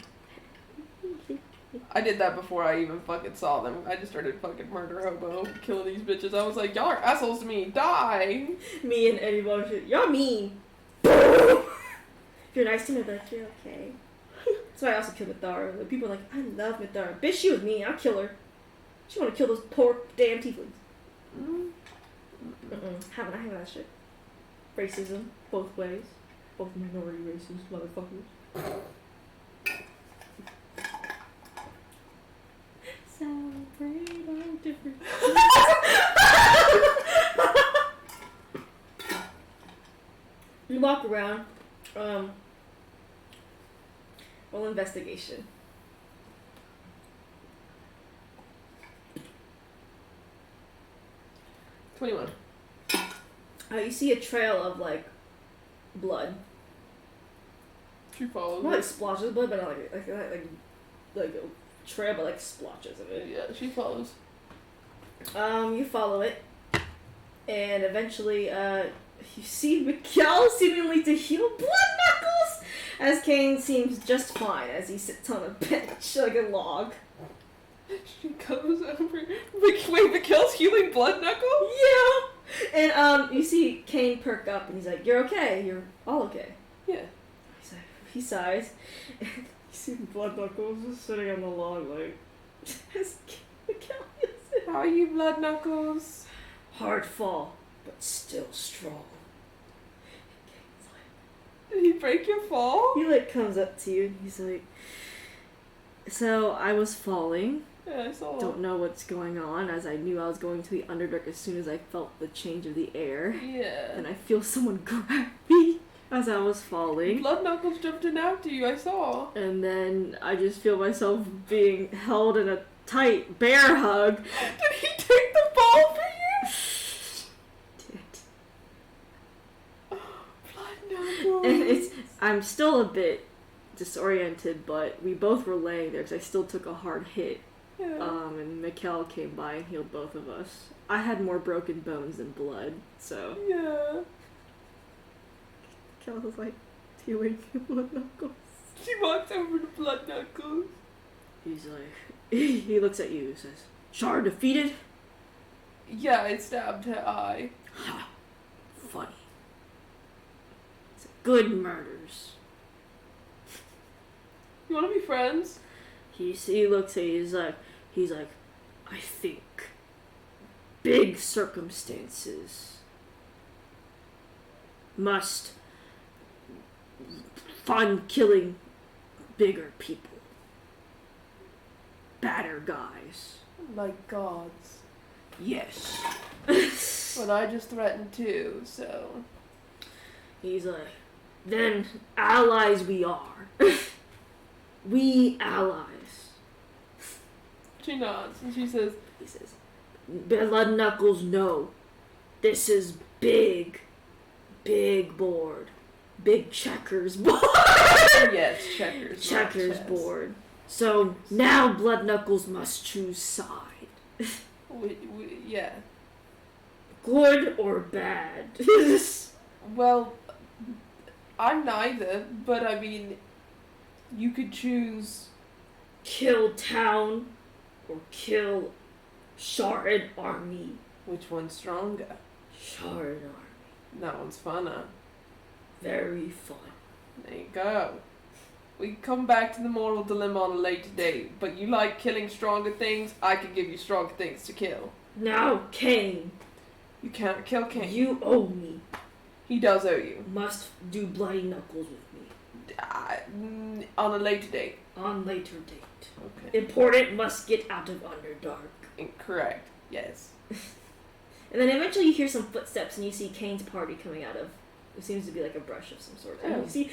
I did that before I even fucking saw them. I just started fucking murder hobo, killing these bitches. I was like, y'all are assholes to me. Die! Me and Eddie Bullshit. Y'all mean. If you're nice to me, like, you're okay. So I also killed Mithara. Like, people are like, I love Mithara. Bitch, she was me. I'll kill her. She want to kill those poor damn tieflings. Having that shit. Racism, both ways. Both minority races, motherfuckers. Celebrate our differences. You walk around. Roll investigation. 21. You see a trail of like blood. She follows Not like it. splotches of blood, but not like a trail, but like splotches of it. Yeah, she follows. You follow it, and eventually, you see Mikkel seemingly to heal Blood Knuckles, as Kane seems just fine as he sits on a bench like a log. She comes over. Wait, Mikkel's healing Blood Knuckles? Yeah! And, you see Kane perk up, and he's like, you're okay, you're all okay. Yeah. He's like, he sighs, and you see Blood Knuckles just sitting on the log like, as Mikkel heals him. How are you, Blood Knuckles? Hard fall, but still strong. Did he break your fall? He like comes up to you and he's like, so I was falling. Yeah, I saw. Don't know what's going on, as I knew I was going to the Underdark as soon as I felt the change of the air. Yeah. And I feel someone grab me as I was falling. Blood Knuckles jumped in after you, I saw. And then I just feel myself being held in a tight bear hug. Did he take the ball for you? Blood Knuckles. And I'm still a bit disoriented, but we both were laying there because I still took a hard hit. Yeah. And Mikkel came by and healed both of us. I had more broken bones than blood, so Yeah. Mikkel was like healing Blood Knuckles. She walks over to Blood Knuckles. He's like, he looks at you and says, Shar defeated? Yeah, I stabbed her eye. Ha! Funny. It's good murders. You wanna be friends? He looks at you, he's like, I think big circumstances must fund killing bigger people. Badder guys. Like gods. Yes. But I just threatened too, so. He's like, then allies we are. We allies. She nods and she says, He says, Blood Knuckles, no. This is big board. Big checkers board. yes, checkers. Checkers not chess. board. So now Blood Knuckles must choose side. Yeah. Good or bad? Well, I'm neither, but I mean, you could choose. Kill town or kill Shard army. Which one's stronger? Shard army. That one's funner. Very fun. There you go. We come back to the moral dilemma on a later date, but you like killing stronger things, I can give you stronger things to kill. Now, Kane. You can't kill King. You owe me. He does owe you. Must do Bloody Knuckles with me. On a later date. On later date. Okay. Important must get out of Underdark. Incorrect. Yes. And then eventually you hear some footsteps and you see Kane's party coming out of. It seems to be like a brush of some sort. And Oh. you see,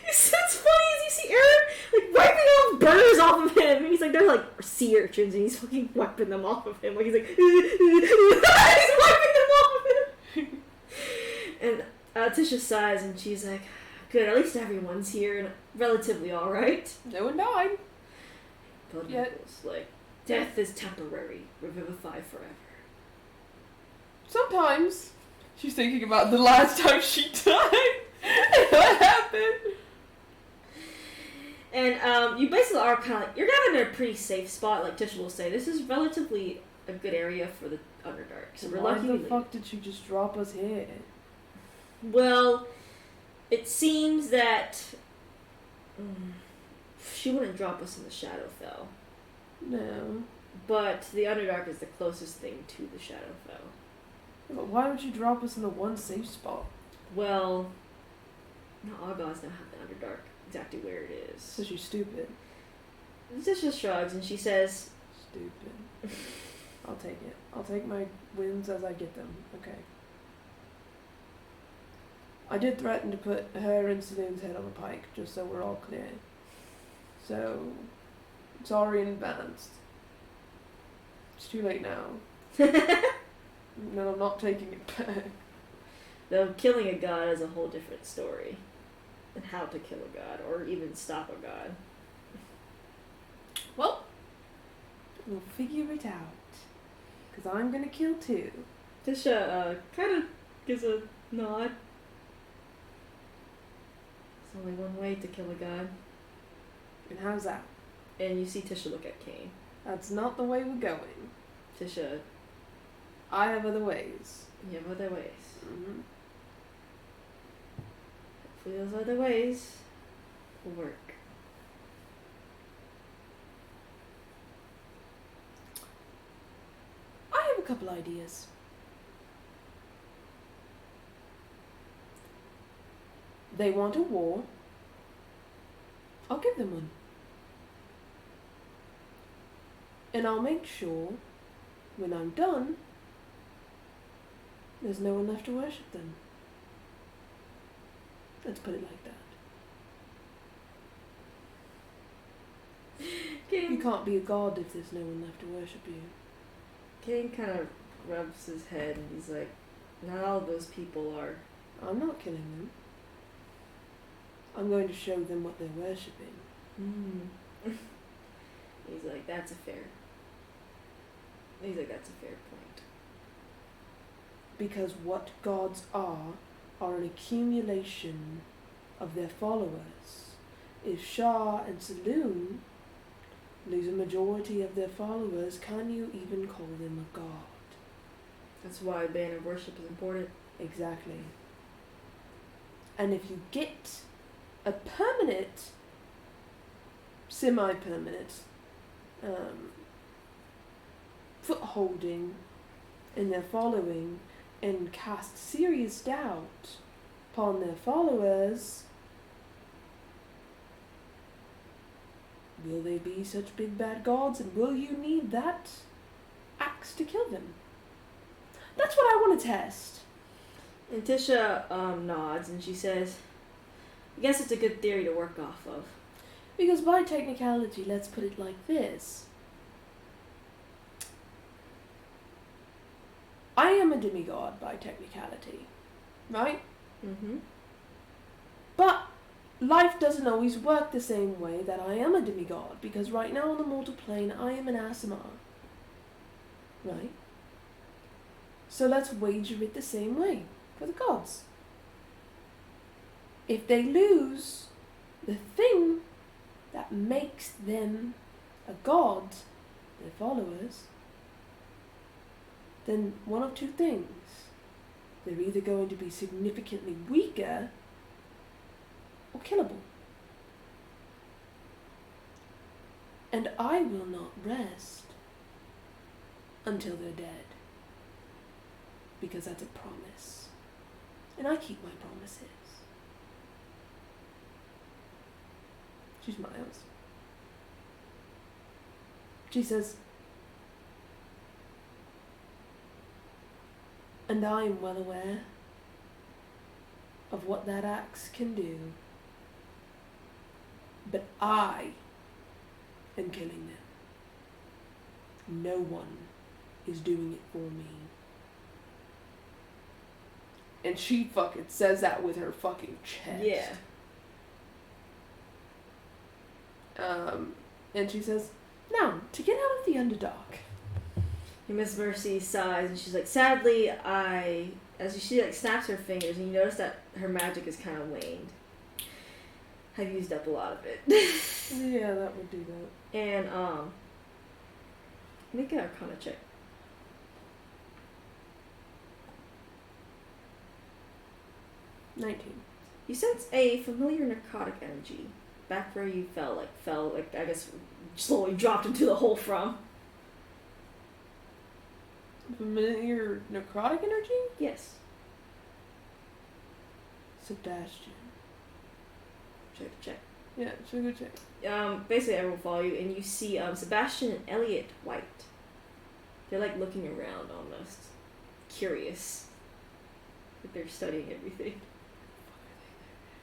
what's funny is you see Aaron like wiping off burrs off of him, and he's like, they're like sea urchins, and he's fucking wiping them off of him. Like he's like, he's wiping them off of him. And Tisha sighs and she's like, good, at least everyone's here and relatively alright. No one died. Blood Yeah. Knuckles, like, death is temporary, revivify forever. Sometimes she's thinking about the last time she died. What happened? And you basically are kind of like, you're kind of in a pretty safe spot, like Tisha will say. This is relatively a good area for the Underdark. So we're Why lucky the we leave. fuck did she just drop us here? Well, it seems that she wouldn't drop us in the Shadowfell, No. but the Underdark is the closest thing to the Shadowfell. But why would you drop us in the one safe spot? Well, not all gods know how the Underdark exactly where it is. So she's stupid. Tisha shrugs and she says, Stupid. I'll take it. I'll take my wins as I get them. Okay. I did threaten to put her and Saloon's head on a pike, just so we're all clear. So, sorry in advance. It's too late now. No, I'm not taking it back. though killing a god is a whole different story. And how to kill a god, or even stop a god. Well, we'll figure it out. Because I'm going to kill two. Tisha kind of gives a nod. There's only one way to kill a god. And how's that? And you see Tisha look at Cain. That's not the way we're going. Tisha, I have other ways. you have other ways. Mm-hmm. Hopefully those other ways will work. I have a couple ideas. They want a war. I'll give them one. And I'll make sure, when I'm done, there's no one left to worship them. Let's put it like that. You Cain can't be a god if there's no one left to worship you. kind of rubs his head and he's like, not all those people are. I'm not killing them. I'm going to show them what they're worshipping. He's like, that's a fair point. Because what gods are an accumulation of their followers. If Shah and Saloon lose a majority of their followers, can you even call them a god? That's why band of worship is important. Exactly. And if you get a permanent, semi-permanent, footholding in their following and cast serious doubt upon their followers, will they be such big bad gods, and will you need that axe to kill them? That's what I want to test. And Tisha nods and she says, I guess it's a good theory to work off of. Because by technicality, let's put it like this. I am a demigod by technicality, right? Mm-hmm. But life doesn't always work the same way that I am a demigod, because right now on the mortal plane, I am an Asimar. Right? So let's wager it the same way for the gods. If they lose the thing that makes them a god, their followers, then one of two things. They're either going to be significantly weaker or killable. And I will not rest until they're dead. Because that's a promise. And I keep my promises. She smiles. She says, and I am well aware of what that axe can do. But I am killing them. No one is doing it for me. And she fucking says that with her fucking chest. Yeah. And she says, now, to get out of the Underdark. And Miss Mercy sighs and she's like, sadly, as she like snaps her fingers and you notice that her magic is kind of waned. I've used up a lot of it. Yeah, that would do that. And, make an Arcana check. $19. You sense a familiar narcotic energy back where you fell, I guess, slowly dropped into the hole from. Familiar necrotic energy? Yes. Sebastian. Check. Yeah, should we go check? Basically everyone will follow you and you see Sebastian and Elliot White. They're like looking around almost. Curious. Like they're studying everything.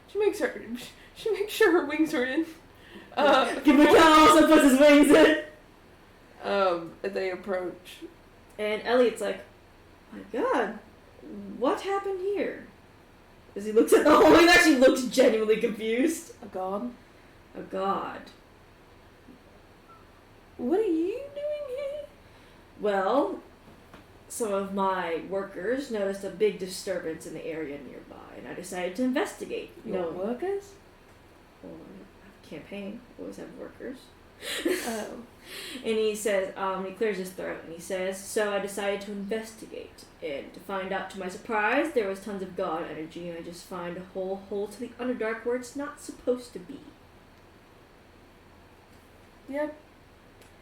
She makes sure her wings are in. Mikhail also puts his wings in. They approach. And Elliot's like, my god, what happened here? As he looks at the hole, he actually looks genuinely confused. A god? A god. What are you doing here? Well, some of my workers noticed a big disturbance in the area nearby, and I decided to investigate. Your workers? Well, I have a campaign. I always have workers. Oh. And he says, he clears his throat, and he says, so I decided to investigate, and to find out, to my surprise, there was tons of god energy, and I just find a whole hole to the Underdark where it's not supposed to be. Yep.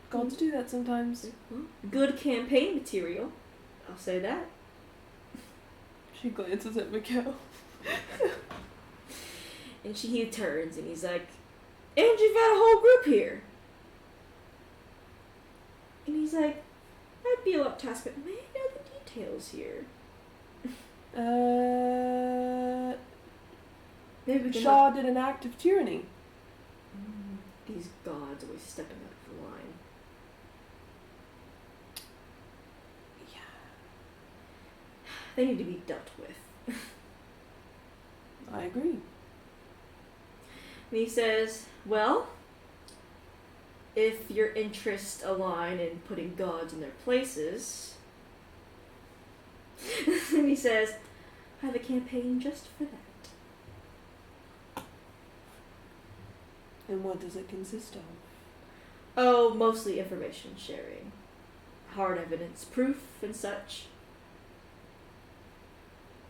Gods do that sometimes. Good campaign material. I'll say that. She glances at Mikhail. And he turns, and he's like, and you've got a whole group here. And he's like, I'd be a lot task, but may I know the details here? Maybe we can Shaw did an act of tyranny. These gods always stepping out of the line. Yeah. They need to be dealt with. I agree. And he says, well, if your interests align in putting gods in their places, and he says, I have a campaign just for that. And what does it consist of? Oh, mostly information sharing. Hard evidence, proof, and such.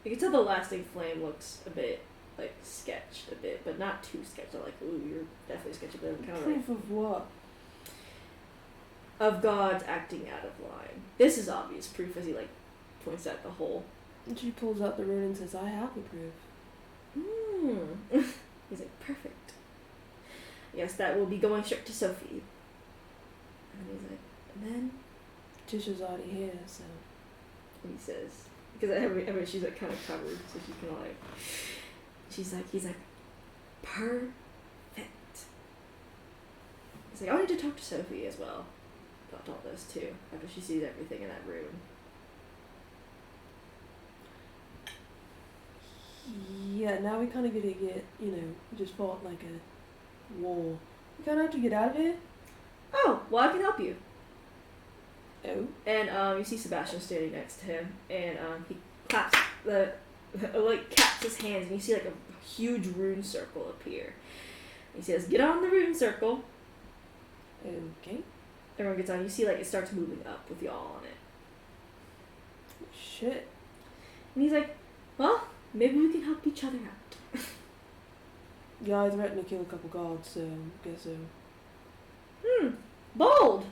You can tell the lasting flame looks a bit, like, sketched a bit, but not too sketched. I'm like, ooh, you're definitely sketchy, but kind of Proof of what? of gods acting out of line. This is obvious proof as he, like, points at the hole. And she pulls out the rune and says, I have the proof. He's like, perfect. Yes, that will be going straight to Sophie. And he's like, and then Tisha's already here, so. and he says, because everybody she's like kind of covered, so she can like, he's like, perfect. He's like, I need to talk to Sophie as well about all this too, after she sees everything in that room. Yeah, now we kind of gotta get, we just fought like a war. We kind of have to get out of here. Oh, well, I can help you. Oh. And you see Sebastian standing next to him, and he claps claps his hands, and you see like a huge rune circle appear. He says, "Get on the rune circle." Okay. Everyone gets on. You see like it starts moving up with y'all on it. Shit. And he's like, "Well, maybe we can help each other out." Yeah, I threatened to kill a couple guards, so guess so. Bold,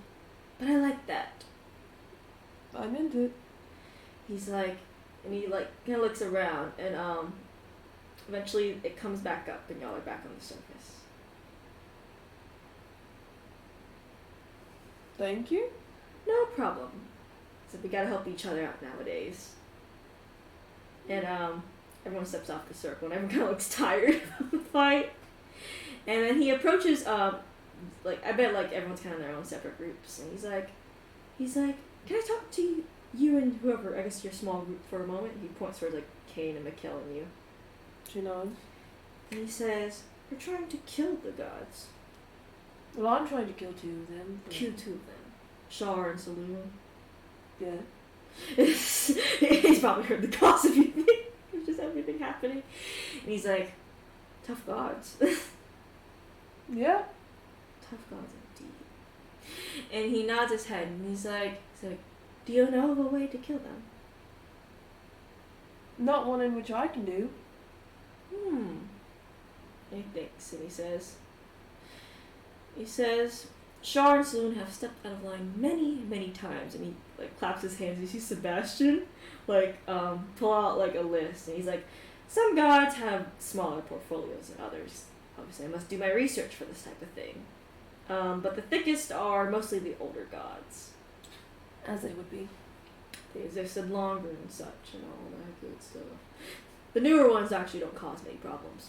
but I like that. I meant it. He's like, and he like kind of looks around, and eventually it comes back up, and y'all are back on the surface. Thank you. No problem. So we gotta help each other out nowadays. And everyone steps off the circle, and everyone kind of looks tired of the fight. And then he approaches, I bet like everyone's kind of in their own separate groups, and he's like, can I talk to you and whoever, I guess your small group for a moment? He points towards like Kane and Mikkel and you. She nods. And he says, we're trying to kill the gods. Well, I'm trying to kill two of them. but- Kill two of them. Shar and Saloon. Yeah. He's probably heard the gossip you think. It's just everything happening. And he's like, tough gods. Yeah. Tough gods indeed. And he nods his head and he's like, do you know of a way to kill them? Not one in which I can do. And he thinks and he says, Shar and Saloon have stepped out of line many, many times. And he like claps his hands. You see Sebastian pull out like a list, and he's like, some gods have smaller portfolios than others. Obviously, I must do my research for this type of thing. But the thickest are mostly the older gods. As they would be. They existed longer and such, and all that good stuff. The newer ones actually don't cause many problems.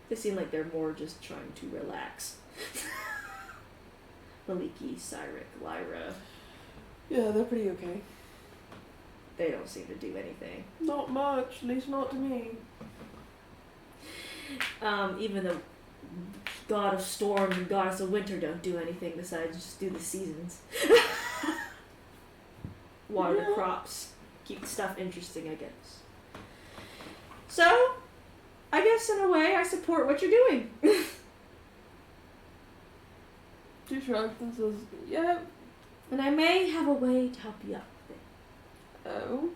They seem like they're more just trying to relax. Maliki, Cyric, Lyra. Yeah, they're pretty okay. They don't seem to do anything. Not much, at least not to me. Even the god of storm and goddess of winter don't do anything besides just do the seasons. Water the crops. Keep stuff interesting, I guess. So, I guess in a way I support what you're doing. She shrugs and says, yeah. And I may have a way to help you out with it. Oh?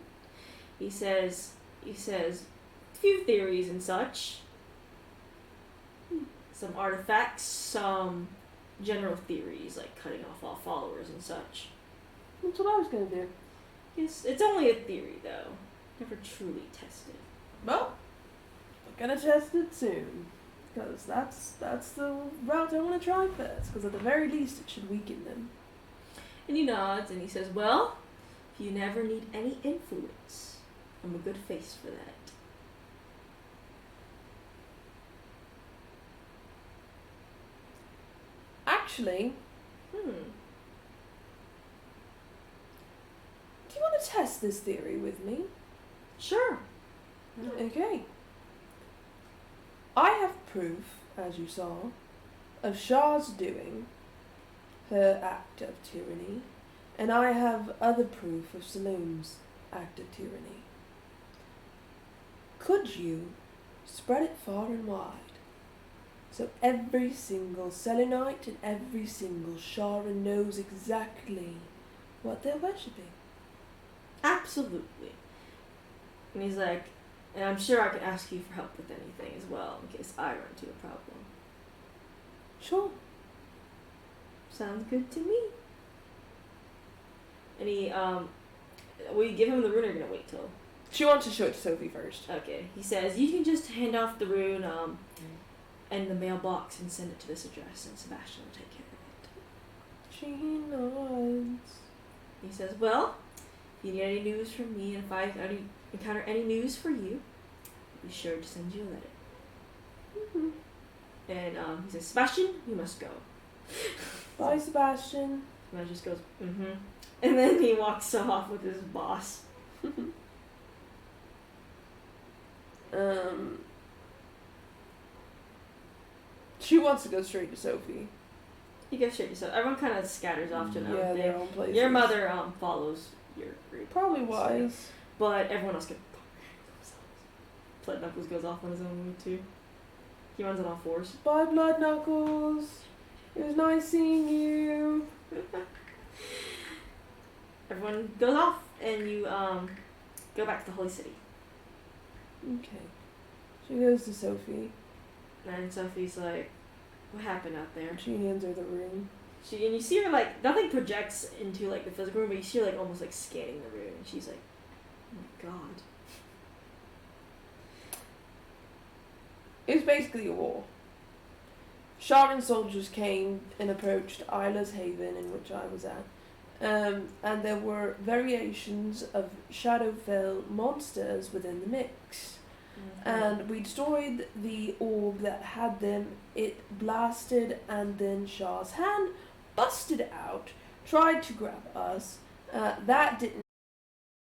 He says, a few theories and such. Some artifacts, some general theories, like cutting off all followers and such. That's what I was gonna do. Yes, it's only a theory, though. Never truly tested. Well, we're gonna test it soon. Because that's the route I want to try first. Because at the very least, it should weaken them. And he nods and he says, well, if you never need any influence, I'm a good face for that. Actually, do you want to test this theory with me? Sure. Okay. I have proof, as you saw, of Shah's doing her act of tyranny, and I have other proof of Saloon's act of tyranny. Could you spread it far and wide, so every single Selenite and every single Sharan knows exactly what they're worshipping? Absolutely. And he's like, and I'm sure I can ask you for help with anything as well, in case I run into a problem. Sure. Sounds good to me. And he, will you give him the rune or are you gonna wait till? She wants to show it to Sophie first. Okay. He says, you can just hand off the rune in the mailbox and send it to this address, and Sebastian will take care of She nods. it. He says, well, if you need any news from me, and if I encounter any news for you, I'll be sure to send you a letter. Mm-hmm. And he says, Sebastian, you must go. Bye, Sebastian. And I just goes, mm-hmm. And then he walks off with his boss. She wants to go straight to Sophie. He goes straight to so everyone kind of scatters off to another Yeah, thing. their own places. Your mother follows your group. Probably wise. But everyone else goes. Blood Knuckles goes off on his own move too. He runs on all fours. Bye, Blood Knuckles. It was nice seeing you. Everyone goes off, and you go back to the Holy City. Okay. She goes to Sophie. And Sophie's like, "What happened out there?" She hands her the room. And you see her like nothing projects into like the physical room, but you see her like almost like scanning the room, and she's like, "Oh my god." It was basically a war. Sharan soldiers came and approached Isla's Haven, in which I was at, and there were variations of Shadowfell monsters within the mix. And we destroyed the orb that had them. It blasted, and then Shah's hand busted out, tried to grab us. That didn't